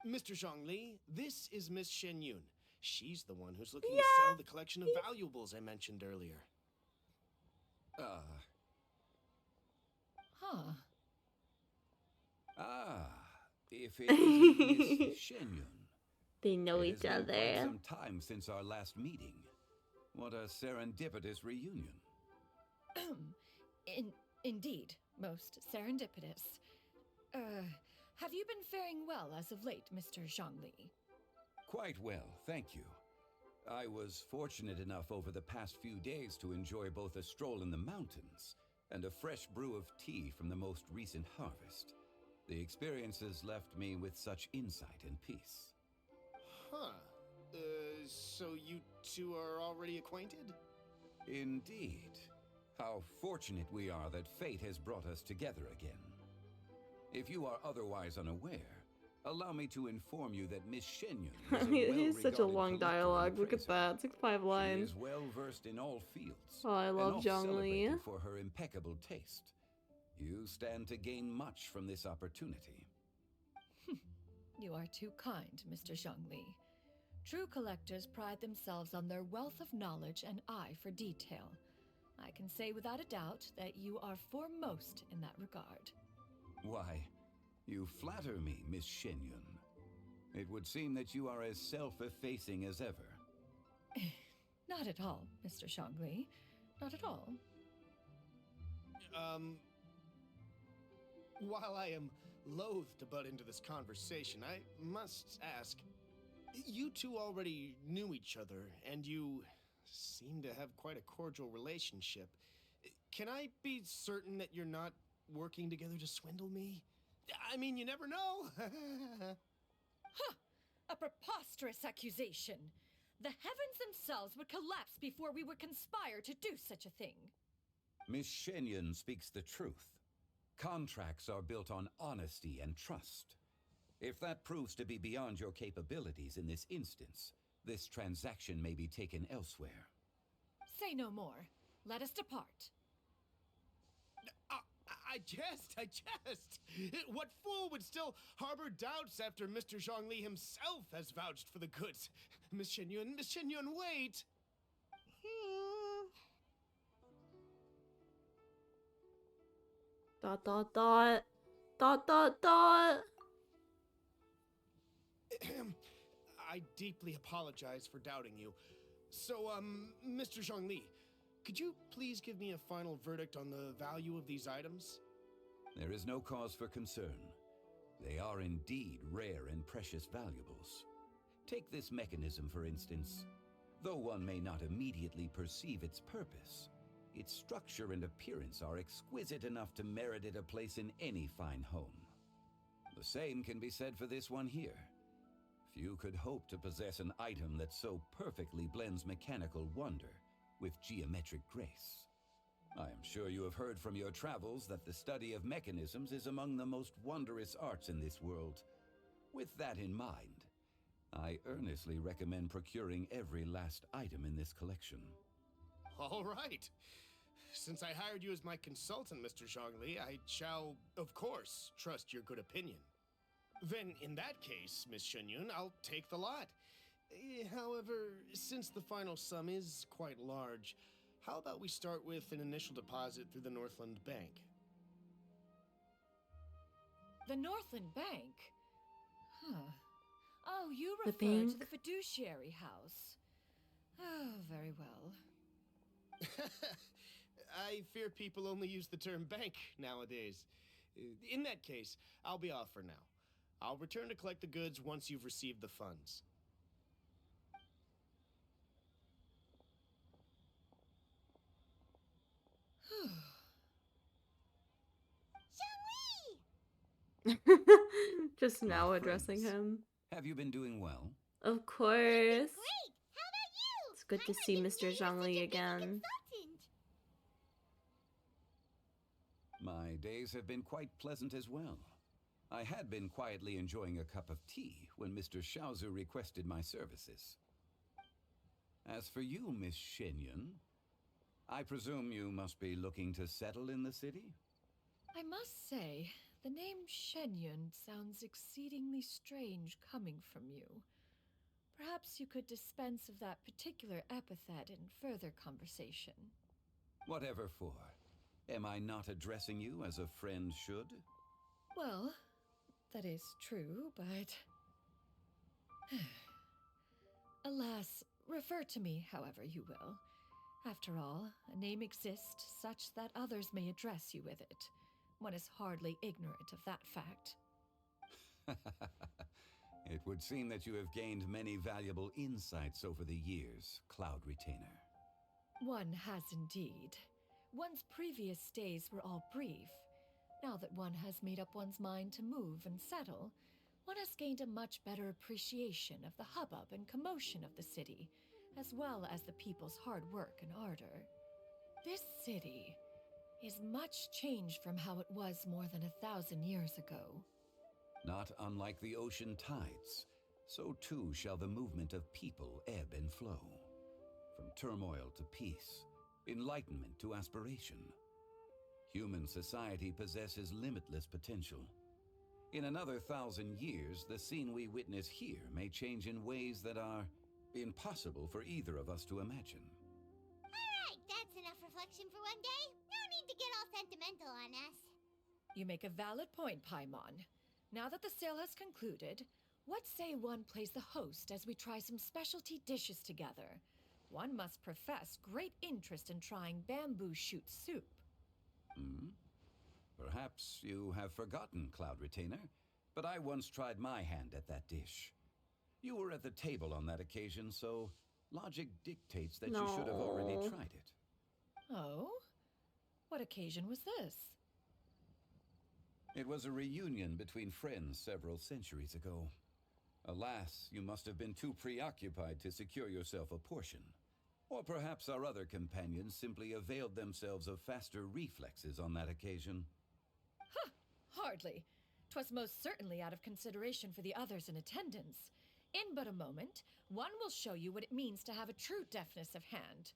Mr. Zhongli, this is Miss Shen Yun. She's the one who's looking to sell the collection of valuables I mentioned earlier. Huh. If it isn't Miss Shenyun. They know It each has been quite other. some time since our last meeting. What a serendipitous reunion. Indeed, most serendipitous. Have you been faring well as of late, Mr. Zhongli? Quite well, thank you. I was fortunate enough over the past few days to enjoy both a stroll in the mountains and a fresh brew of tea from the most recent harvest. The experiences left me with such insight and peace. Huh. So you two are already acquainted? Indeed. How fortunate we are that fate has brought us together again. If you are otherwise unaware, allow me to inform you that Miss Shenyun is He's such a long dialogue. Look at that. It's like 5 She lines. is well versed in all fields. Oh, I love and Zhongli. celebrated for her impeccable taste. You stand to gain much from this opportunity. You are too kind, Mr. Zhongli. True collectors pride themselves on their wealth of knowledge and eye for detail. I can say without a doubt that you are foremost in that regard. Why, you flatter me, Miss Shenyun. It would seem that you are as self-effacing as ever. Not at all, Mr. Zhongli. Not at all. While I am loath to butt into this conversation, I must ask, you two already knew each other, and you seem to have quite a cordial relationship. Can I be certain that you're not working together to swindle me? I mean, you never know. Huh! A preposterous accusation! The heavens themselves would collapse before we would conspire to do such a thing. Miss Shenyun speaks the truth. Contracts are built on honesty and trust. If that proves to be beyond your capabilities in this instance, this transaction may be taken elsewhere. Say no more. Let us depart. I jest. What fool would still harbor doubts after Mr. Zhongli himself has vouched for the goods? Miss Shenyun, wait! Dot dot dot. Dot dot dot. I deeply apologize for doubting you. So, Mr. Zhongli, could you please give me a final verdict on the value of these items? There is no cause for concern. They are indeed rare and precious valuables. Take this mechanism, for instance. Though one may not immediately perceive its purpose, its structure and appearance are exquisite enough to merit it a place in any fine home. The same can be said for this one here. Few could hope to possess an item that so perfectly blends mechanical wonder with geometric grace. I am sure you have heard from your travels that the study of mechanisms is among the most wondrous arts in this world. With that in mind, I earnestly recommend procuring every last item in this collection. All right. Since I hired you as my consultant, Mr. Zhongli, I shall, of course, trust your good opinion. Then, in that case, Miss Shenyun, I'll take the lot. However, since the final sum is quite large, how about we start with an initial deposit through the Northland Bank? The Northland Bank? Huh. Oh, you The refer to bank? the fiduciary house. Oh, very well. I fear people only use the term bank nowadays. In that case, I'll be off for now. I'll return to collect the goods once you've received the funds. Just My now addressing friends, him. Have you been doing well? Of course. It's good to see Mr. Zhongli again. My days have been quite pleasant as well. I had been quietly enjoying a cup of tea when Mr. Xiaozu requested my services. As for you, Miss Shenyun, I presume you must be looking to settle in the city? I must say, the name Shenyun sounds exceedingly strange coming from you. Perhaps you could dispense of that particular epithet in further conversation. Whatever for. Am I not addressing you as a friend should? Well, that is true, but... Alas, refer to me however you will. After all, a name exists such that others may address you with it. One is hardly ignorant of that fact. It would seem that you have gained many valuable insights over the years, Cloud Retainer. One has indeed. One's previous days were all brief. Now that one has made up one's mind to move and settle, one has gained a much better appreciation of the hubbub and commotion of the city, as well as the people's hard work and ardor. This city is much changed from how it was more than 1,000 years ago. Not unlike the ocean tides, so too shall the movement of people ebb and flow. From turmoil to peace, enlightenment to aspiration. Human society possesses limitless potential. In another 1,000 years, the scene we witness here may change in ways that are impossible for either of us to imagine. Alright, that's enough reflection for one day. No need to get all sentimental on us. You make a valid point, Paimon. Now that the sale has concluded, what say one plays the host as we try some specialty dishes together? One must profess great interest in trying bamboo shoot soup. Perhaps you have forgotten, Cloud Retainer, but I once tried my hand at that dish. You were at the table on that occasion, so logic dictates that you should have already No. tried it. Oh? What occasion was this? It was a reunion between friends several centuries ago. Alas, you must have been too preoccupied to secure yourself a portion. Or perhaps our other companions simply availed themselves of faster reflexes on that occasion. Huh! Hardly. 'Twas most certainly out of consideration for the others in attendance. In but a moment, one will show you what it means to have a true deftness of hand.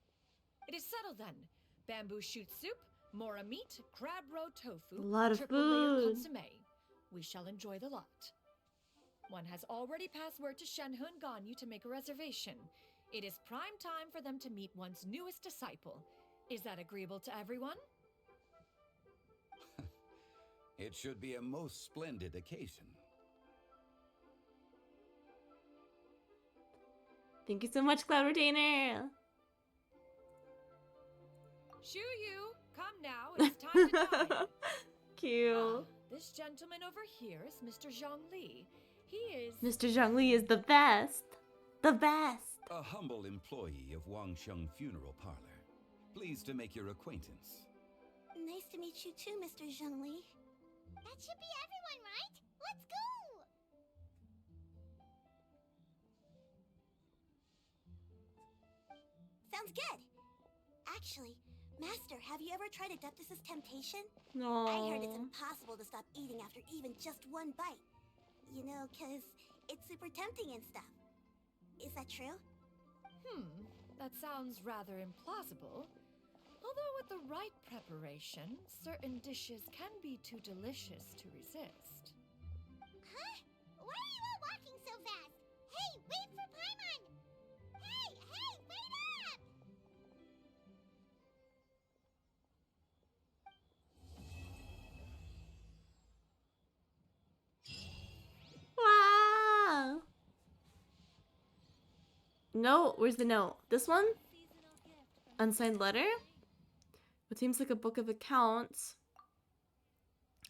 It is settled then. Bamboo shoot soup, Mora meat, crab roe tofu, A lot of triple layer food. consomme. We shall enjoy the lot. One has already passed word to Shenhe and Ganyu to make a reservation. It is prime time for them to meet one's newest disciple. Is that agreeable to everyone? It should be a most splendid occasion. Thank you so much, Cloud Retainer. Shuyu, come now. It's time to dine. Cute. This gentleman over here is Mr. Zhongli. He is... Mr. Zhongli is the best. The best. A humble employee of Wangsheng Funeral Parlor. Pleased to make your acquaintance. Nice to meet you too, Mr. Zhengli. That should be everyone, right? Let's go! Sounds good. Actually, Master, have you ever tried Adeptus' temptation? No. I heard it's impossible to stop eating after even just one bite. You know, 'cause it's super tempting and stuff. Is that true? That sounds rather implausible. Although with the right preparation, certain dishes can be too delicious to resist. Huh? Why are you all walking so fast? Hey, wait for Paimon! Hey, wait up! Wow. Note, where's the note? This one? Unsigned letter? What seems like a book of accounts.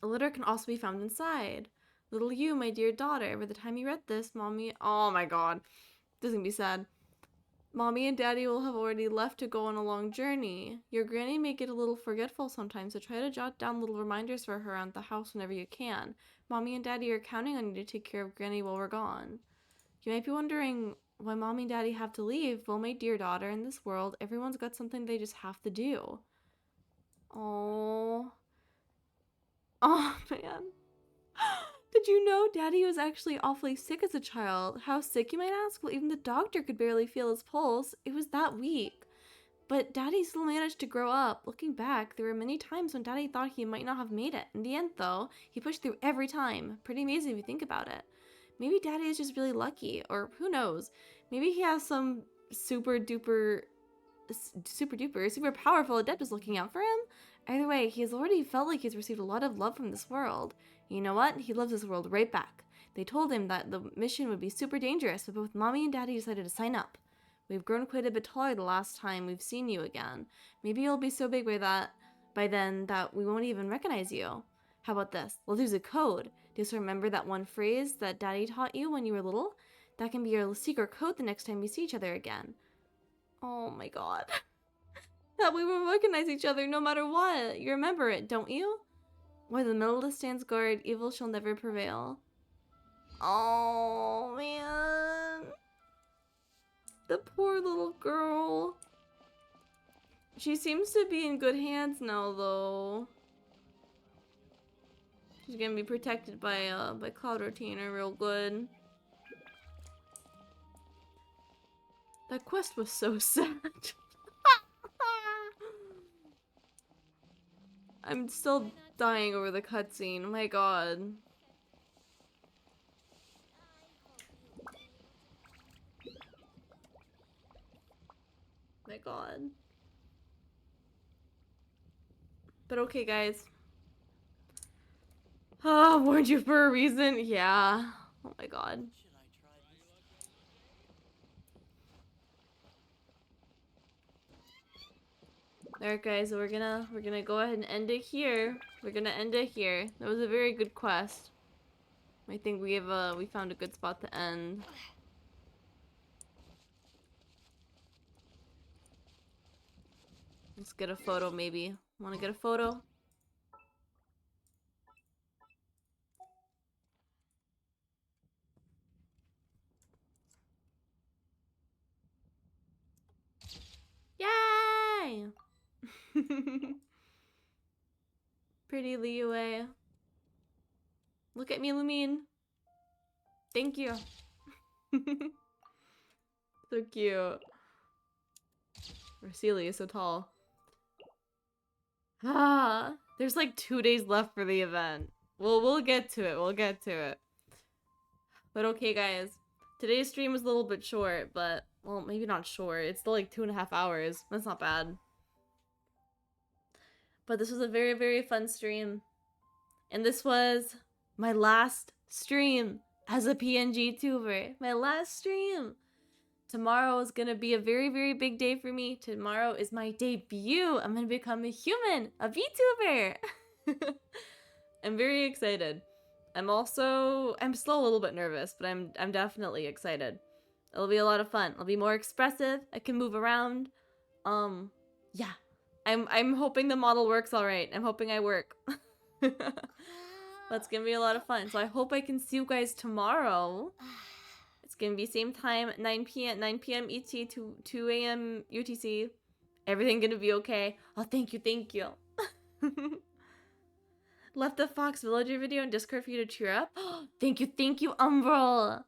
A letter can also be found inside. Little you, my dear daughter, by the time you read this, Mommy... Oh my god. This is gonna be sad. Mommy and Daddy will have already left to go on a long journey. Your granny may get a little forgetful sometimes, so try to jot down little reminders for her around the house whenever you can. Mommy and Daddy are counting on you to take care of Granny while we're gone. You might be wondering why Mommy and Daddy have to leave. Well, my dear daughter, in this world, everyone's got something they just have to do. Oh. Oh, man. Did you know Daddy was actually awfully sick as a child? How sick, you might ask? Well, even the doctor could barely feel his pulse. It was that weak. But Daddy still managed to grow up. Looking back, there were many times when Daddy thought he might not have made it. In the end, though, he pushed through every time. Pretty amazing if you think about it. Maybe Daddy is just really lucky, or who knows? Maybe he has some super powerful Adeptus looking out for him? Either way, he has already felt like he's received a lot of love from this world. You know what? He loves this world right back. They told him that the mission would be super dangerous, but both Mommy and Daddy decided to sign up. We've grown quite a bit taller the last time we've seen you again. Maybe you'll be so big by then that we won't even recognize you. How about this? We'll use a code. Just remember that one phrase that Daddy taught you when you were little? That can be your secret code the next time we see each other again. Oh my god. That we will recognize each other no matter what. You remember it, don't you? Where the middle stands guard, evil shall never prevail. Oh, man. The poor little girl. She seems to be in good hands now, though. She's gonna be protected by Cloud Retainer real good. That quest was so sad. I'm still dying over the cutscene. My god. My god. But okay, guys. Oh, warned you for a reason. Yeah. Oh my god. Alright guys, so we're gonna go ahead and end it here. We're gonna end it here. That was a very good quest. I think we found a good spot to end. Let's get a photo maybe. Wanna get a photo? Yay! Pretty Liyue. Look at me, Lumine. Thank you. So cute. Recelia is so tall. Ah, there's like 2 days left for the event. We'll get to it. We'll get to it. But okay, guys. Today's stream was a little bit short, but well, maybe not short. It's still like 2.5 hours. That's not bad. But this was a very, very fun stream. And this was my last stream as a PNGTuber. My last stream. Tomorrow is gonna be a very, very big day for me. Tomorrow is my debut. I'm gonna become a human, a VTuber. I'm very excited. I'm still a little bit nervous, but I'm definitely excited. It'll be a lot of fun. I'll be more expressive. I can move around. Yeah. I'm hoping the model works all right. I'm hoping I work. That's gonna be a lot of fun. So I hope I can see you guys tomorrow. It's gonna be same time, 9 p.m. ET to 2 a.m. UTC. Everything gonna be okay. Oh, thank you. Left the Fox Villager video in Discord for you to cheer up. Thank you, Umbral.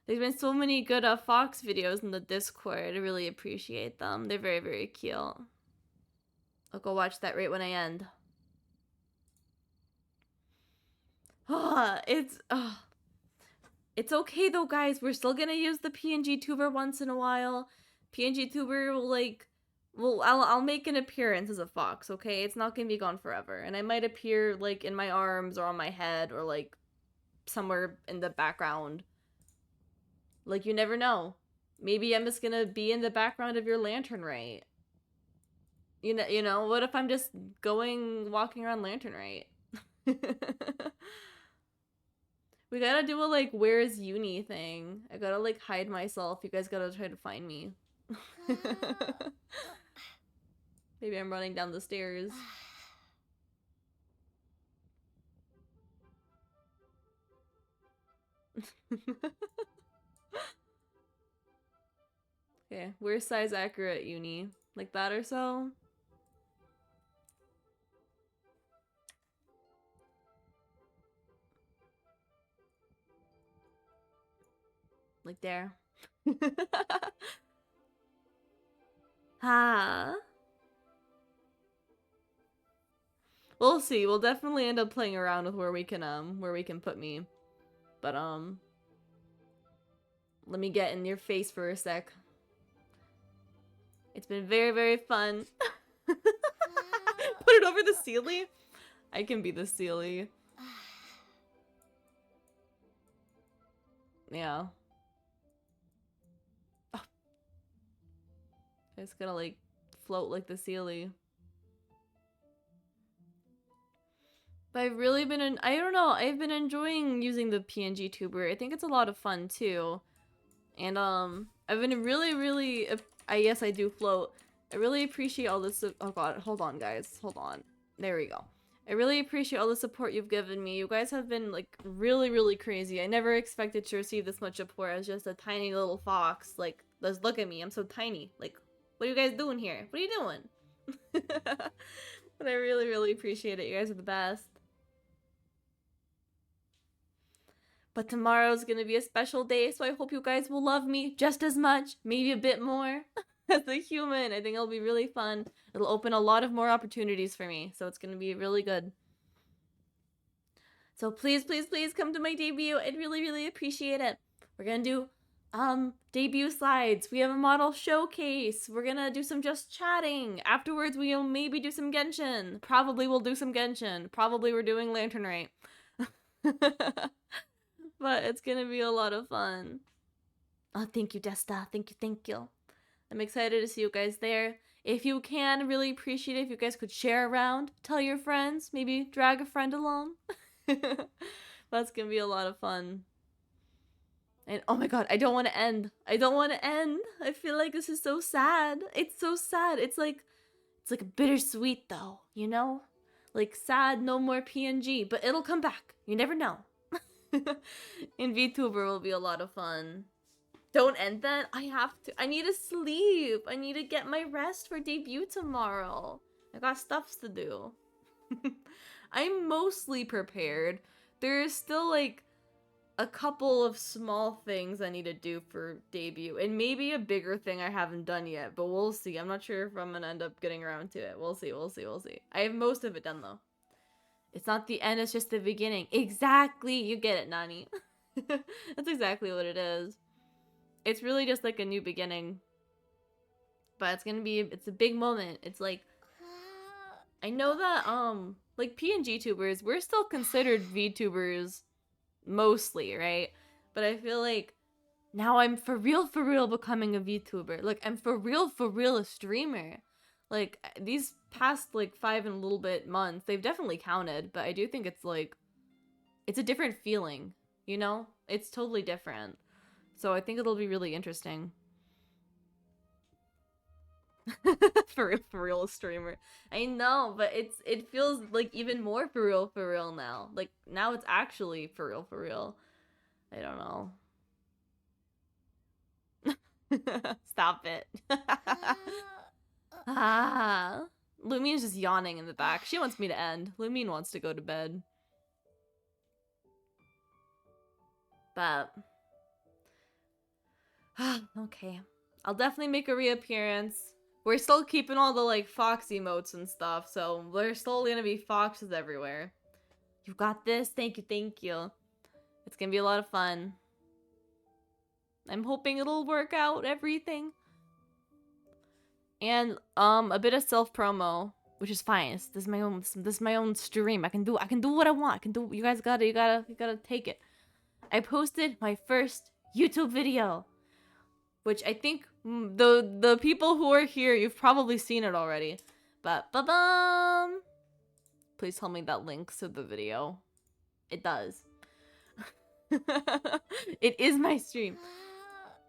There's been so many good Fox videos in the Discord. I really appreciate them. They're very, very cute. I'll go watch that right when I end. It's okay though, guys. We're still gonna use the PNGTuber once in a while. PNGTuber will I'll make an appearance as a fox, okay? It's not gonna be gone forever. And I might appear like in my arms or on my head or like somewhere in the background. Like, you never know. Maybe I'm just gonna be in the background of your lantern, right? You know, what if I'm just walking around lantern, right? We gotta do a like where's uni thing. I gotta like hide myself. You guys gotta try to find me. Maybe I'm running down the stairs. Okay, where's size accurate uni? Like that or so? Like there. We'll see. We'll definitely end up playing around with where we can put me. But let me get in your face for a sec. It's been very, very fun. Put it over the Sealy? I can be the Sealy. Yeah. Oh. I just gotta like float like the Sealy. But I've really been I don't know, I've been enjoying using the PNGTuber. I think it's a lot of fun too. And I've been really yes, I do float. I really appreciate all this. Oh god, hold on guys. Hold on. There we go. I really appreciate all the support you've given me. You guys have been like really crazy. I never expected to receive this much support as just a tiny little fox. Like, let's look at me. I'm so tiny. Like, what are you guys doing here? What are you doing? But I really appreciate it. You guys are the best. But tomorrow's gonna be a special day, so I hope you guys will love me just as much, maybe a bit more, as a human. I think it'll be really fun. It'll open a lot of more opportunities for me, so it's gonna be really good. So please come to my debut. I'd really appreciate it. We're gonna do debut slides. We have a model showcase. We're gonna do some just chatting. Afterwards, we'll maybe do some Genshin. Probably we'll do some Genshin. Probably we're doing Lantern Right. But it's gonna be a lot of fun. Oh, thank you, Desta. Thank you. I'm excited to see you guys there. If you can, really appreciate it if you guys could share around, tell your friends, maybe drag a friend along. That's gonna be a lot of fun. And oh my god, I don't want to end. I feel like this is so sad. It's so sad. It's like bittersweet though, you know? Like sad, no more PNG, but it'll come back. You never know. And VTuber will be a lot of fun. Don't end that. I have to. I need to sleep. I need to get my rest for debut tomorrow. I got stuffs to do. I'm mostly prepared. There's still like a couple of small things I need to do for debut, and maybe a bigger thing I haven't done yet, but we'll see. I'm not sure if I'm gonna end up getting around to it. We'll see, we'll see, we'll see. I have most of it done, though. It's not the end, it's just the beginning. Exactly! You get it, Nani. That's exactly what it is. It's really just like a new beginning. But it's gonna be, it's a big moment. It's like, I know that, like PNGTubers, we're still considered VTubers mostly, right? But I feel like now I'm for real becoming a VTuber. Like, I'm for real a streamer. Like, these past, like, 5 and a little bit months, they've definitely counted, but I do think it's, like, it's a different feeling, you know? It's totally different. So I think it'll be really interesting. For real a streamer. I know, but it feels like even more for real now. Like, now it's actually for real. I don't know. Stop it. Lumine's just yawning in the back. She wants me to end. Lumine wants to go to bed. But okay. I'll definitely make a reappearance. We're still keeping all the, like, fox emotes and stuff, so there's still gonna be foxes everywhere. You got this? Thank you, thank you. It's gonna be a lot of fun. I'm hoping it'll work out, everything. And, a bit of self-promo, which is fine. This is my own stream. I can do what I want. You guys gotta take it. I posted my first YouTube video, which I think the people who are here, you've probably seen it already. But ba-bum! Please tell me that links to the video. It does. It is my stream.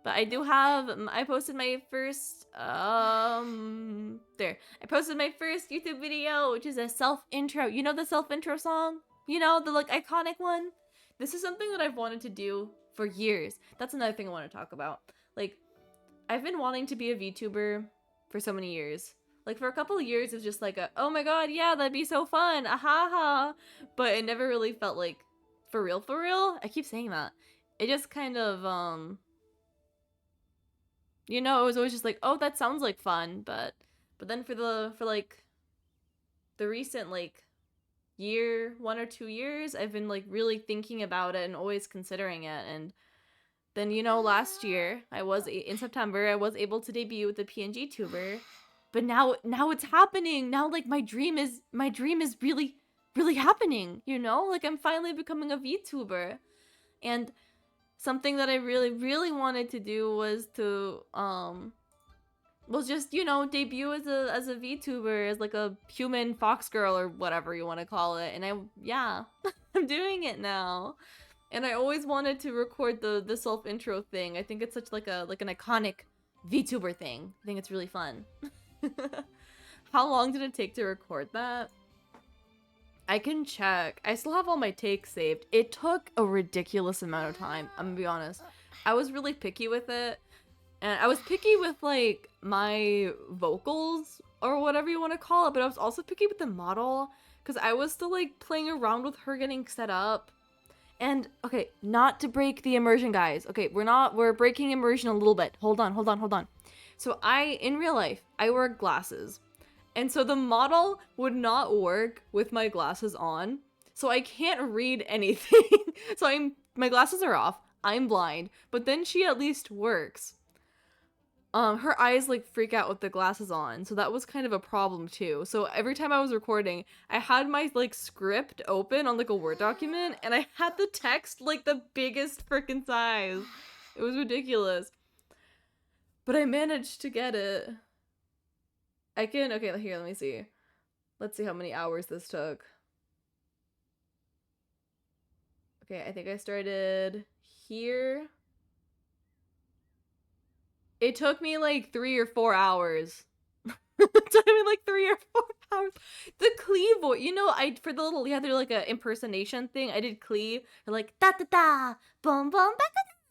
But I do have, I posted my first, there. I posted my first YouTube video, which is a self-intro. You know the self-intro song? You know, the, like, iconic one? This is something that I've wanted to do for years. That's another thing I want to talk about. Like, I've been wanting to be a VTuber for so many years. Like, for a couple of years, it was just like a, oh my god, yeah, that'd be so fun, ahaha. But it never really felt like, for real? I keep saying that. It just kind of, you know, it was always just like, oh, that sounds like fun, but then for like, the recent, like, year, 1 or 2 years, I've been, like, really thinking about it and always considering it, and then, you know, last year, in September, I was able to debut with the PNGTUBER, but now it's happening. Now, like, my dream is really happening, you know? Like, I'm finally becoming a VTuber. And something that I really wanted to do was to, was just, you know, debut as a VTuber, as, like, a human fox girl or whatever you want to call it. And yeah, I'm doing it now. And I always wanted to record the self-intro thing. I think it's such like an iconic VTuber thing. I think it's really fun. How long did it take to record that? I can check. I still have all my takes saved. It took a ridiculous amount of time, I'm gonna be honest. I was really picky with it. And I was picky with, like, my vocals, or whatever you want to call it, but I was also picky with the model, because I was still, like, playing around with her getting set up. And, okay, not to break the immersion, guys. Okay, we're breaking immersion a little bit. Hold on. So in real life, I wear glasses. And so the model would not work with my glasses on. So I can't read anything. So my glasses are off. I'm blind. But then she at least works. Her eyes, like, freak out with the glasses on, so that was kind of a problem too. So every time I was recording, I had my, like, script open on, like, a Word document, and I had the text, like, the biggest freaking size. It was ridiculous. But I managed to get it. Okay, here, let me see. Let's see how many hours this took. Okay, I think I started here. It took me like 3 or 4 hours. It took me like 3 or 4 hours. The Klee voice, you know, for the little, you had to do like an impersonation thing. I did Klee, like da da da, boom boom ba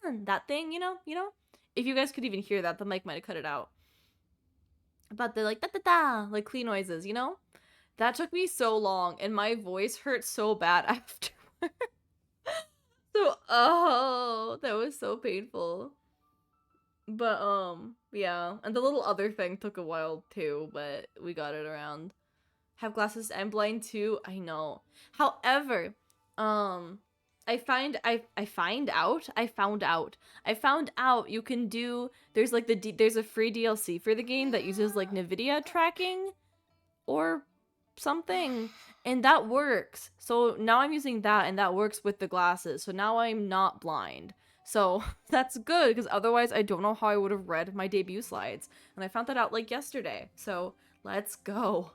da da, that thing, you know. If you guys could even hear that, the mic might have cut it out. But the like da da da, like Klee noises, you know. That took me so long, and my voice hurt so bad afterwards. So, oh, that was so painful. But, yeah. And the little other thing took a while too, but we got it around. Have glasses, I'm blind too. I know. However, I found out you can do, there's like there's a free DLC for the game that uses like NVIDIA tracking or something, and that works. So now I'm using that, and that works with the glasses. So now I'm not blind. So that's good, because otherwise I don't know how I would have read my debut slides. And I found that out like yesterday. So let's go.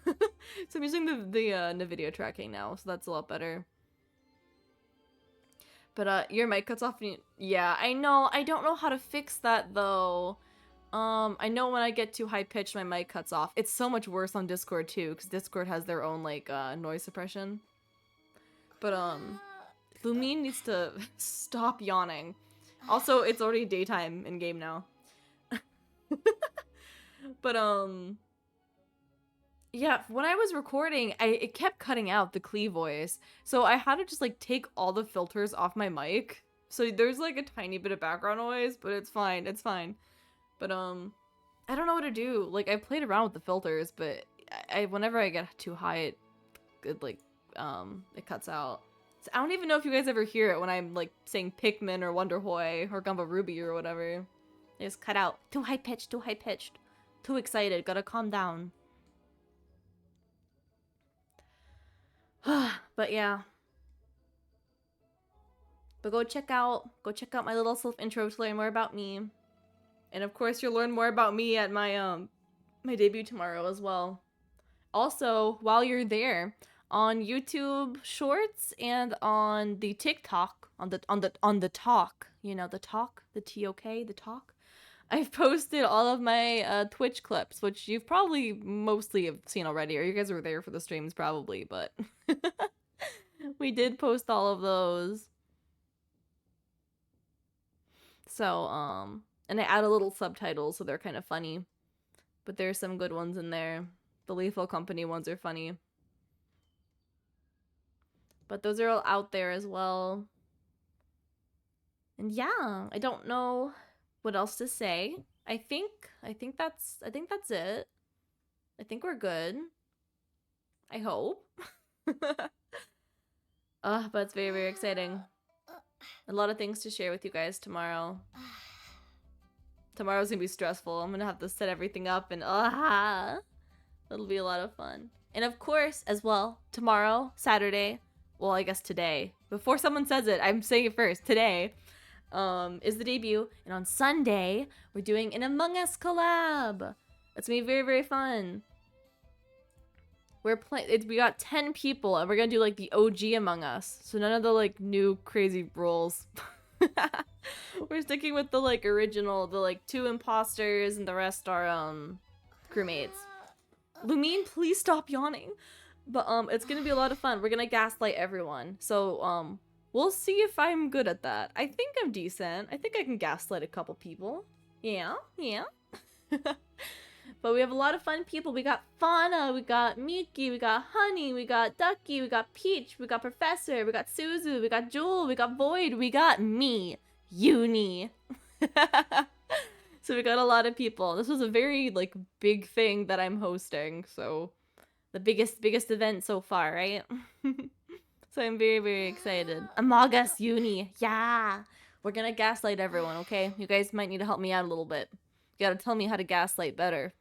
So I'm using the NVIDIA tracking now, so that's a lot better. But your mic cuts off. Yeah, I know. I don't know how to fix that though. I know when I get too high pitched, my mic cuts off. It's so much worse on Discord too, because Discord has their own like noise suppression. But Lumine needs to stop yawning. Also, it's already daytime in game now. But yeah, when I was recording, it kept cutting out the Klee voice. So I had to just like take all the filters off my mic. So there's like a tiny bit of background noise, but it's fine. It's fine. But I don't know what to do. Like I played around with the filters, but whenever I get too high, it like it cuts out. So I don't even know if you guys ever hear it when I'm like saying Pikmin or Wonderhoy or Gumba Ruby or whatever. They just cut out. Too high pitched, too high pitched. Too excited, gotta calm down. But yeah. But go check out my little self-intro to learn more about me. And of course you'll learn more about me at my my debut tomorrow as well. Also, while you're there, on YouTube Shorts and on the TikTok, on the talk, you know, the talk, the TOK, the talk, I've posted all of my Twitch clips, which you've probably mostly have seen already, or you guys were there for the streams probably, but we did post all of those. So, and I add a little subtitle, so they're kind of funny. But there's some good ones in there. The Lethal Company ones are funny. But those are all out there as well. And yeah, I don't know what else to say. I think that's it. I think we're good. I hope. But it's very, very exciting. A lot of things to share with you guys tomorrow. Tomorrow's gonna be stressful. I'm gonna have to set everything up and it'll be a lot of fun. And of course, as well, tomorrow, Saturday, well, I guess today, before someone says it, I'm saying it first, today, is the debut. And on Sunday, we're doing an Among Us collab. It's gonna be very, very fun. We got 10 people, and we're gonna do like the OG Among Us. So none of the like new crazy rules. We're sticking with the like original, the like 2 imposters and the rest are crewmates. Lumine, please stop yawning. But it's gonna be a lot of fun. We're gonna gaslight everyone. So we'll see if I'm good at that. I think I'm decent. I think I can gaslight a couple people. Yeah. But we have a lot of fun people. We got Fauna, we got Miki, we got Honey, we got Ducky, we got Peach, we got Professor, we got Suzu, we got Jewel, we got Void, we got me, Uni. So we got a lot of people. This was a very like big thing that I'm hosting, so the biggest event so far, right? So I'm very, very excited. Among Us Uni, yeah. We're gonna gaslight everyone, okay? You guys might need to help me out a little bit. You gotta tell me how to gaslight better.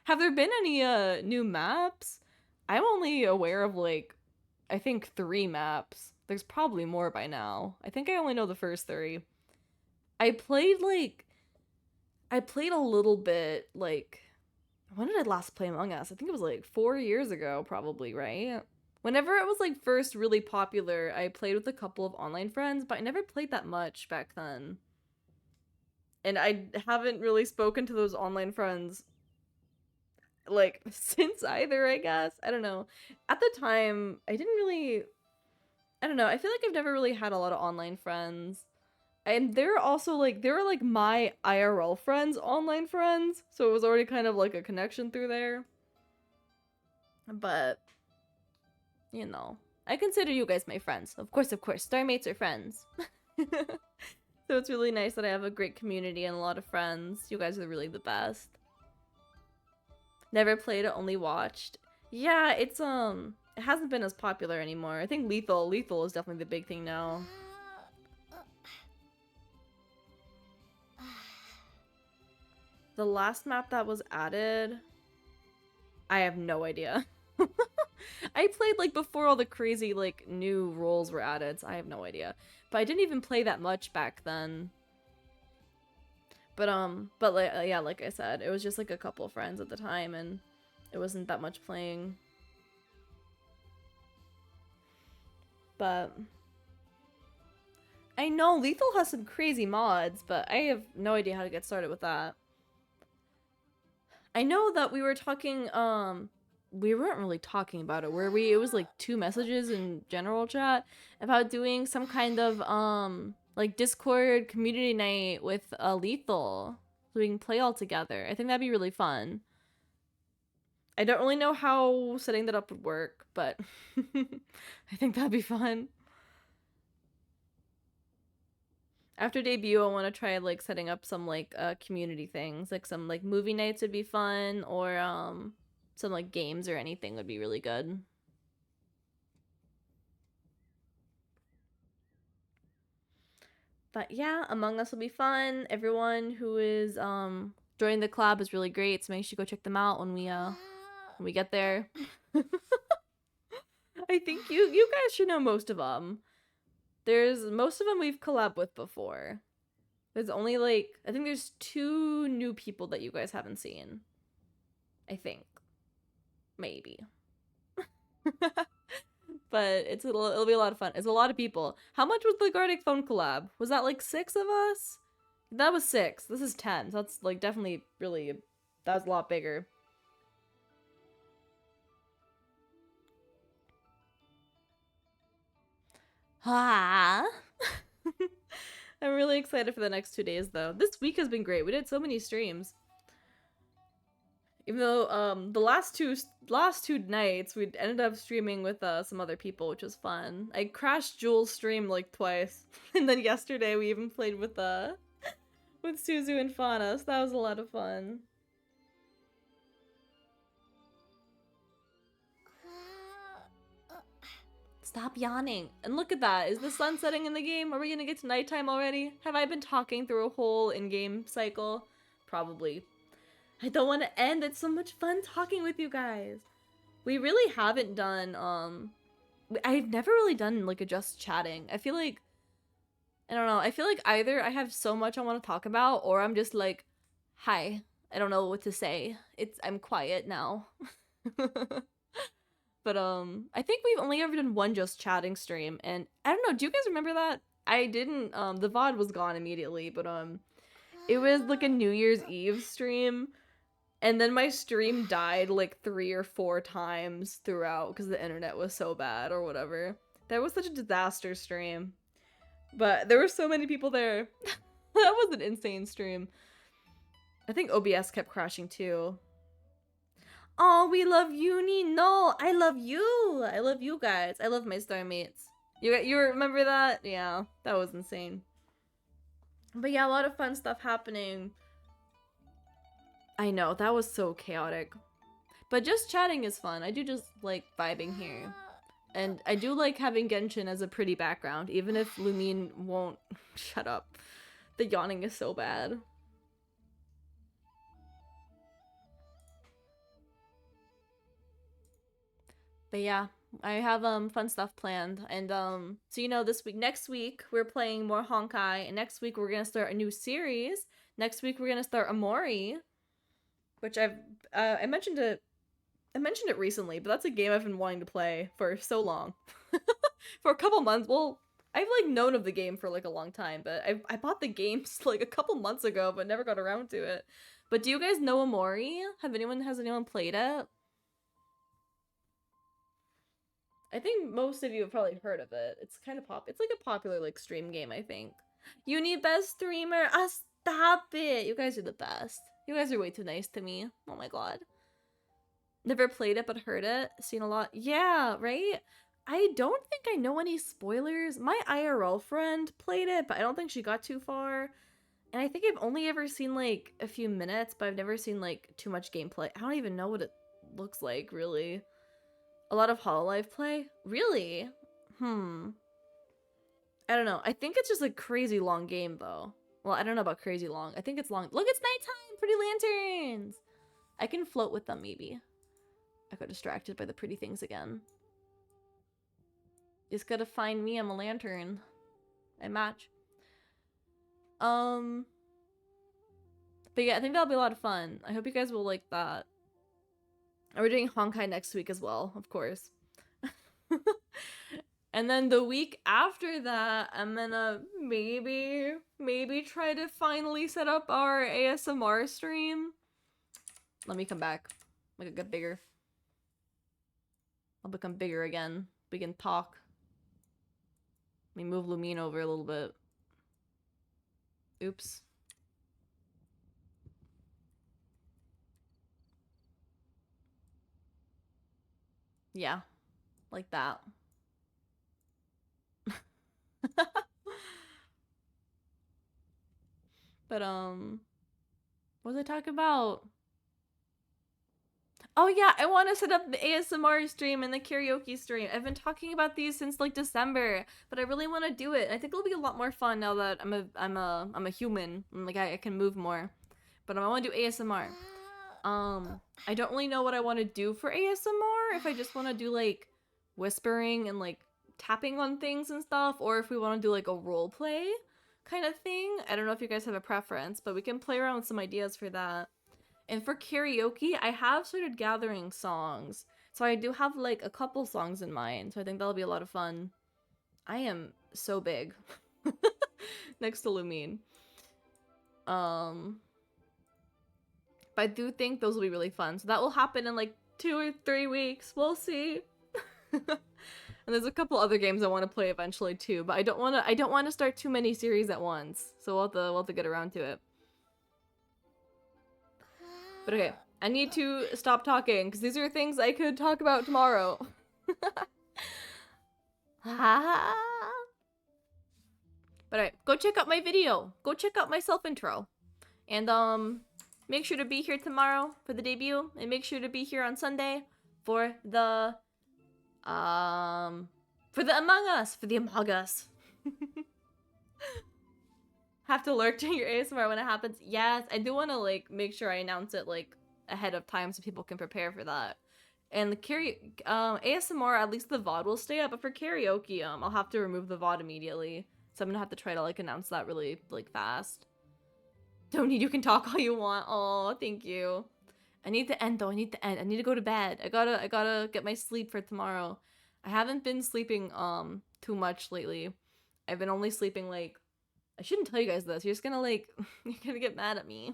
Have there been any new maps? I'm only aware of like, I think 3 maps. There's probably more by now. I think I only know the first 3. I played a little bit, like, when did I last play Among Us? I think it was like 4 years ago, probably, right? Whenever it was like first really popular, I played with a couple of online friends, but I never played that much back then. And I haven't really spoken to those online friends, like, since either, I guess. I don't know. At the time, I don't know. I feel like I've never really had a lot of online friends. And they're also, like, they were, like, my IRL friends, online friends. So it was already kind of, like, a connection through there. But, you know. I consider you guys my friends. Of course, Starmates are friends. So it's really nice that I have a great community and a lot of friends. You guys are really the best. Never played it, only watched. Yeah, it's it hasn't been as popular anymore. I think Lethal is definitely the big thing now. The last map that was added, I have no idea. I played like before all the crazy like new roles were added, so I have no idea. But I didn't even play that much back then. But like yeah, like I said, it was just like a couple friends at the time, and it wasn't that much playing. But I know Lethal has some crazy mods, but I have no idea how to get started with that. I know that we were talking, we weren't really talking about it, were we? It was like 2 messages in general chat about doing some kind of, like Discord community night with Lethal, so we can play all together. I think that'd be really fun. I don't really know how setting that up would work, but I think that'd be fun. After debut, I want to try like setting up some like community things, like some like movie nights would be fun, or some like games or anything would be really good. But yeah, Among Us will be fun. Everyone who is joining the club is really great, so make sure you go check them out when we get there. I think you guys should know most of them. Most of them we've collabed with before. There's only like, I think there's 2 new people that you guys haven't seen. I think. Maybe. But it'll be a lot of fun. It's a lot of people. How much was the Gartic Phone collab? Was that like 6 of us? That was 6. This is 10. So that's like definitely really, that was a lot bigger. Ah. I'm really excited for the next 2 days though. This week has been great. We did so many streams. Even though the last two nights we ended up streaming with some other people, which was fun. I crashed Jules' stream like twice, and then yesterday we even played with Suzu and Fauna, so that was a lot of fun. Stop yawning. And look at that. Is the sun setting in the game? Are we gonna get to nighttime already? Have I been talking through a whole in-game cycle? Probably. I don't want to end. It's so much fun talking with you guys. We really haven't done, I've never really done, like, a just chatting. I feel like, I don't know. I feel like either I have so much I want to talk about, or I'm just like, hi. I don't know what to say. I'm quiet now. But, I think we've only ever done one just chatting stream, and I don't know, do you guys remember that? I didn't, the VOD was gone immediately, but, it was like a New Year's Eve stream, and then my stream died like 3 or 4 times throughout because the internet was so bad or whatever. That was such a disaster stream. But there were so many people there. That was an insane stream. I think OBS kept crashing too. Oh, we love Uni. No, I love you. I love you guys. I love my Starmates. You remember that? Yeah, that was insane. But yeah, a lot of fun stuff happening. I know, that was so chaotic. But just chatting is fun. I do just like vibing here. And I do like having Genshin as a pretty background, even if Lumine won't shut up. The yawning is so bad. But yeah, I have fun stuff planned, and so you know, next week we're playing more Honkai, and next week we're gonna start a new series. Next week we're gonna start Amori, which I mentioned it recently, but that's a game I've been wanting to play for so long. For a couple months. Well, I've like known of the game for like a long time, but I bought the games like a couple months ago, but never got around to it. But do you guys know Amori? Has anyone played it? I think most of you have probably heard of it. It's kind of it's like a popular like stream game, I think. Uni best streamer. Ah, stop it. You guys are the best. You guys are way too nice to me. Oh my god. Never played it, but heard it. Seen a lot. Yeah, right? I don't think I know any spoilers. My IRL friend played it, but I don't think she got too far. And I think I've only ever seen like a few minutes, but I've never seen like too much gameplay. I don't even know what it looks like, really. A lot of Hololive play? Really? I don't know. I think it's just a crazy long game, though. Well, I don't know about crazy long. I think it's long. Look, it's nighttime! Pretty lanterns! I can float with them, maybe. I got distracted by the pretty things again. You just gotta find me. I'm a lantern. I match. But yeah, I think that'll be a lot of fun. I hope you guys will like that. And we're doing Honkai next week as well, of course. And then the week after that, I'm gonna maybe try to finally set up our ASMR stream. Let me come back. Like, get bigger. I'll become bigger again. We can talk. Let me move Lumine over a little bit. Oops. Yeah. Like that. But, what was I talking about? Oh yeah, I want to set up the ASMR stream and the karaoke stream. I've been talking about these since like December, but I really want to do it. I think it'll be a lot more fun now that I'm a human. Like I can move more. But I want to do ASMR. I don't really know what I want to do for ASMR. If I just want to do like whispering and like tapping on things and stuff, or if we want to do like a role play kind of thing. I don't know if you guys have a preference, but we can play around with some ideas for that. And for karaoke, I have started gathering songs. So I do have like a couple songs in mind. So I think that'll be a lot of fun. I am so big. Next to Lumine. But I do think those will be really fun. So that will happen in like 2 or 3 weeks. We'll see. And there's a couple other games I want to play eventually too, but I don't want to start too many series at once. So we'll have to get around to it. But okay, I need to stop talking because these are things I could talk about tomorrow. But alright, go check out my video. Go check out my self-intro. And make sure to be here tomorrow for the debut, and make sure to be here on Sunday for the Among Us. Have to lurk during your ASMR when it happens. Yes, I do want to like make sure I announce it like ahead of time so people can prepare for that. And the ASMR, at least the VOD will stay up, but for karaoke, I'll have to remove the VOD immediately. So I'm gonna have to try to like announce that really like fast. Don't need, you can talk all you want. Oh, thank you. I need to end though. I need to end. I need to go to bed. I gotta get my sleep for tomorrow. I haven't been sleeping too much lately. I've been only sleeping like, I shouldn't tell you guys this. You're just gonna like, you're gonna get mad at me.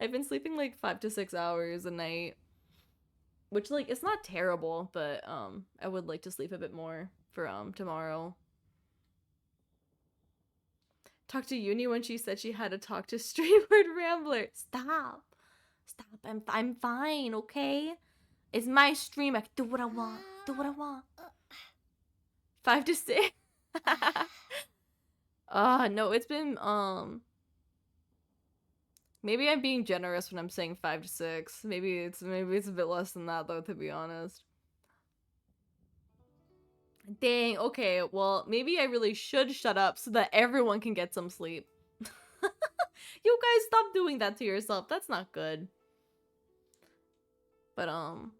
I've been sleeping like 5 to 6 hours a night, which like it's not terrible, but I would like to sleep a bit more for tomorrow. Talk to Uni when she said she had to talk to Straightword Rambler. Stop. I'm fine, okay? It's my stream. I can do what I want. Do what I want. 5 to 6. No, it's been maybe I'm being generous when I'm saying 5 to 6. Maybe it's a bit less than that though, to be honest. Dang, okay, well, maybe I really should shut up so that everyone can get some sleep. You guys stop doing that to yourself. That's not good. But I'm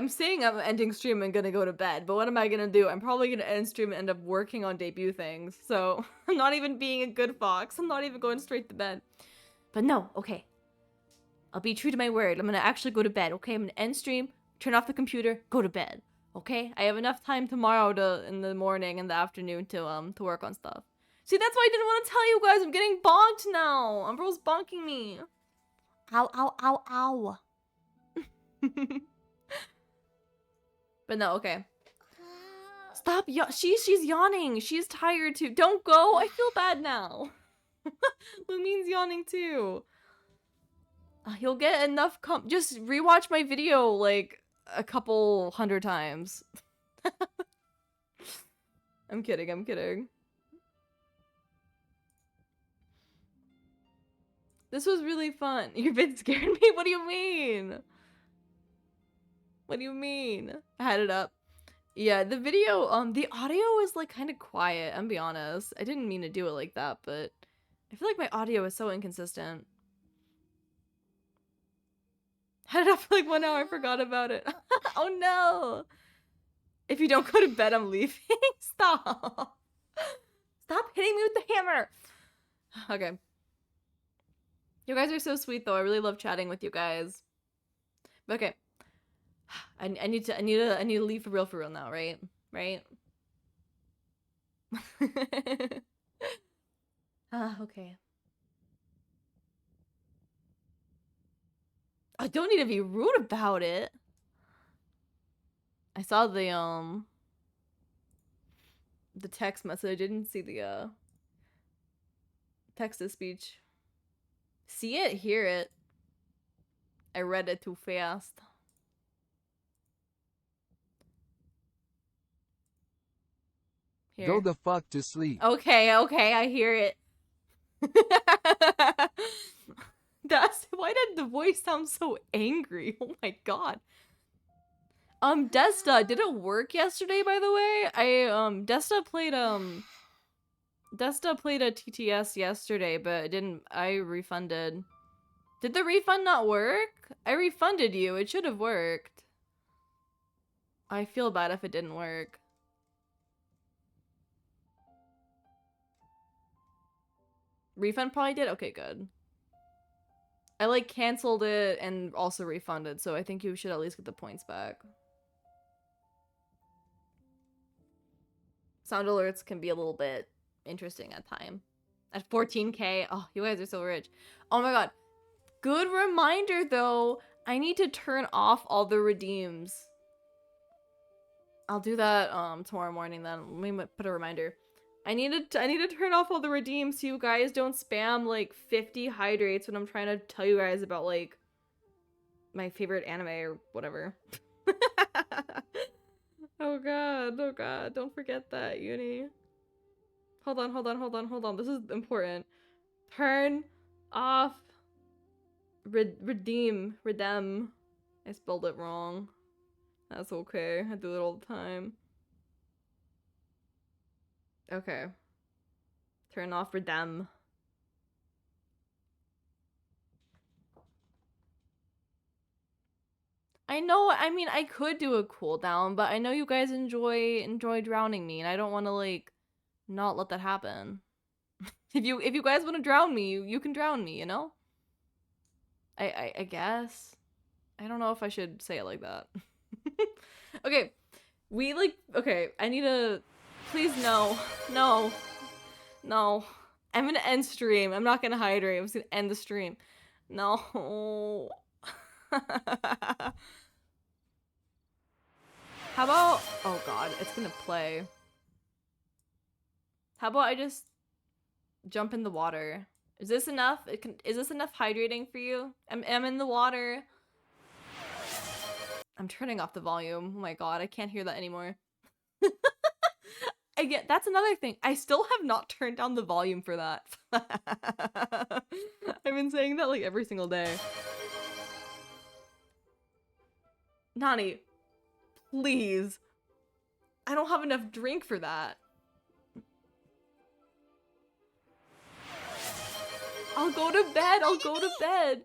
saying I'm ending stream and gonna go to bed, but what am I gonna do? I'm probably gonna end stream and end up working on debut things. So I'm not even being a good fox. I'm not even going straight to bed. But no, okay. I'll be true to my word. I'm gonna actually go to bed, okay? I'm gonna end stream, turn off the computer, go to bed, okay? I have enough time tomorrow in the morning and the afternoon to work on stuff. See, that's why I didn't want to tell you guys. I'm getting bonked now. Umbro's bonking me. Ow, ow, ow, ow. But no, okay. Stop, she's yawning. She's tired too. Don't go. I feel bad now. Lumine's yawning too. You'll get enough just rewatch my video like a couple hundred times. I'm kidding, I'm kidding. This was really fun. You've been scaring me? What do you mean? What do you mean? I had it up. Yeah, the video, the audio is like kind of quiet, I'm be honest. I didn't mean to do it like that, but I feel like my audio is so inconsistent. Had it up for like 1 hour, I forgot about it. Oh no! If you don't go to bed, I'm leaving. Stop! Stop hitting me with the hammer! Okay. You guys are so sweet though. I really love chatting with you guys. But okay. I need to leave for real now, right? Right? Okay. I don't need to be rude about it. I saw the text message. I didn't see the text to speech. See it, hear it. I read it too fast. Here. Go the fuck to sleep. Okay, I hear it. Why did the voice sound so angry? Oh my god. Desta, did it work yesterday, by the way? Desta played a TTS yesterday, but it didn't. I refunded. Did the refund not work? I refunded you. It should have worked. I feel bad if it didn't work. Refund probably did? Okay, good. I like canceled it and also refunded, so I think you should at least get the points back. Sound alerts can be a little bit interesting at time. At 14k, oh, you guys are so rich. Oh my god. Good reminder though, I need to turn off all the redeems. I'll do that tomorrow morning then. Let me put a reminder. I need to turn off all the redeems so you guys don't spam like 50 hydrates when I'm trying to tell you guys about like my favorite anime or whatever. Oh god, don't forget that, Uni. Hold on. This is important. Turn off redeem. I spelled it wrong. That's okay. I do it all the time. Okay. Turn off redeem. I know, I mean, I could do a cooldown, but I know you guys enjoy drowning me, and I don't want to, like, not let that happen. If you guys want to drown me, you can drown me, you know? I guess. I don't know if I should say it like that. Okay. Okay, I need to... Please, no. No. No. I'm gonna end stream. I'm not gonna hydrate. I'm just gonna end the stream. No. How about... Oh god, it's gonna play. How about I just jump in the water? Is this enough? Is this enough hydrating for you? I'm in the water. I'm turning off the volume. Oh my god, I can't hear that anymore. That's another thing. I still have not turned down the volume for that. I've been saying that like every single day. Nani, please. I don't have enough drink for that. I'll go to bed.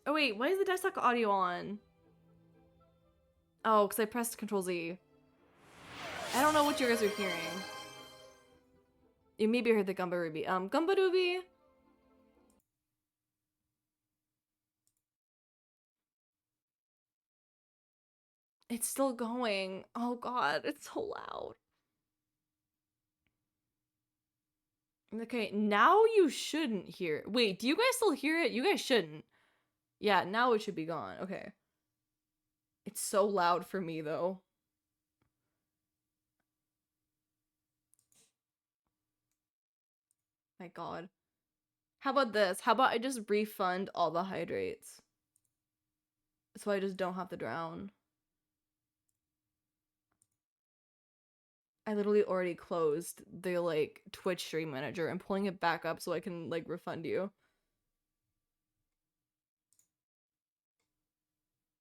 Oh wait, why is the desktop audio on? Oh, because I pressed Control Z. I don't know what you guys are hearing. You maybe heard the Gumba Ruby. Gumba Ruby. It's still going. Oh god, it's so loud. Okay, now you shouldn't hear. Wait, do you guys still hear it? You guys shouldn't. Yeah, now it should be gone. Okay. It's so loud for me, though. My god. How about this? How about I just refund all the hydrates? So I just don't have to drown. I literally already closed the like Twitch stream manager. I'm pulling it back up so I can like refund you.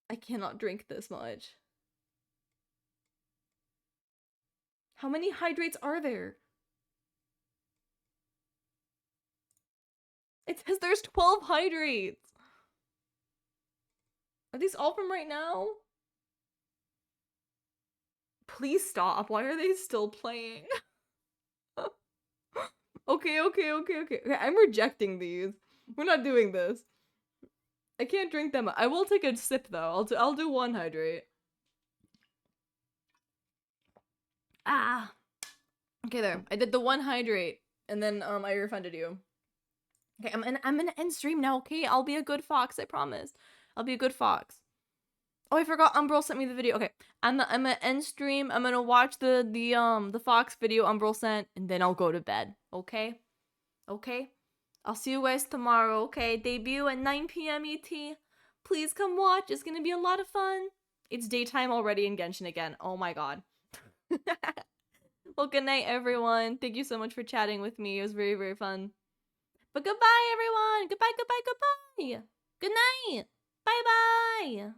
I cannot drink this much. How many hydrates are there? It says there's 12 hydrates. Are these all from right now? Please stop. Why are they still playing? Okay. I'm rejecting these. We're not doing this. I can't drink them. I will take a sip though. I'll do one hydrate. Ah. Okay, there. I did the one hydrate, and then I refunded you. Okay, I'm gonna end stream now. Okay, I'll be a good fox. I promise. I'll be a good fox. Oh, I forgot. Umbral sent me the video. Okay, I'm gonna end stream. I'm gonna watch the fox video Umbral sent, and then I'll go to bed. Okay. Okay. I'll see you guys tomorrow. Okay, debut at 9 p.m. ET. Please come watch. It's gonna be a lot of fun. It's daytime already in Genshin again. Oh my god. Well, good night, everyone. Thank you so much for chatting with me. It was very, very fun. But goodbye, everyone. Goodbye. Good night. Bye-bye.